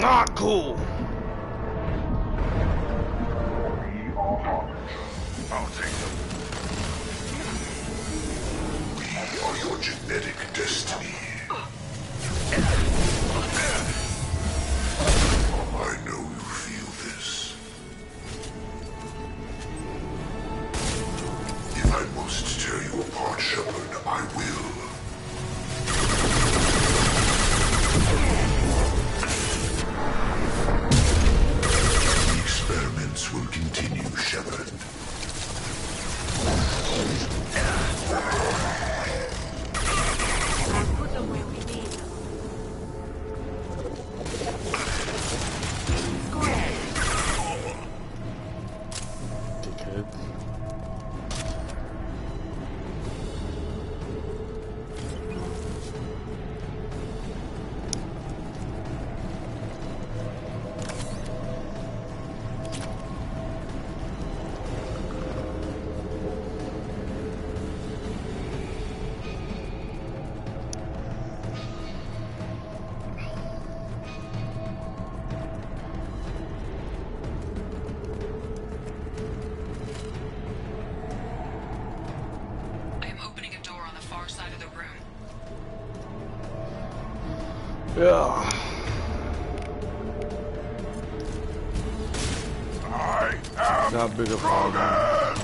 Speaker 4: Not cool.
Speaker 8: I'll take them. We are your genetic destiny. I know you feel this. If I must tear you apart, Shepard, I will. The experiments will continue.
Speaker 4: Yeah. Got bigger problems.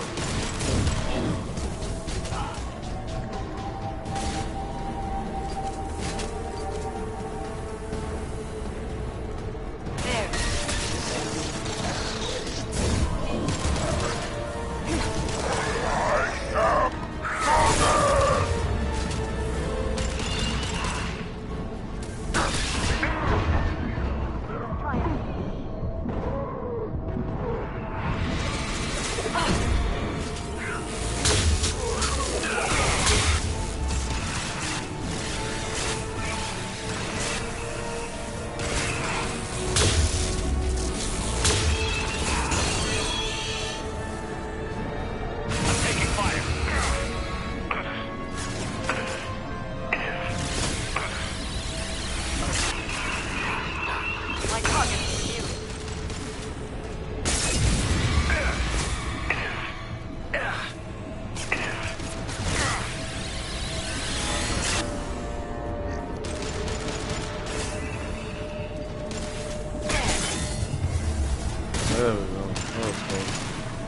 Speaker 4: There we go.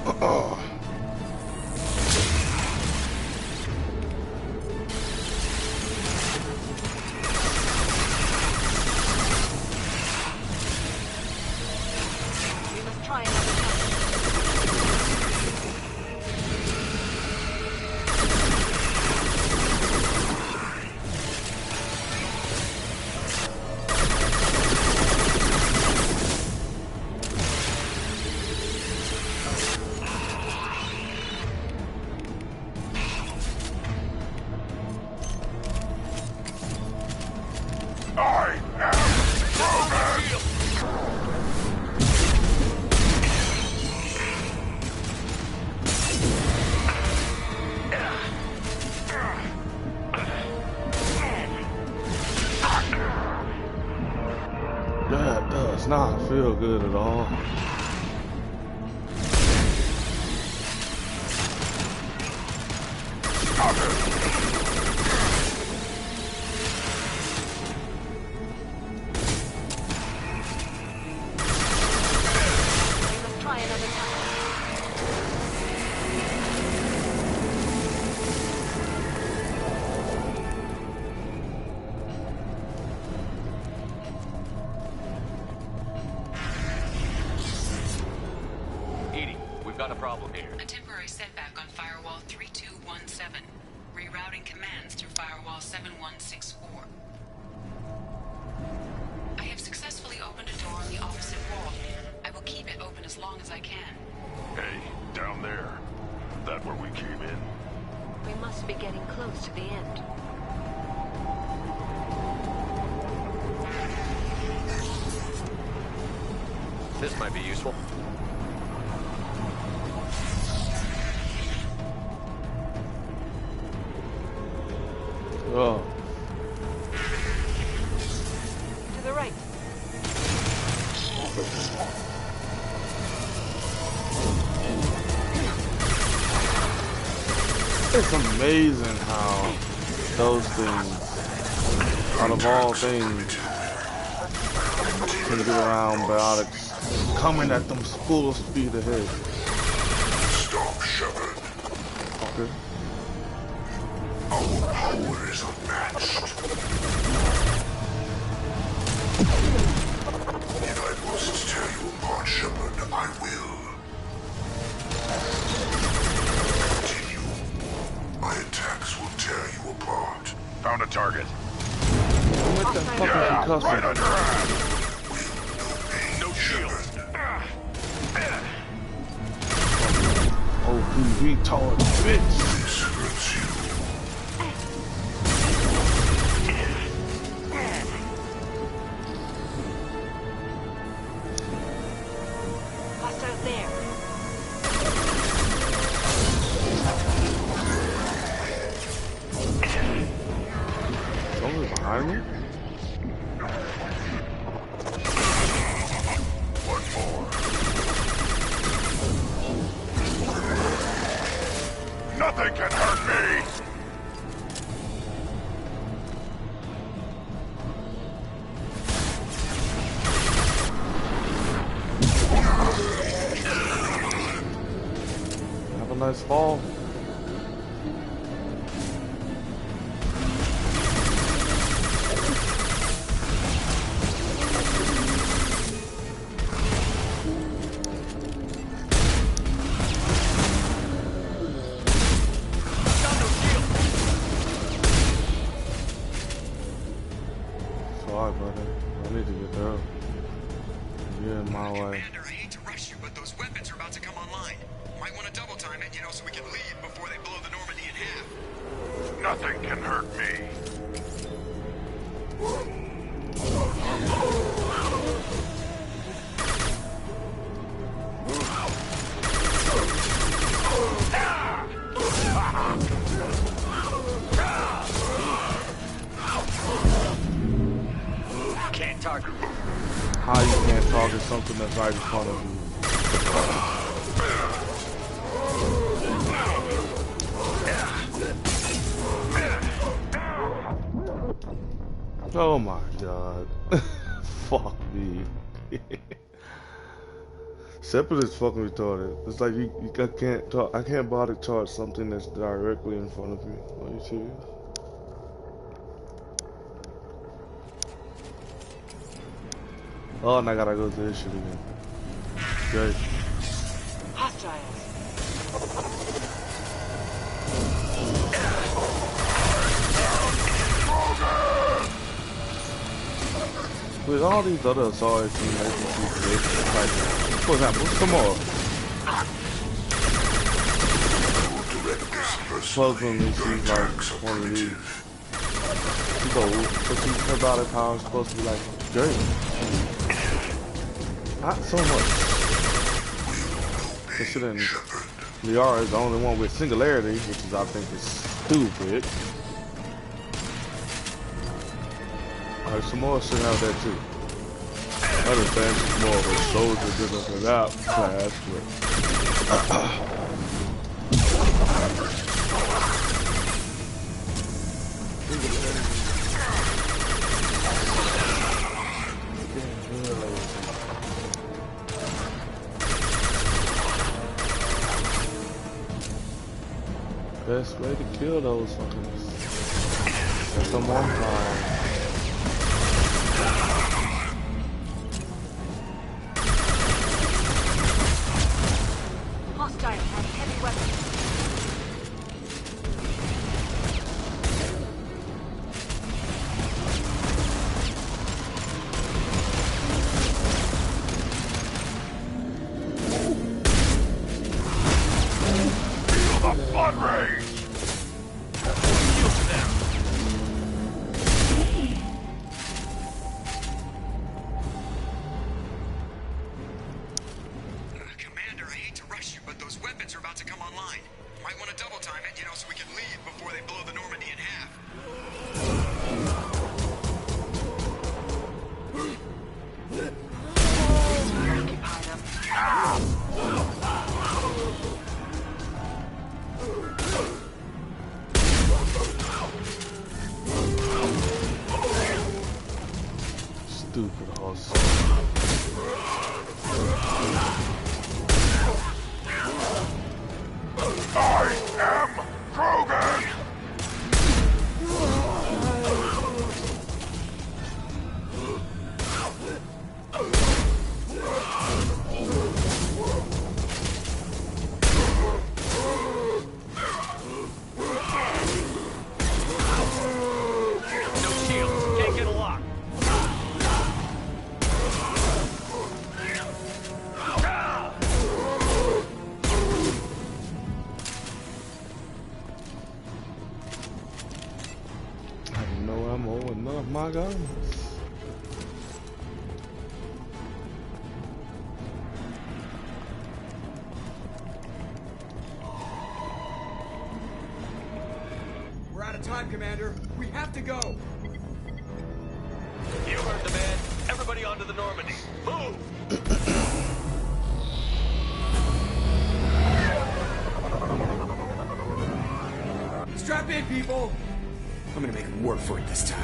Speaker 4: Okay.
Speaker 16: We must try another time.
Speaker 4: That does not feel good at all.
Speaker 16: Try another time.
Speaker 3: Edie, we've got a problem here.
Speaker 21: A temporary setback on Firewall 3217. Rerouting commands through Firewall 7164. I have successfully opened a door on the opposite wall. I will keep it open as long as I can.
Speaker 8: Hey, down there. That where we came in?
Speaker 24: We must be getting close to the end.
Speaker 3: This might be useful.
Speaker 4: Oh.
Speaker 16: To the right.
Speaker 4: It's amazing how those things, out of all things, can get around biotics coming at them full speed ahead.
Speaker 8: Stop, Shepard.
Speaker 4: Okay.
Speaker 8: Our power is unmatched. If I must tear you apart, Shepard, I will. Continue. My attacks will tear you apart. Found a target.
Speaker 4: What the fuck is he cussing?
Speaker 8: Right on your ass. No shield.
Speaker 4: Oh, he retard bitch.
Speaker 8: This hurts you.
Speaker 16: Hostile there.
Speaker 4: Someone behind me?
Speaker 8: One more. Nothing can hurt me!
Speaker 4: ass fall. Sorry, brother. I need to get there. You're in my way.
Speaker 19: Commander, I hate to rush you, but those weapons are about to come online. Might want to double time it, so we can leave before they blow the Normandy in half.
Speaker 8: Nothing can hurt me.
Speaker 19: Can't target.
Speaker 4: How you can't target something that's right in front of you? Oh my god. Fuck me. Shepard is fucking retarded. It's like I can't bother charge something that's directly in front of me. Are you serious? Oh, and I gotta go to this shit again. Great.
Speaker 16: Hostiles.
Speaker 4: With all these other Asari teammates, like, for example, come on. Supposedly she's like one of these. She's old, but her body power is supposed to be like great. Not so much. Considering Liara is the only one with singularity, which is I think is stupid. Alright, Samora should have that too. I understand she's more of a soldier than an outclass, but best way to kill those fuckers. Set them on fire.
Speaker 16: Hostile has heavy weapons.
Speaker 8: Feel the blood rage!
Speaker 19: Commander, I hate to rush you, but those weapons are about to come online. Might want to double time it, so we can leave before they blow the Normandy in half.
Speaker 4: Stupid horse.
Speaker 8: I am Krogan!
Speaker 19: No shield. Can't get a lock.
Speaker 4: I have no ammo and none of my guns.
Speaker 19: We're out of time, Commander. We have to go.
Speaker 14: You heard the man. Everybody onto the Normandy. Move!
Speaker 19: Strap in, people. I'm gonna make them work for it this time.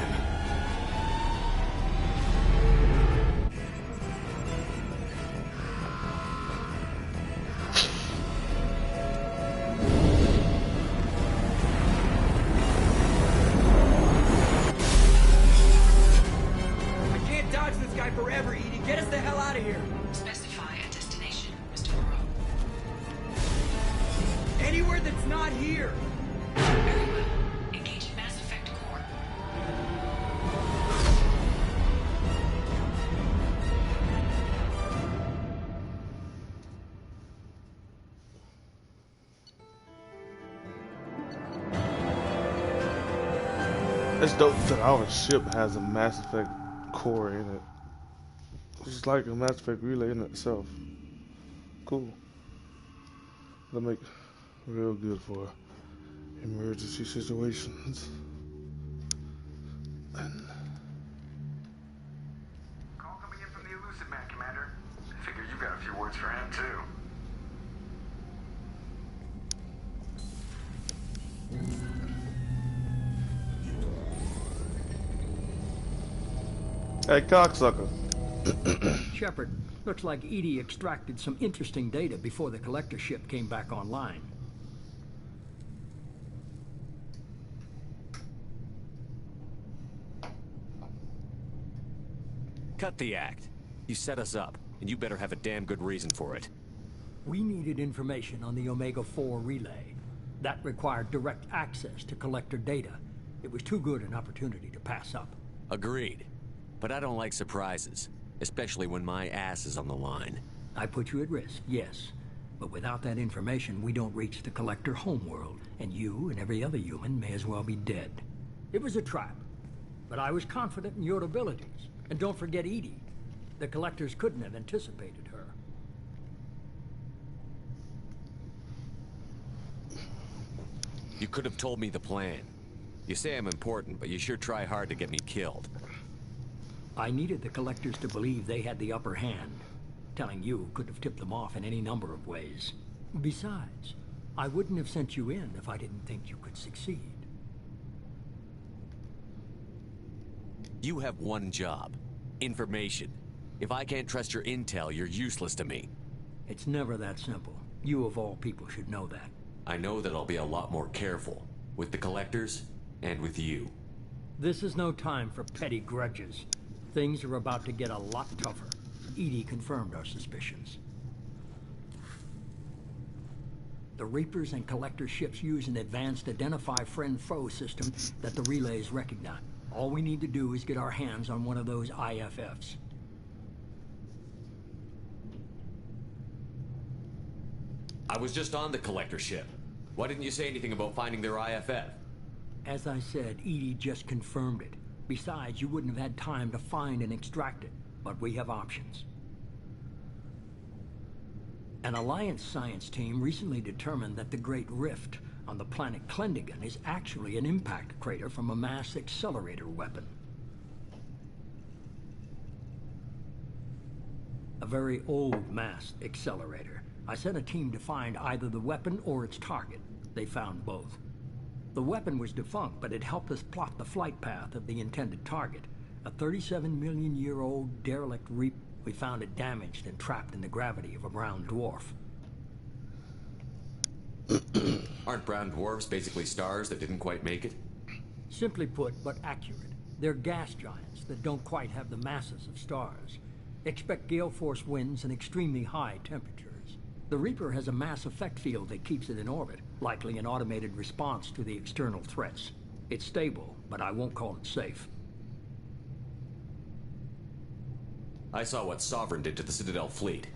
Speaker 4: It's dope that our ship has a Mass Effect core in it. It's like a Mass Effect relay in itself. Cool. That'll make real good for emergency situations.
Speaker 19: Call coming in from the Elusive Man, Commander. I figure you've got a few words for him, too.
Speaker 4: Hey, cocksucker.
Speaker 20: Shepard, looks like EDI extracted some interesting data before the collector ship came back online.
Speaker 3: Cut the act. You set us up, and you better have a damn good reason for it.
Speaker 20: We needed information on the Omega-4 relay. That required direct access to collector data. It was too good an opportunity to pass up.
Speaker 3: Agreed. But I don't like surprises, especially when my ass is on the line.
Speaker 20: I put you at risk, yes. But without that information, we don't reach the collector homeworld, and you and every other human may as well be dead. It was a trap, but I was confident in your abilities. And don't forget EDI. The collectors couldn't have anticipated her.
Speaker 3: You could have told me the plan. You say I'm important, but you sure try hard to get me killed.
Speaker 20: I needed the collectors to believe they had the upper hand. Telling you could have tipped them off in any number of ways. Besides, I wouldn't have sent you in if I didn't think you could succeed.
Speaker 3: You have one job. Information. If I can't trust your intel, you're useless to me.
Speaker 20: It's never that simple. You of all people should know that.
Speaker 3: I know that I'll be a lot more careful. With the collectors, and with you.
Speaker 20: This is no time for petty grudges. Things are about to get a lot tougher. EDI confirmed our suspicions. The Reapers and Collector ships use an advanced Identify Friend-Foe system that the relays recognize. All we need to do is get our hands on one of those IFFs.
Speaker 3: I was just on the Collector ship. Why didn't you say anything about finding their IFF?
Speaker 20: As I said, EDI just confirmed it. Besides, you wouldn't have had time to find and extract it. But we have options. An Alliance science team recently determined that the Great Rift on the planet Klendagon is actually an impact crater from a mass accelerator weapon. A very old mass accelerator. I sent a team to find either the weapon or its target. They found both. The weapon was defunct, but it helped us plot the flight path of the intended target. A 37-million-year-old derelict Reaper. We found it damaged and trapped in the gravity of a brown dwarf.
Speaker 3: Aren't brown dwarfs basically stars that didn't quite make it?
Speaker 20: Simply put, but accurate. They're gas giants that don't quite have the masses of stars. Expect gale force winds and extremely high temperatures. The Reaper has a mass effect field that keeps it in orbit, likely an automated response to the external threats. It's stable, but I won't call it safe.
Speaker 3: I saw what Sovereign did to the Citadel fleet.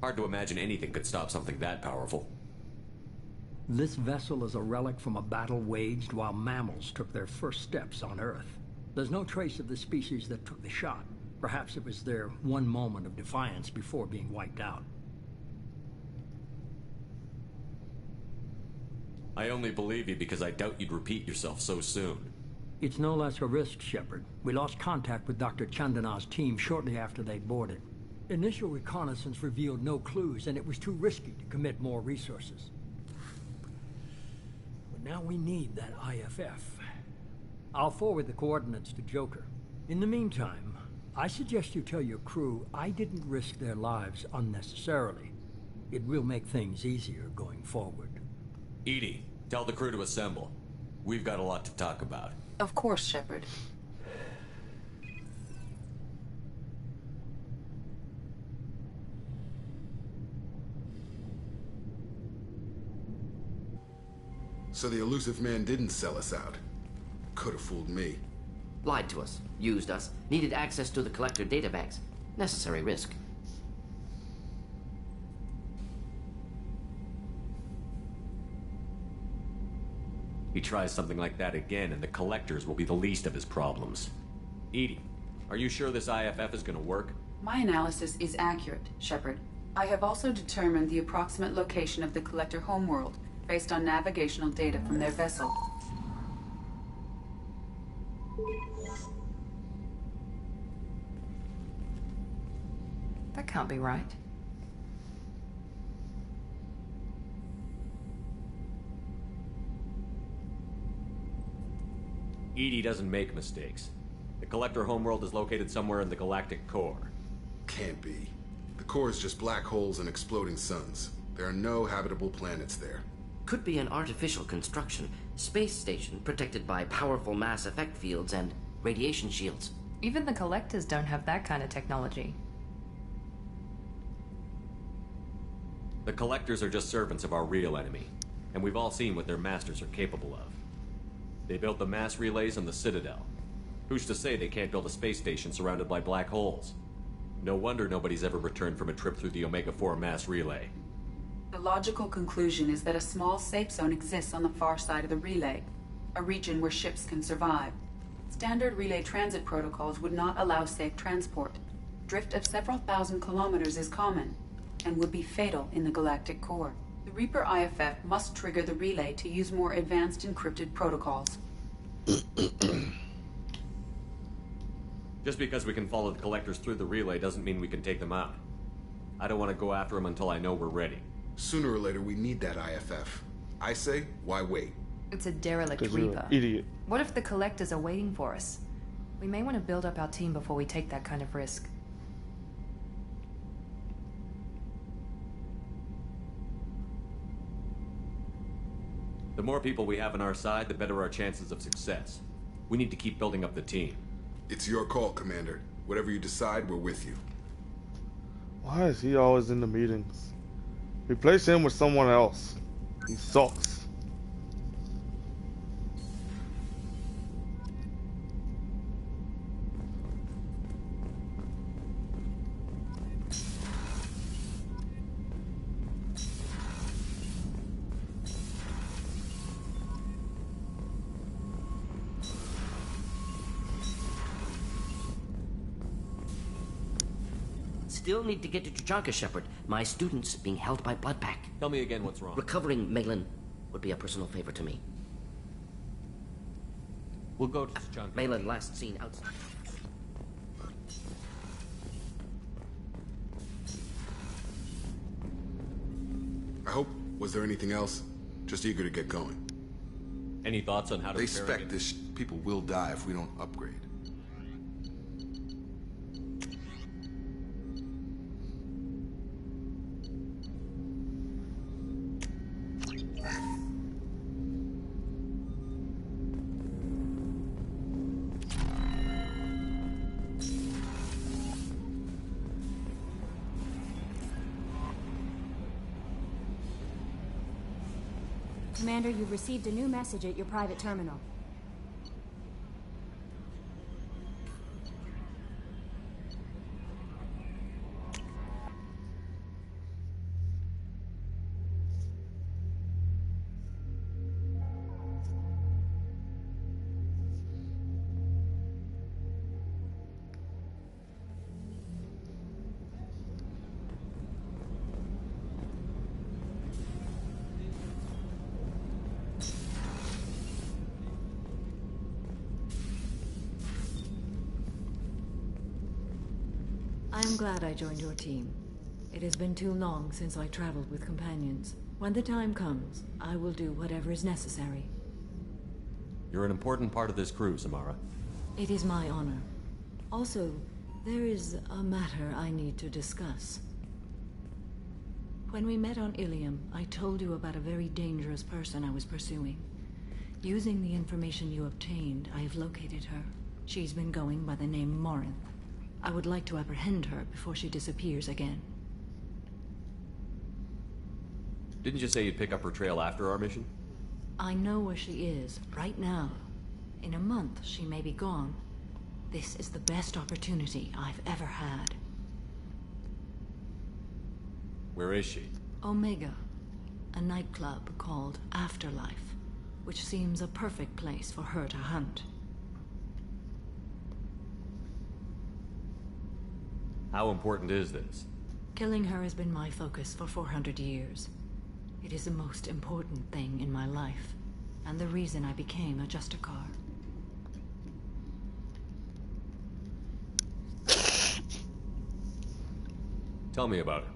Speaker 3: Hard to imagine anything could stop something that powerful.
Speaker 20: This vessel is a relic from a battle waged while mammals took their first steps on Earth. There's no trace of the species that took the shot. Perhaps it was their one moment of defiance before being wiped out.
Speaker 3: I only believe you because I doubt you'd repeat yourself so soon.
Speaker 20: It's no less a risk, Shepard. We lost contact with Dr. Chandana's team shortly after they boarded. Initial reconnaissance revealed no clues, and it was too risky to commit more resources. But now we need that IFF. I'll forward the coordinates to Joker. In the meantime, I suggest you tell your crew I didn't risk their lives unnecessarily. It will make things easier going forward.
Speaker 3: EDI, tell the crew to assemble. We've got a lot to talk about.
Speaker 11: Of course, Shepard.
Speaker 5: So the Elusive Man didn't sell us out. Could have fooled me.
Speaker 7: Lied to us, used us, needed access to the Collector databanks. Necessary risk.
Speaker 3: He tries something like that again, and the Collectors will be the least of his problems. EDI, are you sure this IFF is gonna work?
Speaker 11: My analysis is accurate, Shepard. I have also determined the approximate location of the Collector homeworld, based on navigational data from their vessel.
Speaker 2: That can't be right.
Speaker 3: EDI doesn't make mistakes. The Collector homeworld is located somewhere in the galactic core.
Speaker 5: Can't be. The core is just black holes and exploding suns. There are no habitable planets there.
Speaker 7: Could be an artificial construction. Space station protected by powerful mass effect fields and radiation shields.
Speaker 2: Even the Collectors don't have that kind of technology.
Speaker 3: The Collectors are just servants of our real enemy, and we've all seen what their masters are capable of. They built the mass relays on the Citadel. Who's to say they can't build a space station surrounded by black holes? No wonder nobody's ever returned from a trip through the Omega-4 mass relay.
Speaker 11: The logical conclusion is that a small safe zone exists on the far side of the relay, a region where ships can survive. Standard relay transit protocols would not allow safe transport. Drift of several thousand kilometers is common, and would be fatal in the galactic core. The Reaper IFF must trigger the relay to use more advanced encrypted protocols.
Speaker 3: Just because we can follow the Collectors through the relay doesn't mean we can take them out. I don't want to go after them until I know we're ready.
Speaker 5: Sooner or later, we need that IFF. I say, why wait?
Speaker 2: It's a derelict
Speaker 4: 'Cause you're
Speaker 2: Reaper.
Speaker 4: an idiot.
Speaker 2: What if the Collectors are waiting for us? We may want to build up our team before we take that kind of risk.
Speaker 3: The more people we have on our side, the better our chances of success. We need to keep building up the team.
Speaker 5: It's your call, Commander. Whatever you decide, we're with you.
Speaker 4: Why is he always in the meetings? Replace him with someone else. He sucks.
Speaker 7: Still need to get to Tuchanka, Shepard. My student's being held by Bloodpack.
Speaker 3: Tell me again what's wrong.
Speaker 7: Recovering Malin would be a personal favor to me.
Speaker 3: We'll go to Tuchanka.
Speaker 7: Malin last seen outside.
Speaker 5: I hope. Was there anything else? Just eager to get going.
Speaker 3: Any thoughts on how to
Speaker 5: They
Speaker 3: repair
Speaker 5: spec
Speaker 3: it?
Speaker 5: this. People will die if we don't upgrade.
Speaker 18: Commander, you've received a new message at your private terminal.
Speaker 17: I am glad I joined your team. It has been too long since I traveled with companions. When the time comes, I will do whatever is necessary.
Speaker 3: You're an important part of this crew, Samara.
Speaker 17: It is my honor. Also, there is a matter I need to discuss. When we met on Ilium, I told you about a very dangerous person I was pursuing. Using the information you obtained, I have located her. She's been going by the name Morinth. I would like to apprehend her before she disappears again.
Speaker 3: Didn't you say you'd pick up her trail after our mission?
Speaker 17: I know where she is, right now. In a month, she may be gone. This is the best opportunity I've ever had.
Speaker 3: Where is she?
Speaker 17: Omega, a nightclub called Afterlife. which seems a perfect place for her to hunt.
Speaker 3: How important is this?
Speaker 17: Killing her has been my focus for 400 years. It is the most important thing in my life, and the reason I became a Justicar.
Speaker 3: Tell me about her.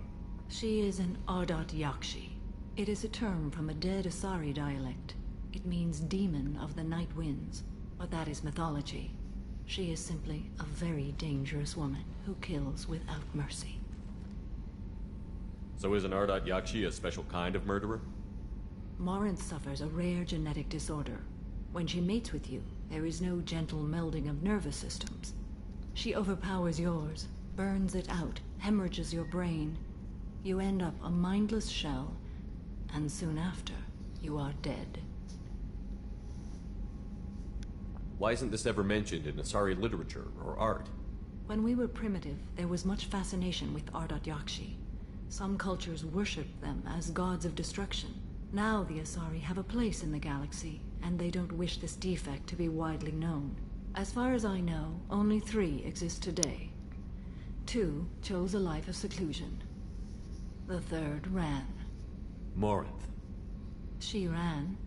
Speaker 17: She is an Ardat Yakshi. It is a term from a dead Asari dialect. It means demon of the night winds, but that is mythology. She is simply a very dangerous woman who kills without mercy.
Speaker 3: So is an Ardat Yakshi a special kind of murderer?
Speaker 17: Morinth suffers a rare genetic disorder. When she mates with you, there is no gentle melding of nervous systems. She overpowers yours, burns it out, hemorrhages your brain. You end up a mindless shell, and soon after, you are dead.
Speaker 3: Why isn't this ever mentioned in Asari literature or art?
Speaker 17: When we were primitive, there was much fascination with Ardat Yakshi. Some cultures worshipped them as gods of destruction. Now the Asari have a place in the galaxy, and they don't wish this defect to be widely known. As far as I know, only 3 exist today. 2 chose a life of seclusion. The 3rd ran.
Speaker 3: Morinth.
Speaker 17: She ran,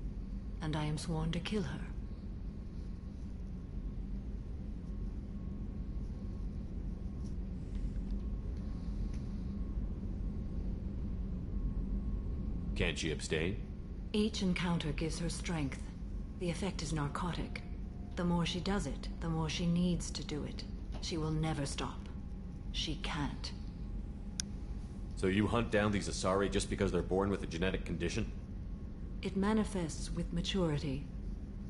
Speaker 17: and I am sworn to kill her.
Speaker 3: Can't she abstain?
Speaker 17: Each encounter gives her strength. The effect is narcotic. The more she does it, the more she needs to do it. She will never stop. She can't.
Speaker 3: So you hunt down these Asari just because they're born with a genetic condition?
Speaker 17: It manifests with maturity.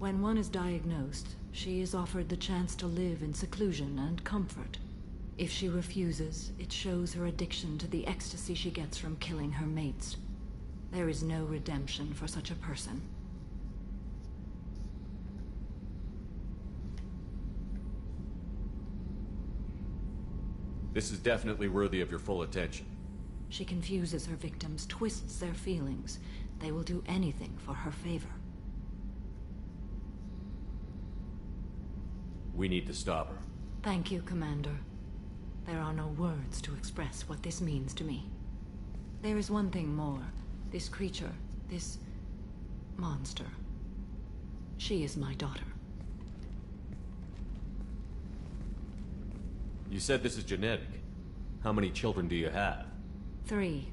Speaker 17: When one is diagnosed, she is offered the chance to live in seclusion and comfort. If she refuses, it shows her addiction to the ecstasy she gets from killing her mates. There is no redemption for such a person.
Speaker 3: This is definitely worthy of your full attention.
Speaker 17: She confuses her victims, twists their feelings. They will do anything for her favor.
Speaker 3: We need to stop her.
Speaker 17: Thank you, Commander. There are no words to express what this means to me. There is one thing more. This creature, this monster. She is my daughter.
Speaker 3: You said this is genetic. How many children do you have?
Speaker 17: 3.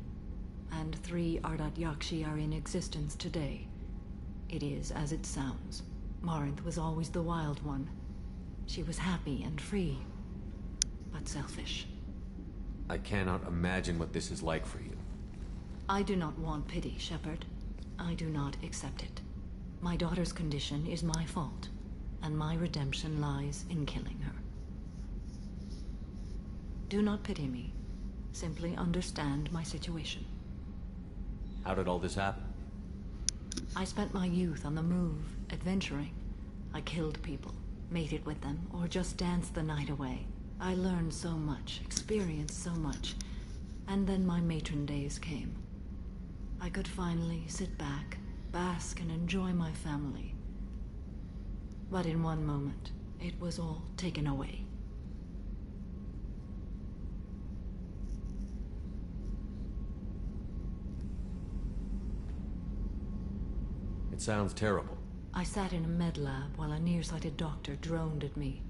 Speaker 17: And 3 Ardat Yakshi are in existence today. It is as it sounds. Morinth was always the wild one. She was happy and free, but selfish.
Speaker 3: I cannot imagine what this is like for you.
Speaker 17: I do not want pity, Shepard. I do not accept it. My daughter's condition is my fault, and my redemption lies in killing her. Do not pity me. Simply understand my situation.
Speaker 3: How did all this happen?
Speaker 17: I spent my youth on the move, adventuring. I killed people, mated with them, or just danced the night away. I learned so much, experienced so much, and then my matron days came. I could finally sit back, bask and enjoy my family. But in one moment, it was all taken away.
Speaker 3: It sounds terrible.
Speaker 17: I sat in a med lab while a nearsighted doctor droned at me,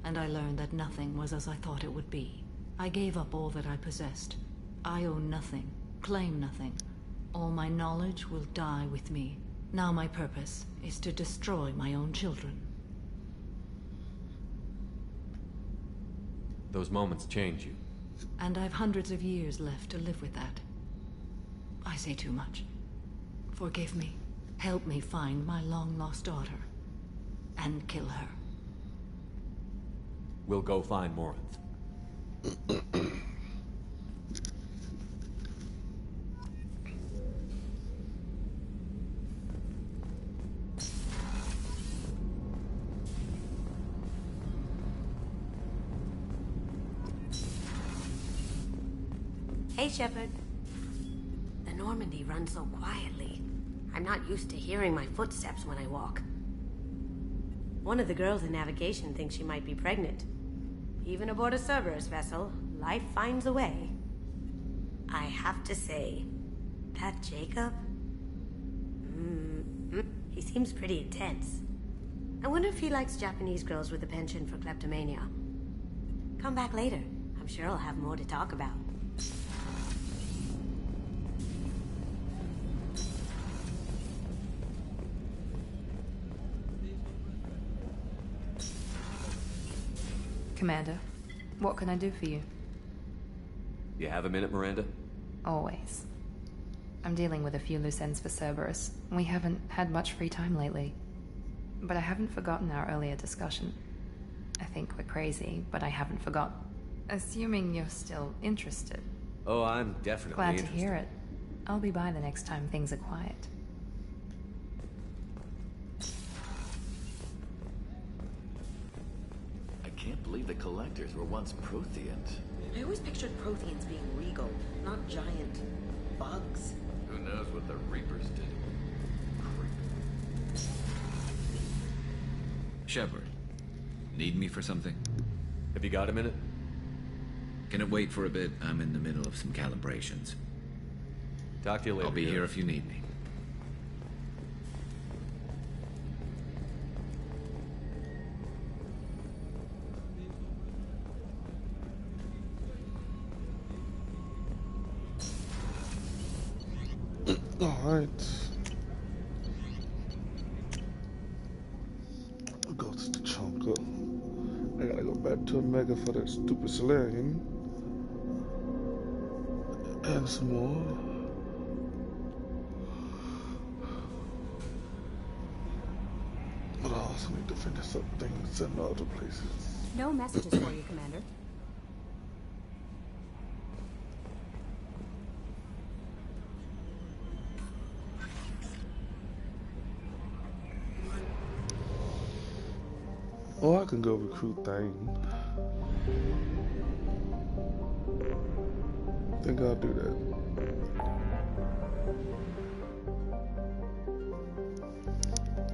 Speaker 17: and I learned that nothing was as I thought it would be. I gave up all that I possessed. I own nothing, claim nothing. All my knowledge will die with me. Now my purpose is to destroy my own children.
Speaker 3: Those moments change you.
Speaker 17: And I've hundreds of years left to live with that. I say too much. Forgive me. Help me find my long-lost daughter. And kill her.
Speaker 3: We'll go find Morinth.
Speaker 24: Hey, Shepard. The Normandy runs so quietly.
Speaker 6: I'm not used to hearing my footsteps when I walk. One of the girls in navigation thinks she might be pregnant. Even aboard a Cerberus vessel, life finds a way. I have to say, that Jacob? He seems pretty intense. I wonder if he likes Japanese girls with a penchant for kleptomania. Come back later. I'm sure I'll have more to talk about.
Speaker 2: Commander, what can I do for you?
Speaker 3: You have a minute, Miranda?
Speaker 2: Always. I'm dealing with a few loose ends for Cerberus. We haven't had much free time lately. But I haven't forgotten our earlier discussion. I think we're crazy, but I haven't forgotten. Assuming you're still interested.
Speaker 3: Oh, I'm definitely
Speaker 2: Glad
Speaker 3: interested.
Speaker 2: to hear it. I'll be by the next time things are quiet.
Speaker 15: I can't believe the Collectors were once Protheans.
Speaker 22: I always pictured Protheans being regal, not giant bugs.
Speaker 15: Who knows what the Reapers did?
Speaker 23: Shepard, need me for something?
Speaker 3: Have you got a minute?
Speaker 23: Can it wait for a bit? I'm in the middle of some calibrations.
Speaker 3: Talk to you later.
Speaker 23: I'll be here if you need me.
Speaker 4: Alright. Go to the chunker. I gotta go back to Omega for that stupid Solarian. And some more. But I also need to finish up things in other places.
Speaker 18: No messages for you, Commander.
Speaker 4: Oh, I can go recruit Thane. I think I'll do that.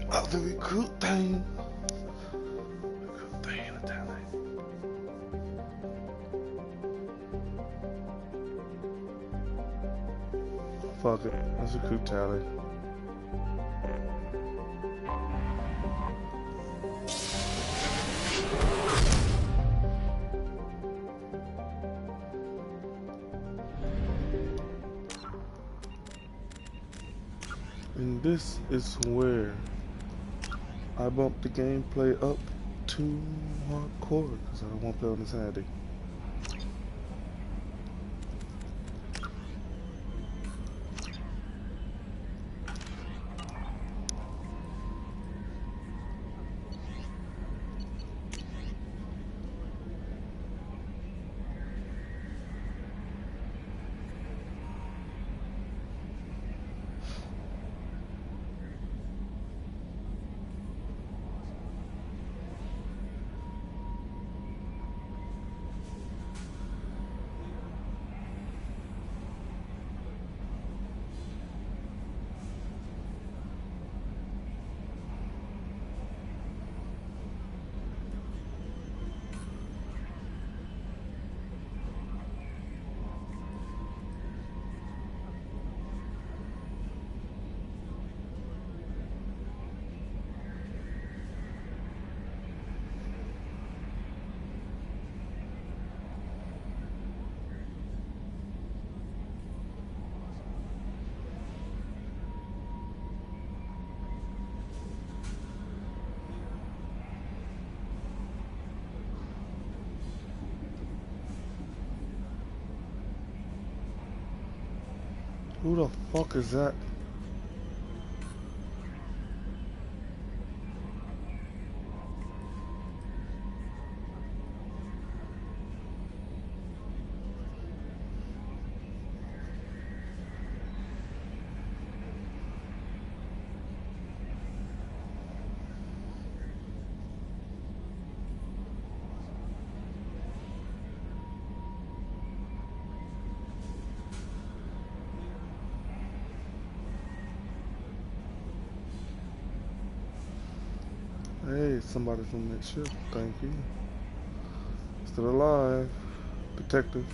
Speaker 4: I'll do recruit Thane. Recruit Thane and Tally. Fuck it. Let's recruit Tally. And this is where I bumped the gameplay up to hardcore because I don't want to play on insanity. Who the fuck is that? eliminate somebody from that ship. Thank you. Still alive. Detective.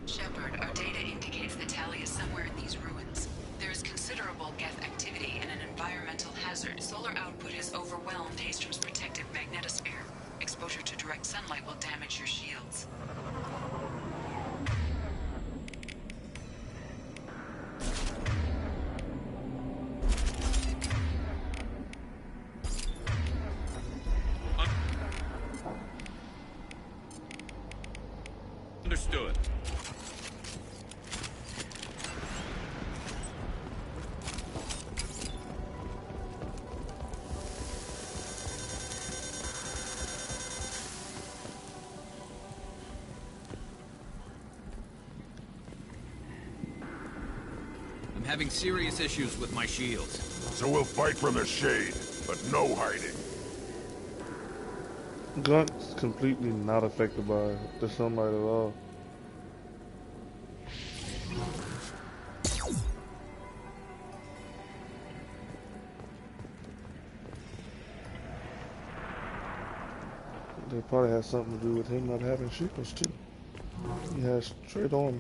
Speaker 21: Shepard, our data indicates that Tali is somewhere in these ruins. There is considerable Geth activity and an environmental hazard. Solar output has overwhelmed Haystrom's protective magnetosphere. Exposure to direct sunlight will damage your shields.
Speaker 9: Understood.
Speaker 10: I'm having serious issues with my shields.
Speaker 8: So we'll fight from the shade, but no hiding.
Speaker 4: Grunt's completely not affected by the sunlight at all. They probably has something to do with him not having shields too. He has straight armor.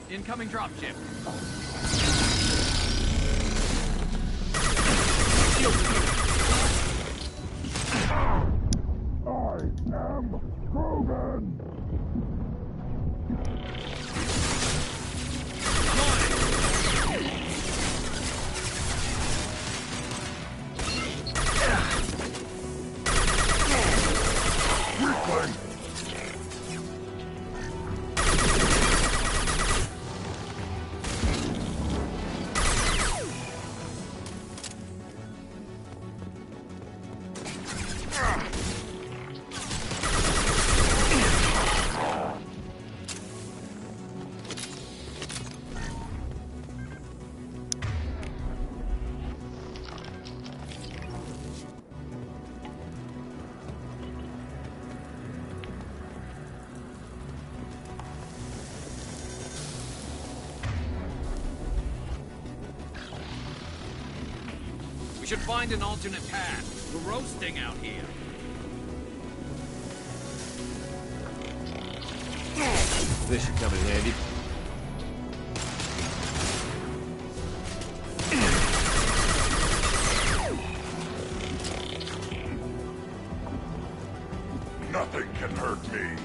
Speaker 10: Incoming dropship.
Speaker 8: I am Krogan.
Speaker 10: We should find an alternate path. We're roasting out here.
Speaker 3: This should come in handy.
Speaker 8: Nothing can hurt me.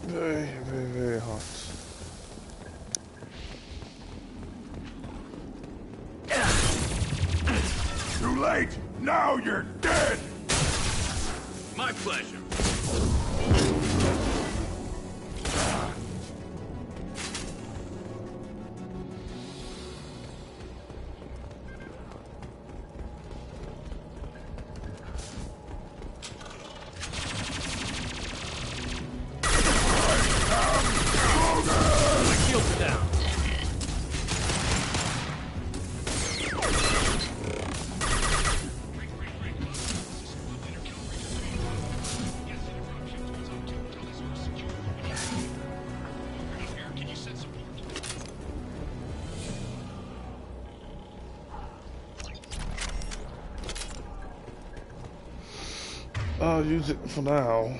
Speaker 4: Very, very, very hot.
Speaker 8: Too late! Now you're dead!
Speaker 10: My pleasure.
Speaker 4: I'll use it for now.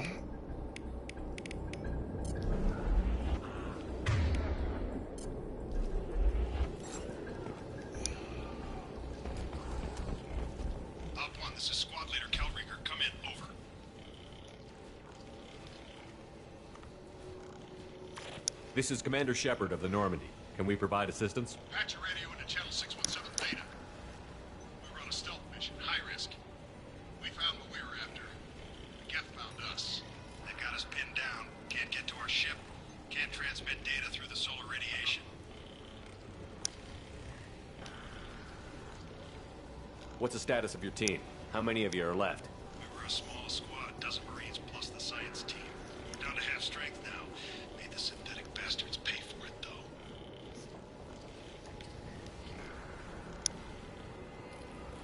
Speaker 19: Op 1, this is Squad Leader Kelrieger. Come in, over.
Speaker 3: This is Commander Shepard of the Normandy. Can we provide assistance?
Speaker 19: Patch your radio into channel 617 Beta. We run a stealth mission, high risk. We found what we were after. Geth found us. They got us pinned down. Can't get to our ship. Can't transmit data through the solar radiation.
Speaker 3: What's the status of your team? How many of you are left?
Speaker 19: We were a small squad, dozen Marines plus the science team. Down to half strength now. Made the synthetic bastards pay for it, though.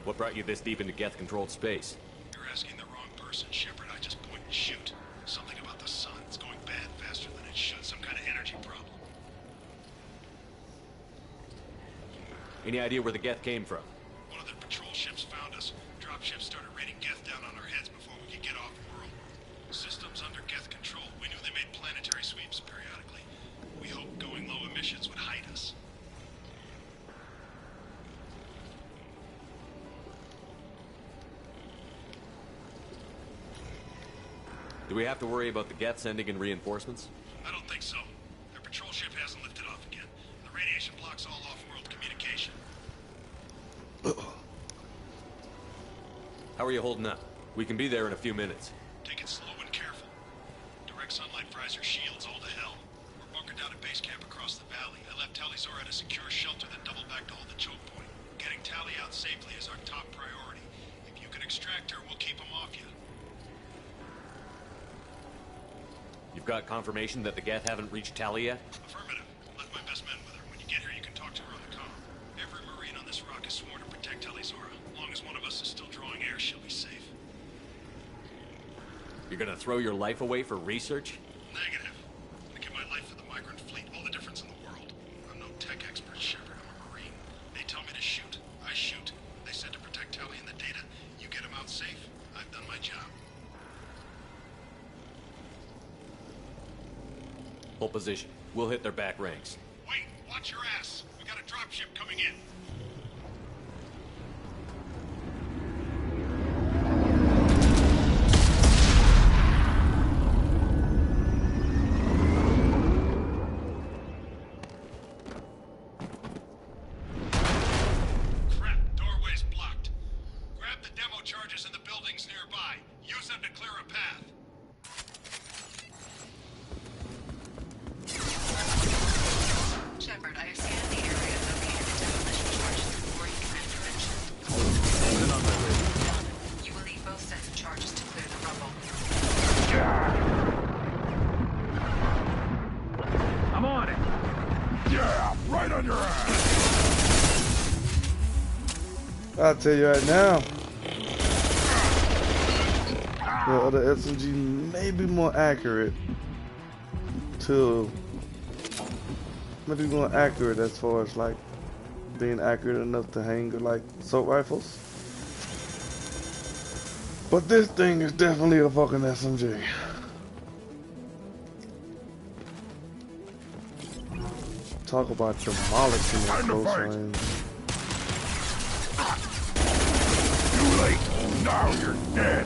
Speaker 3: What brought you this deep into Geth-controlled space?
Speaker 19: You're asking the wrong person, Shepard. I just point and shoot. Something about the sun. It's going bad faster than it should. Some kind of energy problem.
Speaker 3: Any idea where the Geth came from?
Speaker 19: One of the patrol ships found us. Dropships started raining Geth down on our heads before we could get off-world. Systems under Geth control. We knew they made planetary sweeps periodically. We hoped going low emissions would hide us.
Speaker 3: Do we have to worry about the Geth sending in reinforcements?
Speaker 19: I don't think so. Their patrol ship hasn't lifted off again. The radiation blocks all off-world communication.
Speaker 3: How are you holding up? We can be there in a few minutes.
Speaker 19: Take it slow and careful. Direct sunlight fries your shields all to hell. We're bunkered down at base camp across the valley. I left Tali'Zorah at a secure shelter, then doubled back to hold the choke point. Getting Tali out safely is our top priority. If you can extract her, we'll keep him off you.
Speaker 3: You've got confirmation that the Geth haven't reached Tali yet?
Speaker 19: Affirmative. Left my best men with her. When you get here, you can talk to her on the comm. Every Marine on this rock is sworn to protect Tali'Zorah. As long as one of us is still drawing air, she'll be safe.
Speaker 3: You're gonna throw your life away for research?
Speaker 19: Negative. I give my life for the migrant fleet, all the difference in the world. I'm no tech expert, Shepard. I'm a Marine. They tell me to shoot. I shoot. They said to protect Tali and the data. You get them out safe. I've done my job.
Speaker 3: Hold position. We'll hit their back ranks.
Speaker 19: Wait, watch your ass. We got a dropship coming in. Crap, doorway's blocked. Grab the demo charges in the buildings nearby. Use them to clear a path.
Speaker 21: Shepard, I have scanned the area and located the demolition charges the Thorian commander mentioned. You will need both sets of charges to clear the rubble.
Speaker 8: I'm on it! Yeah, right on your ass!
Speaker 4: I'll tell you right now. The other SMG may be more accurate maybe more accurate as far as like being accurate enough to hang like assault rifles. But this thing is definitely a fucking SMG. Talk about demolishing at close range.
Speaker 8: Too late! Now you're dead!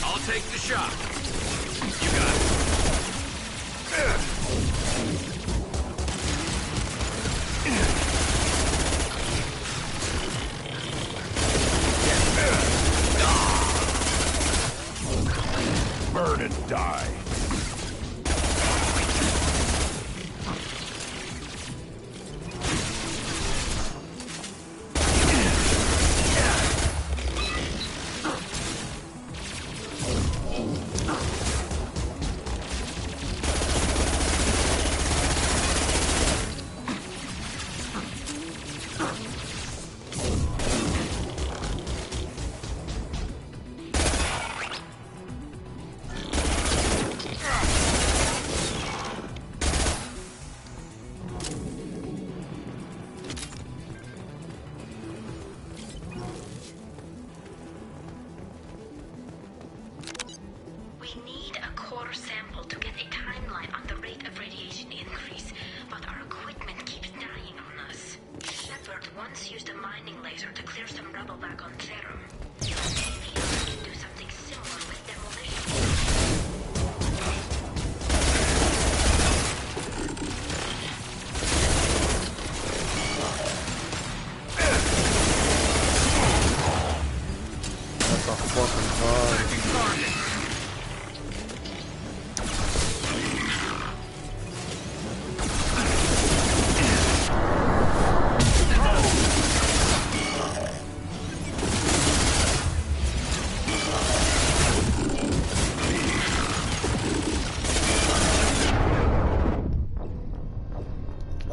Speaker 10: I'll take the shot. You got it.
Speaker 8: Burn and die.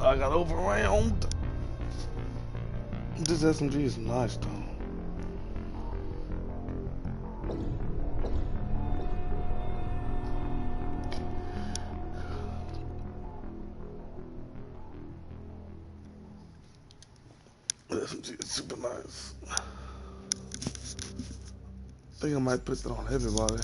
Speaker 4: I got overwhelmed. This SMG is nice though. SMG is super nice. I think I might put that on everybody.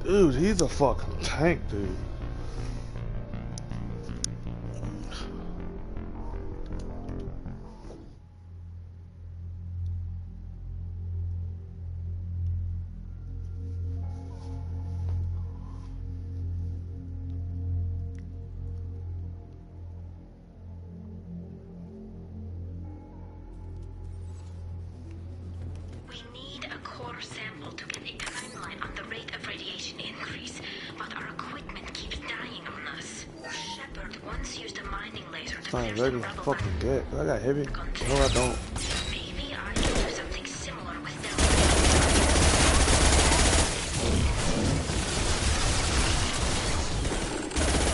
Speaker 4: Dude, he's a fucking tank, dude. I'm ready to fucking get. I got heavy. No, I don't.
Speaker 6: Maybe I can do something similar with them.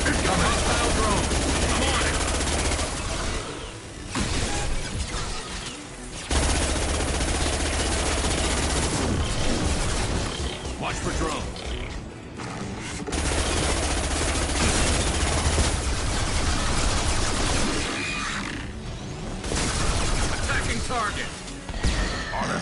Speaker 10: Incoming hostile drone. I'm on it. Watch for drones. Target. On it.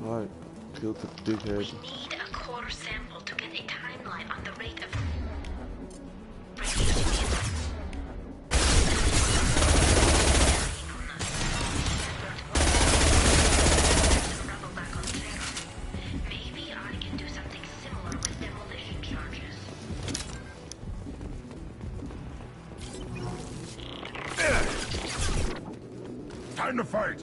Speaker 4: Alright, killed the dickhead.
Speaker 6: Sample to get a timeline on the rate of maybe I can do something similar with demolition charges.
Speaker 8: Time to fight.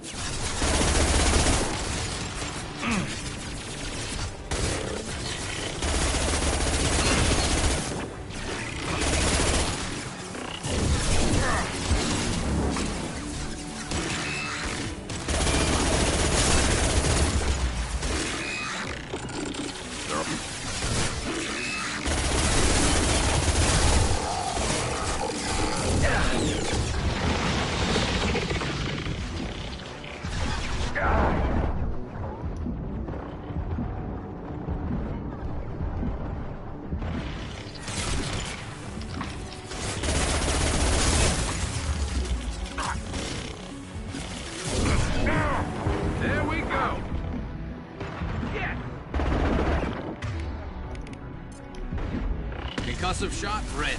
Speaker 10: Concussive shot ready.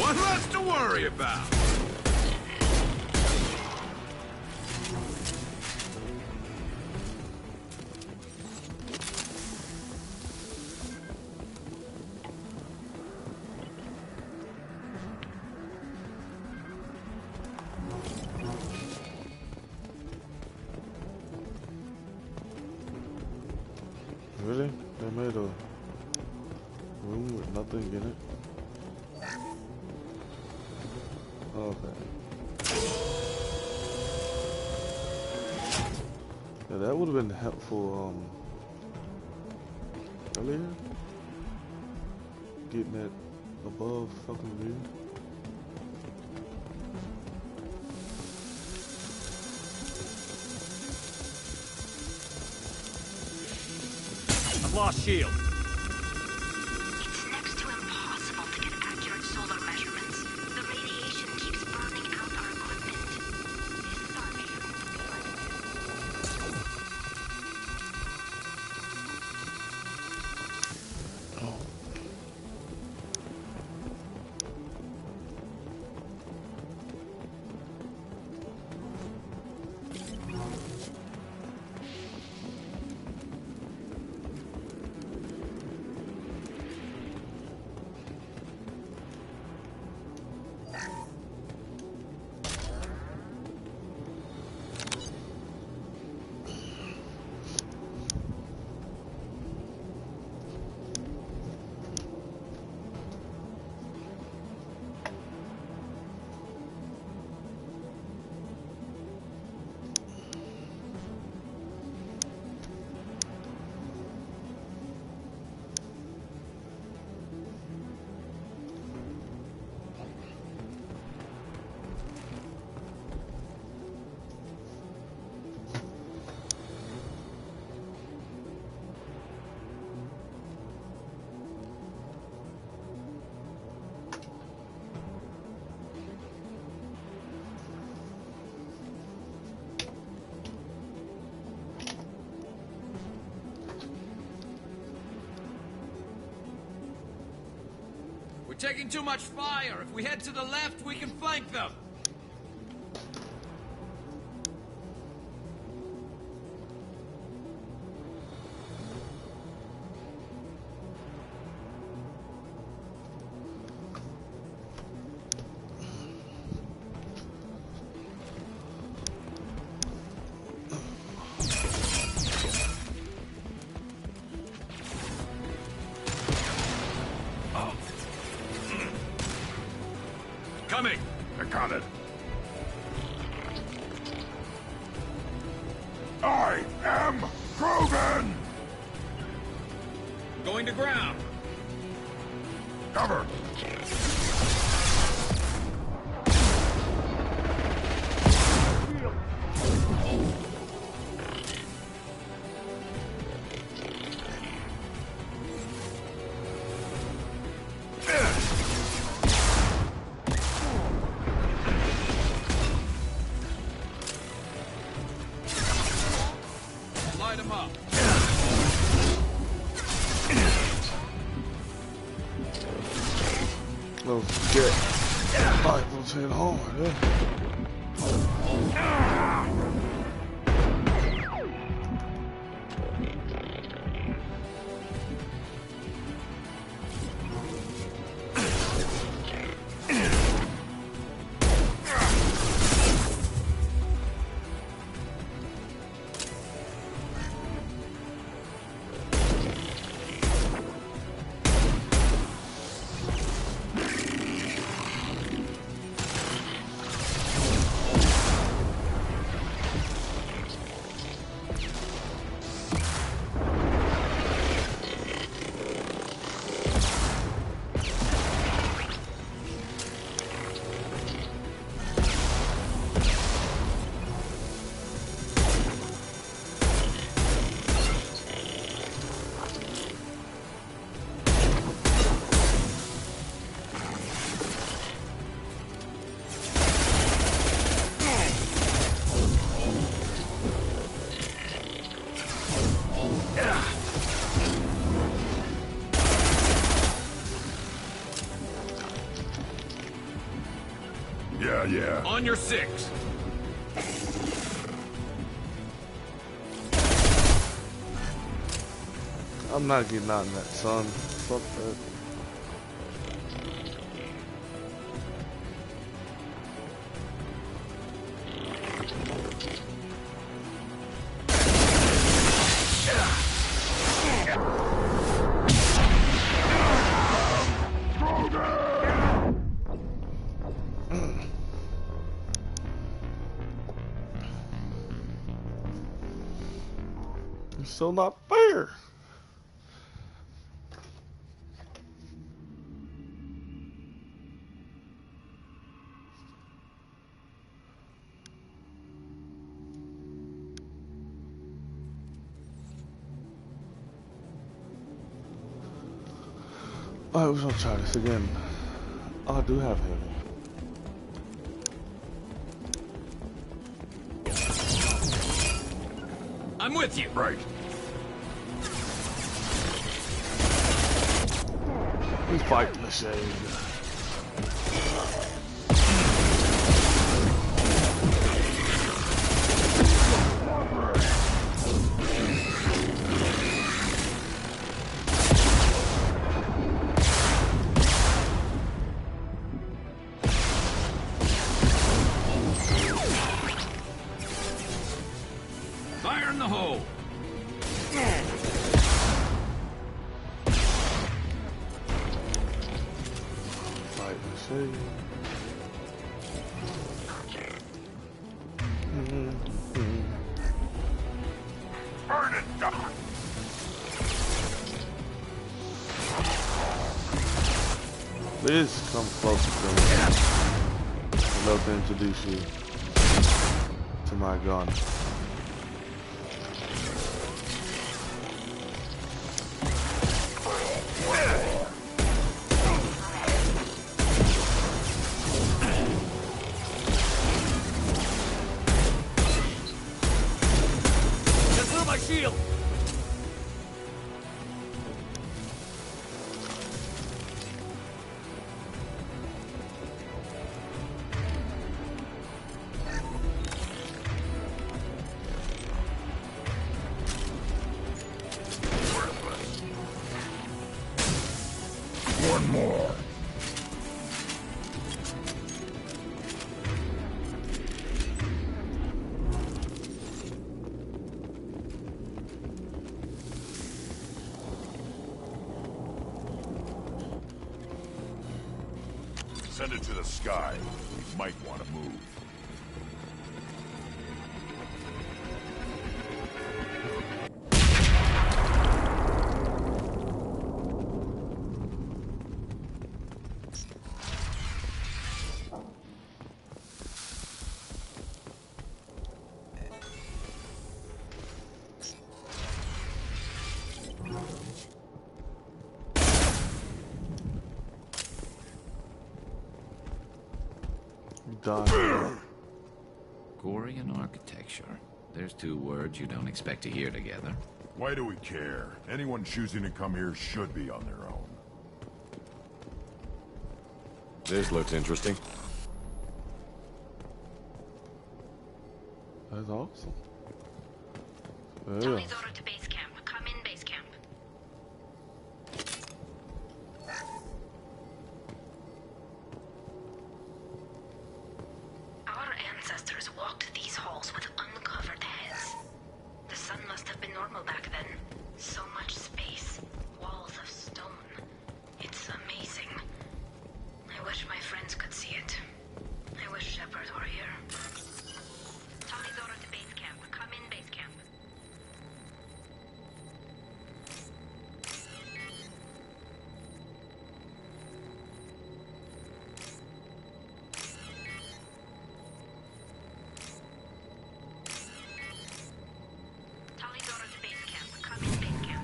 Speaker 10: One less to worry about.
Speaker 4: Really? They made a room with nothing in it? Okay. Yeah, that would have been helpful earlier. Getting that above fucking view.
Speaker 10: I've lost shield.
Speaker 1: It's next to impossible to get accurate solar measurements. The radiation keeps burning out our equipment. This is our view.
Speaker 10: We're taking too much fire. If we head to the left, we can flank them. Coming!
Speaker 8: I got it. I am Krogan!
Speaker 10: Going to ground.
Speaker 8: Cover!
Speaker 10: Light them up.
Speaker 4: Let's get rifles hit hard, yeah.
Speaker 8: Yeah.
Speaker 10: On your six.
Speaker 4: I'm not getting out in that sun. Fuck that. It's so not fair. Alright, we're gonna try this again. Oh, I do have heavy.
Speaker 10: I'm with you.
Speaker 8: Right.
Speaker 4: He's fighting the shade.
Speaker 10: Fire in the hole.
Speaker 4: Fighting the shade.
Speaker 8: Burn it, Doc.
Speaker 4: Please come closer to me. I'd love to introduce you to my gun.
Speaker 10: Get through my shield.
Speaker 8: One more. Send it to the sky. We might want to move.
Speaker 4: Die.
Speaker 23: Gorian architecture. There's two words you don't expect to hear together.
Speaker 8: Why do we care? Anyone choosing to come here should be on their own.
Speaker 3: This looks interesting.
Speaker 4: That's awesome.
Speaker 1: Tell
Speaker 4: Yeah.
Speaker 1: Zora to base camp. Come in base camp. Our ancestors walked these halls with uncovered heads. The sun must have been normal back then. So much space, walls of stone. It's amazing. I wish my friends could see it. I wish Shepard were here. Tell Zora to base camp. Come in base camp. Talidora to base camp. Come in base camp.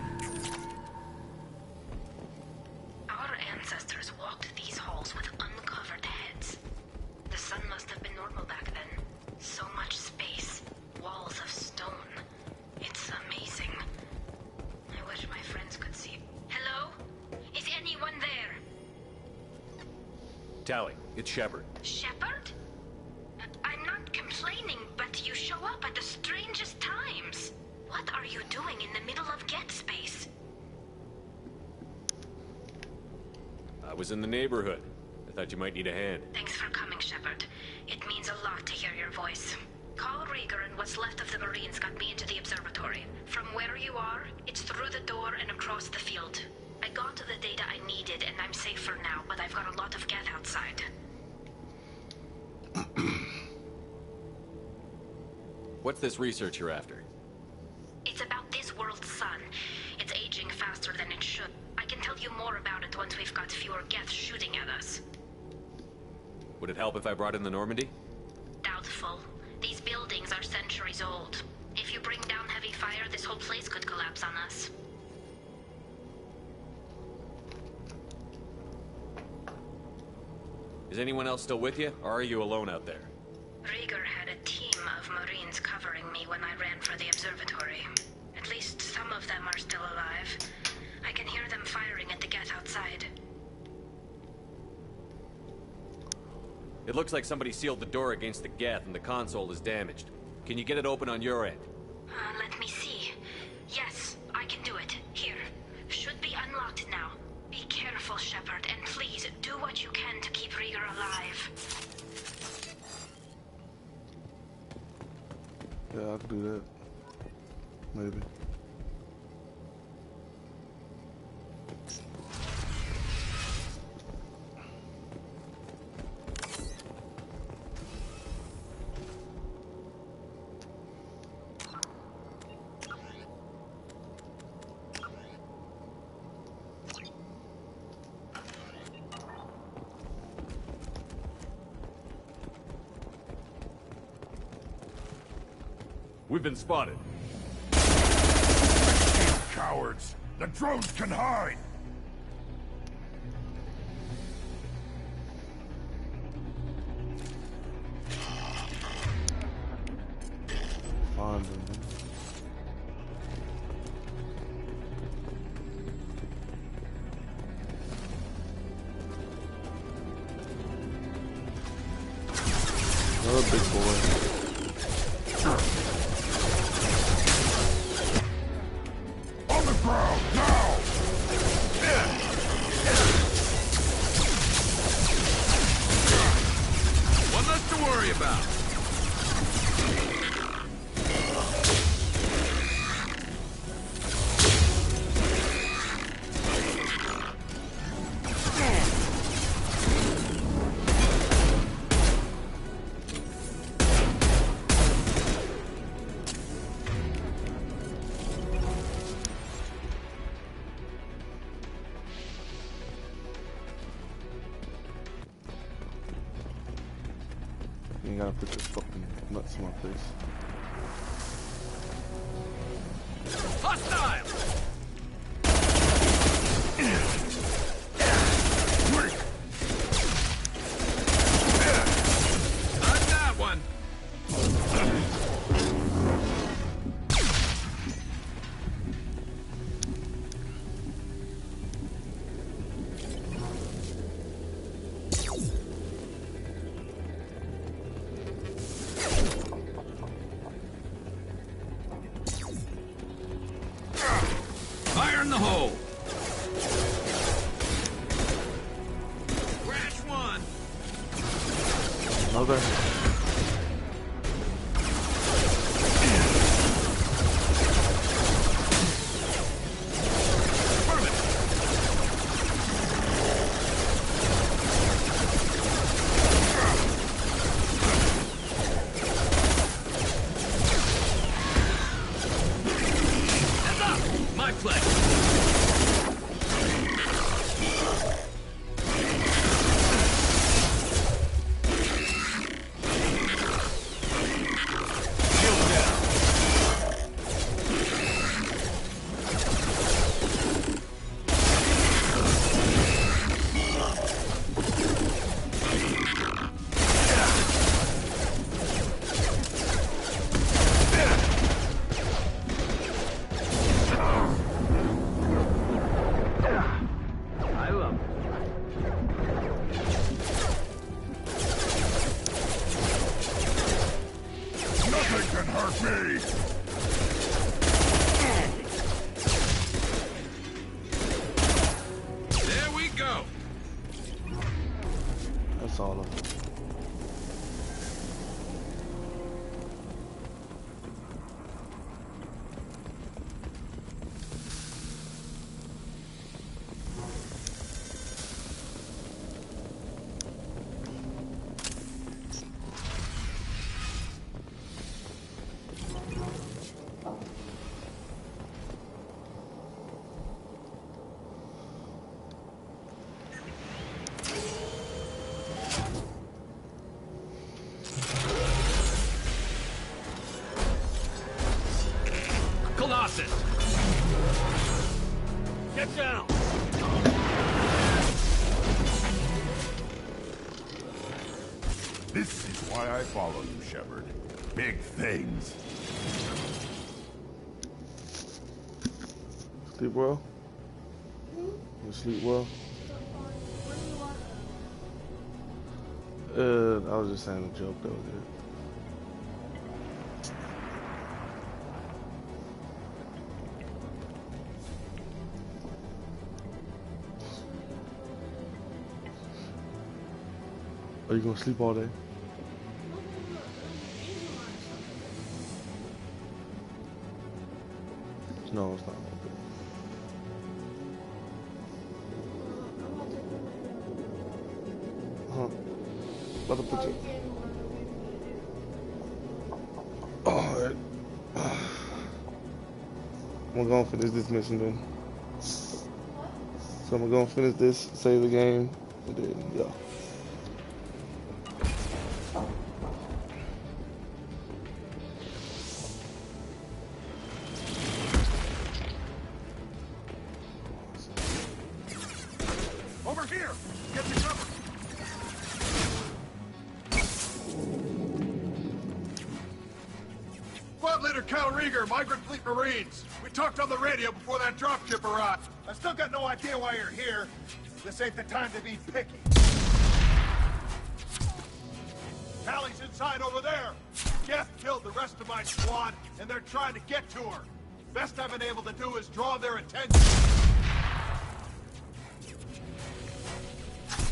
Speaker 1: Our ancestors walked these halls with uncovered heads. The sun must have been normal back then. So much space, walls of stone. It's amazing. I wish my friends could see. Hello? Is anyone there?
Speaker 3: Tally, it's Shepard.
Speaker 1: Shepard? I'm not complaining, but you show up at the strangest times. What are you doing in the middle of Get Space?
Speaker 3: I was in the neighborhood. I thought you might need a hand.
Speaker 1: Thanks for coming, Shepard. It means a lot to hear your voice. Carl Rieger and what's left of the Marines got me into the observatory. From where you are, it's through the door and across the field. I got to the data I needed and I'm safe for now, but I've got a lot of Geth outside.
Speaker 3: What's this research you're after?
Speaker 1: It's about this world's once we've got fewer Geth shooting at us.
Speaker 3: Would it help if I brought in the Normandy?
Speaker 1: Doubtful. These buildings are centuries old. If you bring down heavy fire, this whole place could collapse on us.
Speaker 3: Is anyone else still with you, or are you alone out there?
Speaker 1: Rieger had a team of Marines covering me when I ran for the observatory. At least some of them are still alive. I can hear them firing at the Geth outside.
Speaker 3: It looks like somebody sealed the door against the Geth and the console is damaged. Can you get it open on your end?
Speaker 1: Let me see. Yes, I can do it. Here. Should be unlocked now. Be careful, Shepard, and please do what you can to keep Rieger alive.
Speaker 4: Yeah, I can do that. Maybe.
Speaker 3: We've been spotted.
Speaker 8: Cowards! The drones can hide!
Speaker 4: Find them. Another big boy.
Speaker 8: On the ground, now!
Speaker 10: One less to worry about.
Speaker 4: You gotta put this fucking nuts in my face.
Speaker 10: Hostile! Not that one. Fire in the hole! Crash one!
Speaker 4: Another.
Speaker 10: Heads up! My play! Shield down! I love it.
Speaker 8: Nothing can hurt me!
Speaker 10: There we go!
Speaker 4: That's all of it.
Speaker 10: Colossus! Get down!
Speaker 8: This is why I follow you, Shepard. Big things.
Speaker 4: Sleep well? You sleep well? I was just saying a joke though, dude. Are you gonna sleep all day? No, it's not. About to put you. Alright. I'm gonna finish this mission then. So I'm gonna finish this, save the game, and then yeah.
Speaker 19: Over here! Get the cover! Squad Leader Cal Rieger, Migrant Fleet Marines. We talked on the radio before that dropship arrived. I still got no idea why you're here. This ain't the time to be picky. Tally's inside over there. Geth killed the rest of my squad, and they're trying to get to her. Best I've been able to do is draw their attention.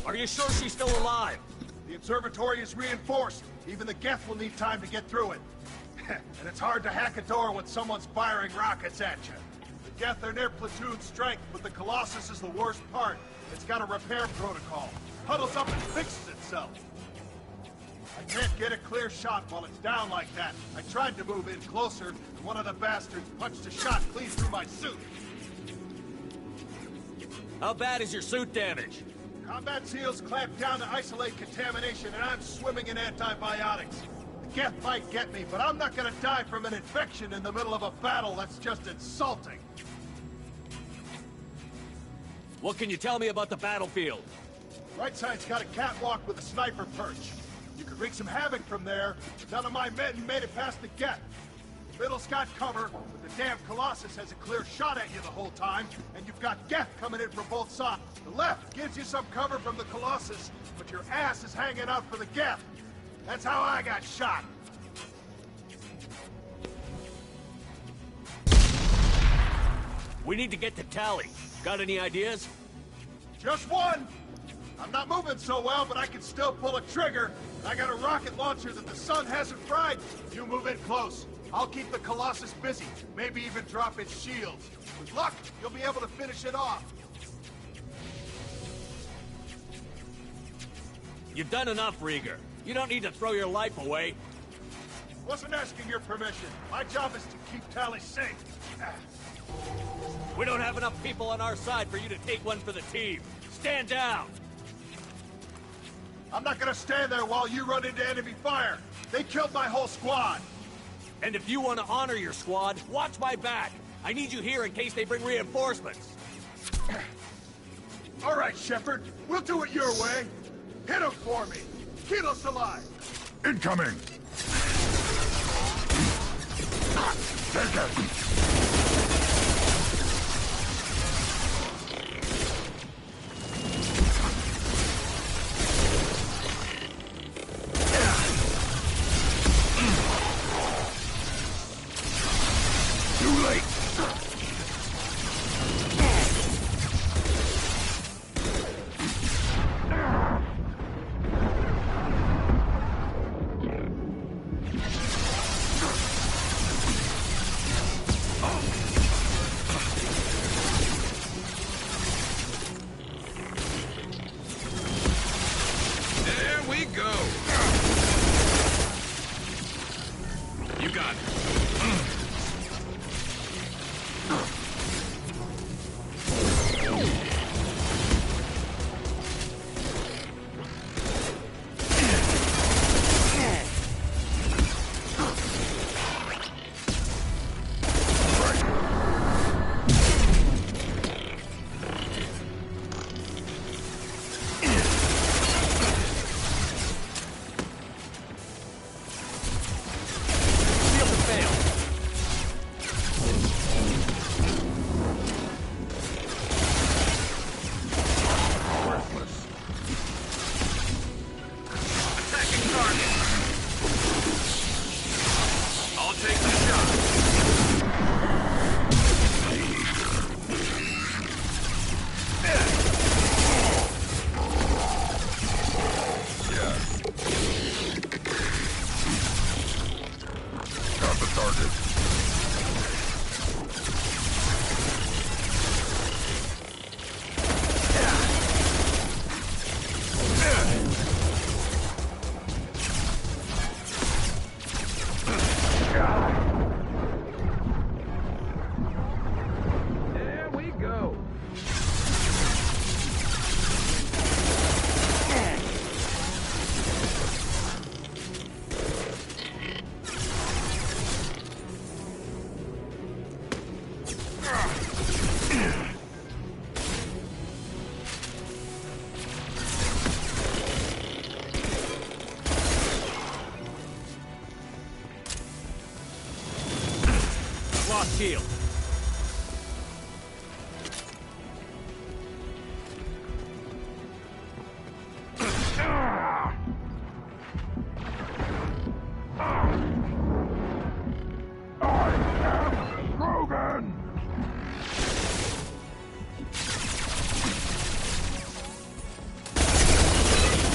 Speaker 10: Are you sure she's still alive?
Speaker 19: The observatory is reinforced. Even the Geth will need time to get through it. And it's hard to hack a door when someone's firing rockets at you. The Geth are near platoon strength, but the Colossus is the worst part. It's got a repair protocol. Huddles up and fixes itself. I can't get a clear shot while it's down like that. I tried to move in closer, and one of the bastards punched a shot clean through my suit.
Speaker 10: How bad is your suit damaged?
Speaker 19: Combat SEALs clamped down to isolate contamination, and I'm swimming in antibiotics. The Geth might get me, but I'm not gonna die from an infection in the middle of a battle. That's just insulting.
Speaker 10: What can you tell me about the battlefield?
Speaker 19: Right side's got a catwalk with a sniper perch. You could wreak some havoc from there. None of my men made it past the Geth. Middle's got cover, but the damn Colossus has a clear shot at you the whole time, and you've got Geth coming in from both sides. The left gives you some cover from the Colossus, but your ass is hanging out for the Geth. That's how I got shot.
Speaker 10: We need to get to Tally. Got any ideas?
Speaker 19: Just one! I'm not moving so well, but I can still pull a trigger. I got a rocket launcher that the sun hasn't fried. You move in close. I'll keep the Colossus busy, maybe even drop its shields. With luck, you'll be able to finish it off.
Speaker 10: You've done enough, Rieger. You don't need to throw your life away.
Speaker 19: Wasn't asking your permission. My job is to keep Tally safe.
Speaker 10: We don't have enough people on our side for you to take one for the team. Stand down!
Speaker 19: I'm not gonna stand there while you run into enemy fire. They killed my whole squad.
Speaker 10: And if you want to honor your squad, watch my back. I need you here in case they bring reinforcements.
Speaker 19: All right, Shepard. We'll do it your way. Hit him for me. Keep us alive.
Speaker 8: Incoming! Take it!
Speaker 10: There we go. Lost shield.
Speaker 8: Logan!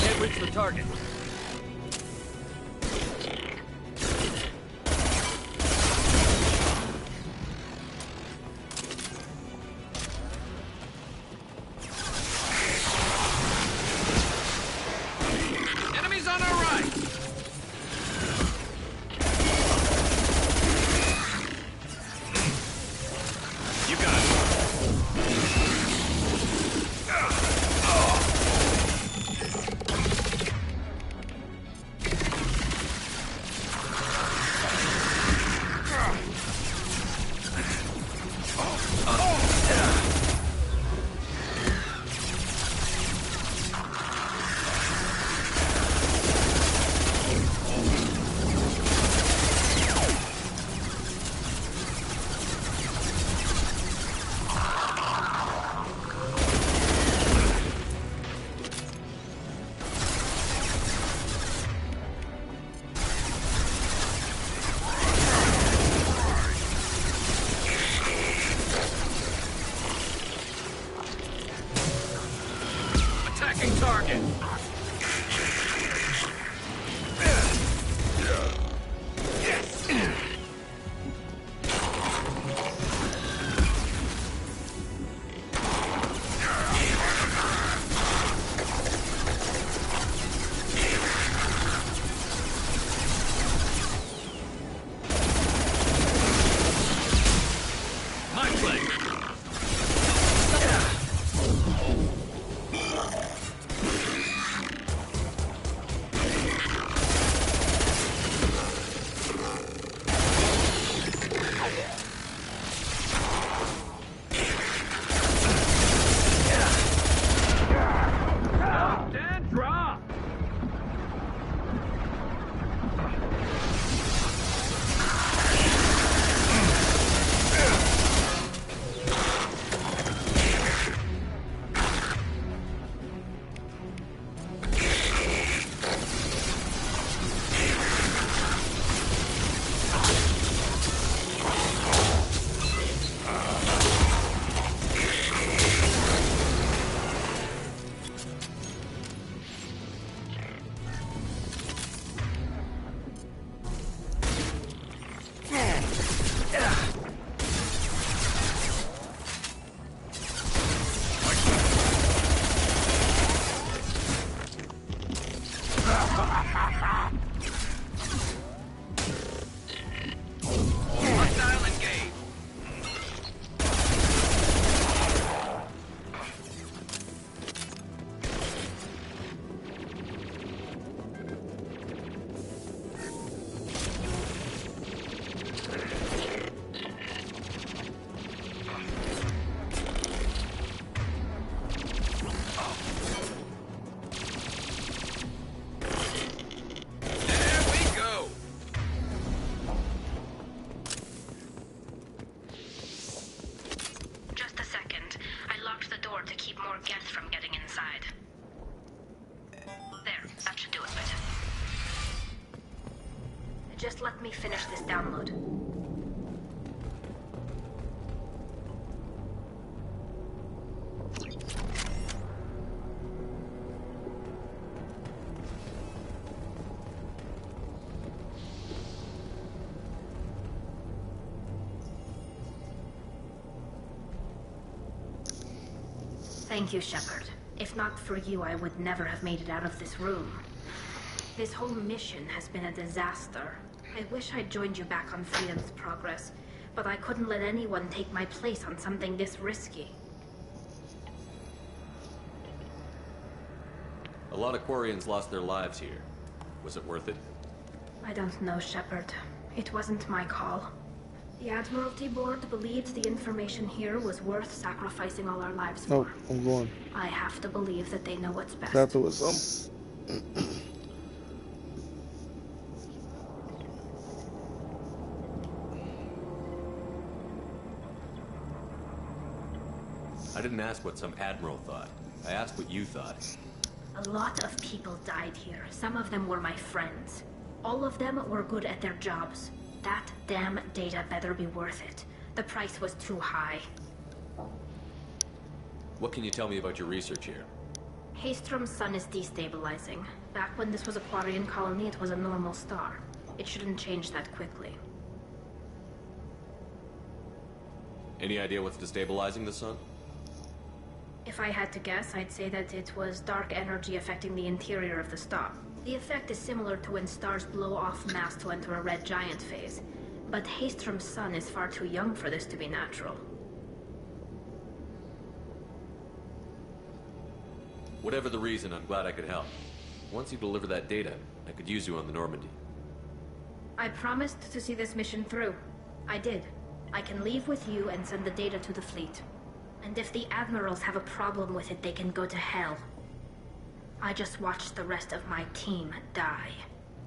Speaker 10: Can't reach the target. Enemies on our right. You got it. Attacking target. Mind play. And drop. Hostile engaged. There we go.
Speaker 1: Just a second. I locked the door to keep more Geth from getting inside. There, that should do it, Bit. Just let me finish this download. Thank you, Shepard. If not for you, I would never have made it out of this room. This whole mission has been a disaster. I wish I'd joined you back on Freedom's Progress, but I couldn't let anyone take my place on something this risky.
Speaker 3: A lot of Quarians lost their lives here. Was it worth it?
Speaker 1: I don't know, Shepard. It wasn't my call. The Admiralty Board believed the information here was worth sacrificing all our lives for.
Speaker 4: Oh, I'm going.
Speaker 1: I have to believe that they know what's best.
Speaker 4: That was some.
Speaker 3: I didn't ask what some admiral thought. I asked what you thought.
Speaker 1: A lot of people died here. Some of them were my friends. All of them were good at their jobs. That damn data better be worth it. The price was too high.
Speaker 3: What can you tell me about your research here?
Speaker 1: Haystrom's sun is destabilizing. Back when this was a Quarian colony, it was a normal star. It shouldn't change that quickly.
Speaker 3: Any idea what's destabilizing the sun?
Speaker 1: If I had to guess, I'd say that it was dark energy affecting the interior of the star. The effect is similar to when stars blow off mass to enter a red giant phase. But Haystrom's sun is far too young for this to be natural.
Speaker 3: Whatever the reason, I'm glad I could help. Once you deliver that data, I could use you on the Normandy.
Speaker 1: I promised to see this mission through. I did. I can leave with you and send the data to the fleet. And if the admirals have a problem with it, they can go to hell. I just watched the rest of my team die.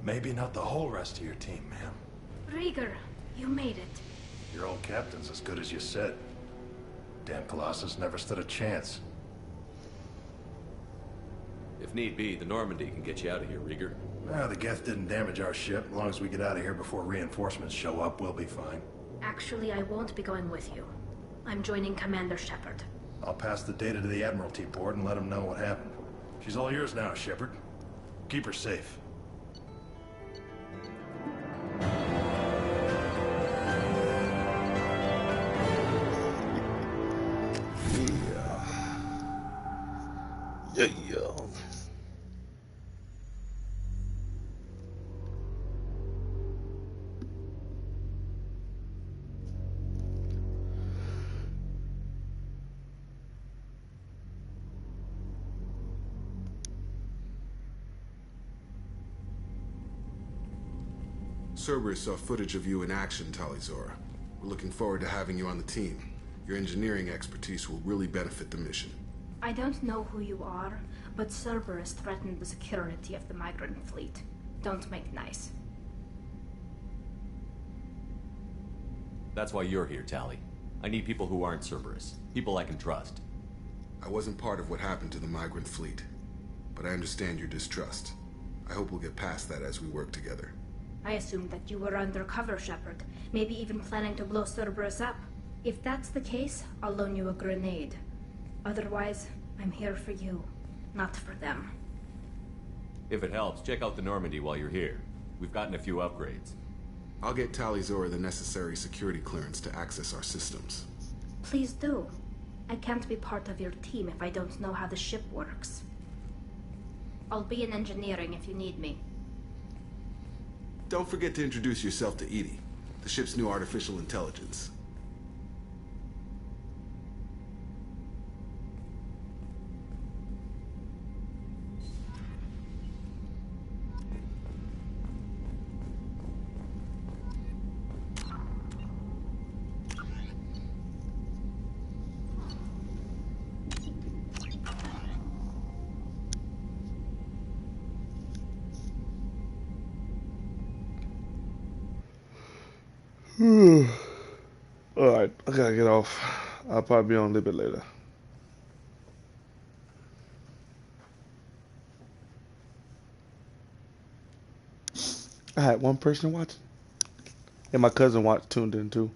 Speaker 9: Maybe not the whole rest of your team, ma'am.
Speaker 1: Rieger, you made it.
Speaker 9: Your old captain's as good as you said. Damn Colossus never stood a chance.
Speaker 3: If need be, the Normandy can get you out of here, Rieger.
Speaker 9: Well, the Geth didn't damage our ship. As long as we get out of here before reinforcements show up, we'll be fine.
Speaker 1: Actually, I won't be going with you. I'm joining Commander Shepard.
Speaker 9: I'll pass the data to the Admiralty Board and let them know what happened. She's all yours now, Shepard. Keep her safe.
Speaker 4: Yeah.
Speaker 5: Cerberus saw footage of you in action, Tali'Zorah. We're looking forward to having you on the team. Your engineering expertise will really benefit the mission.
Speaker 1: I don't know who you are, but Cerberus threatened the security of the migrant fleet. Don't make nice.
Speaker 3: That's why you're here, Tali. I need people who aren't Cerberus. People I can trust.
Speaker 5: I wasn't part of what happened to the migrant fleet, but I understand your distrust. I hope we'll get past that as we work together.
Speaker 1: I assumed that you were undercover, Shepard. Maybe even planning to blow Cerberus up. If that's the case, I'll loan you a grenade. Otherwise, I'm here for you, not for them.
Speaker 3: If it helps, check out the Normandy while you're here. We've gotten a few upgrades.
Speaker 5: I'll get Tali'Zorah the necessary security clearance to access our systems.
Speaker 1: Please do. I can't be part of your team if I don't know how the ship works. I'll be in engineering if you need me.
Speaker 5: Don't forget to introduce yourself to EDI, the ship's new artificial intelligence.
Speaker 4: Alright, I gotta get off. I'll probably be on a little bit later. I had one person watching. And my cousin tuned in too.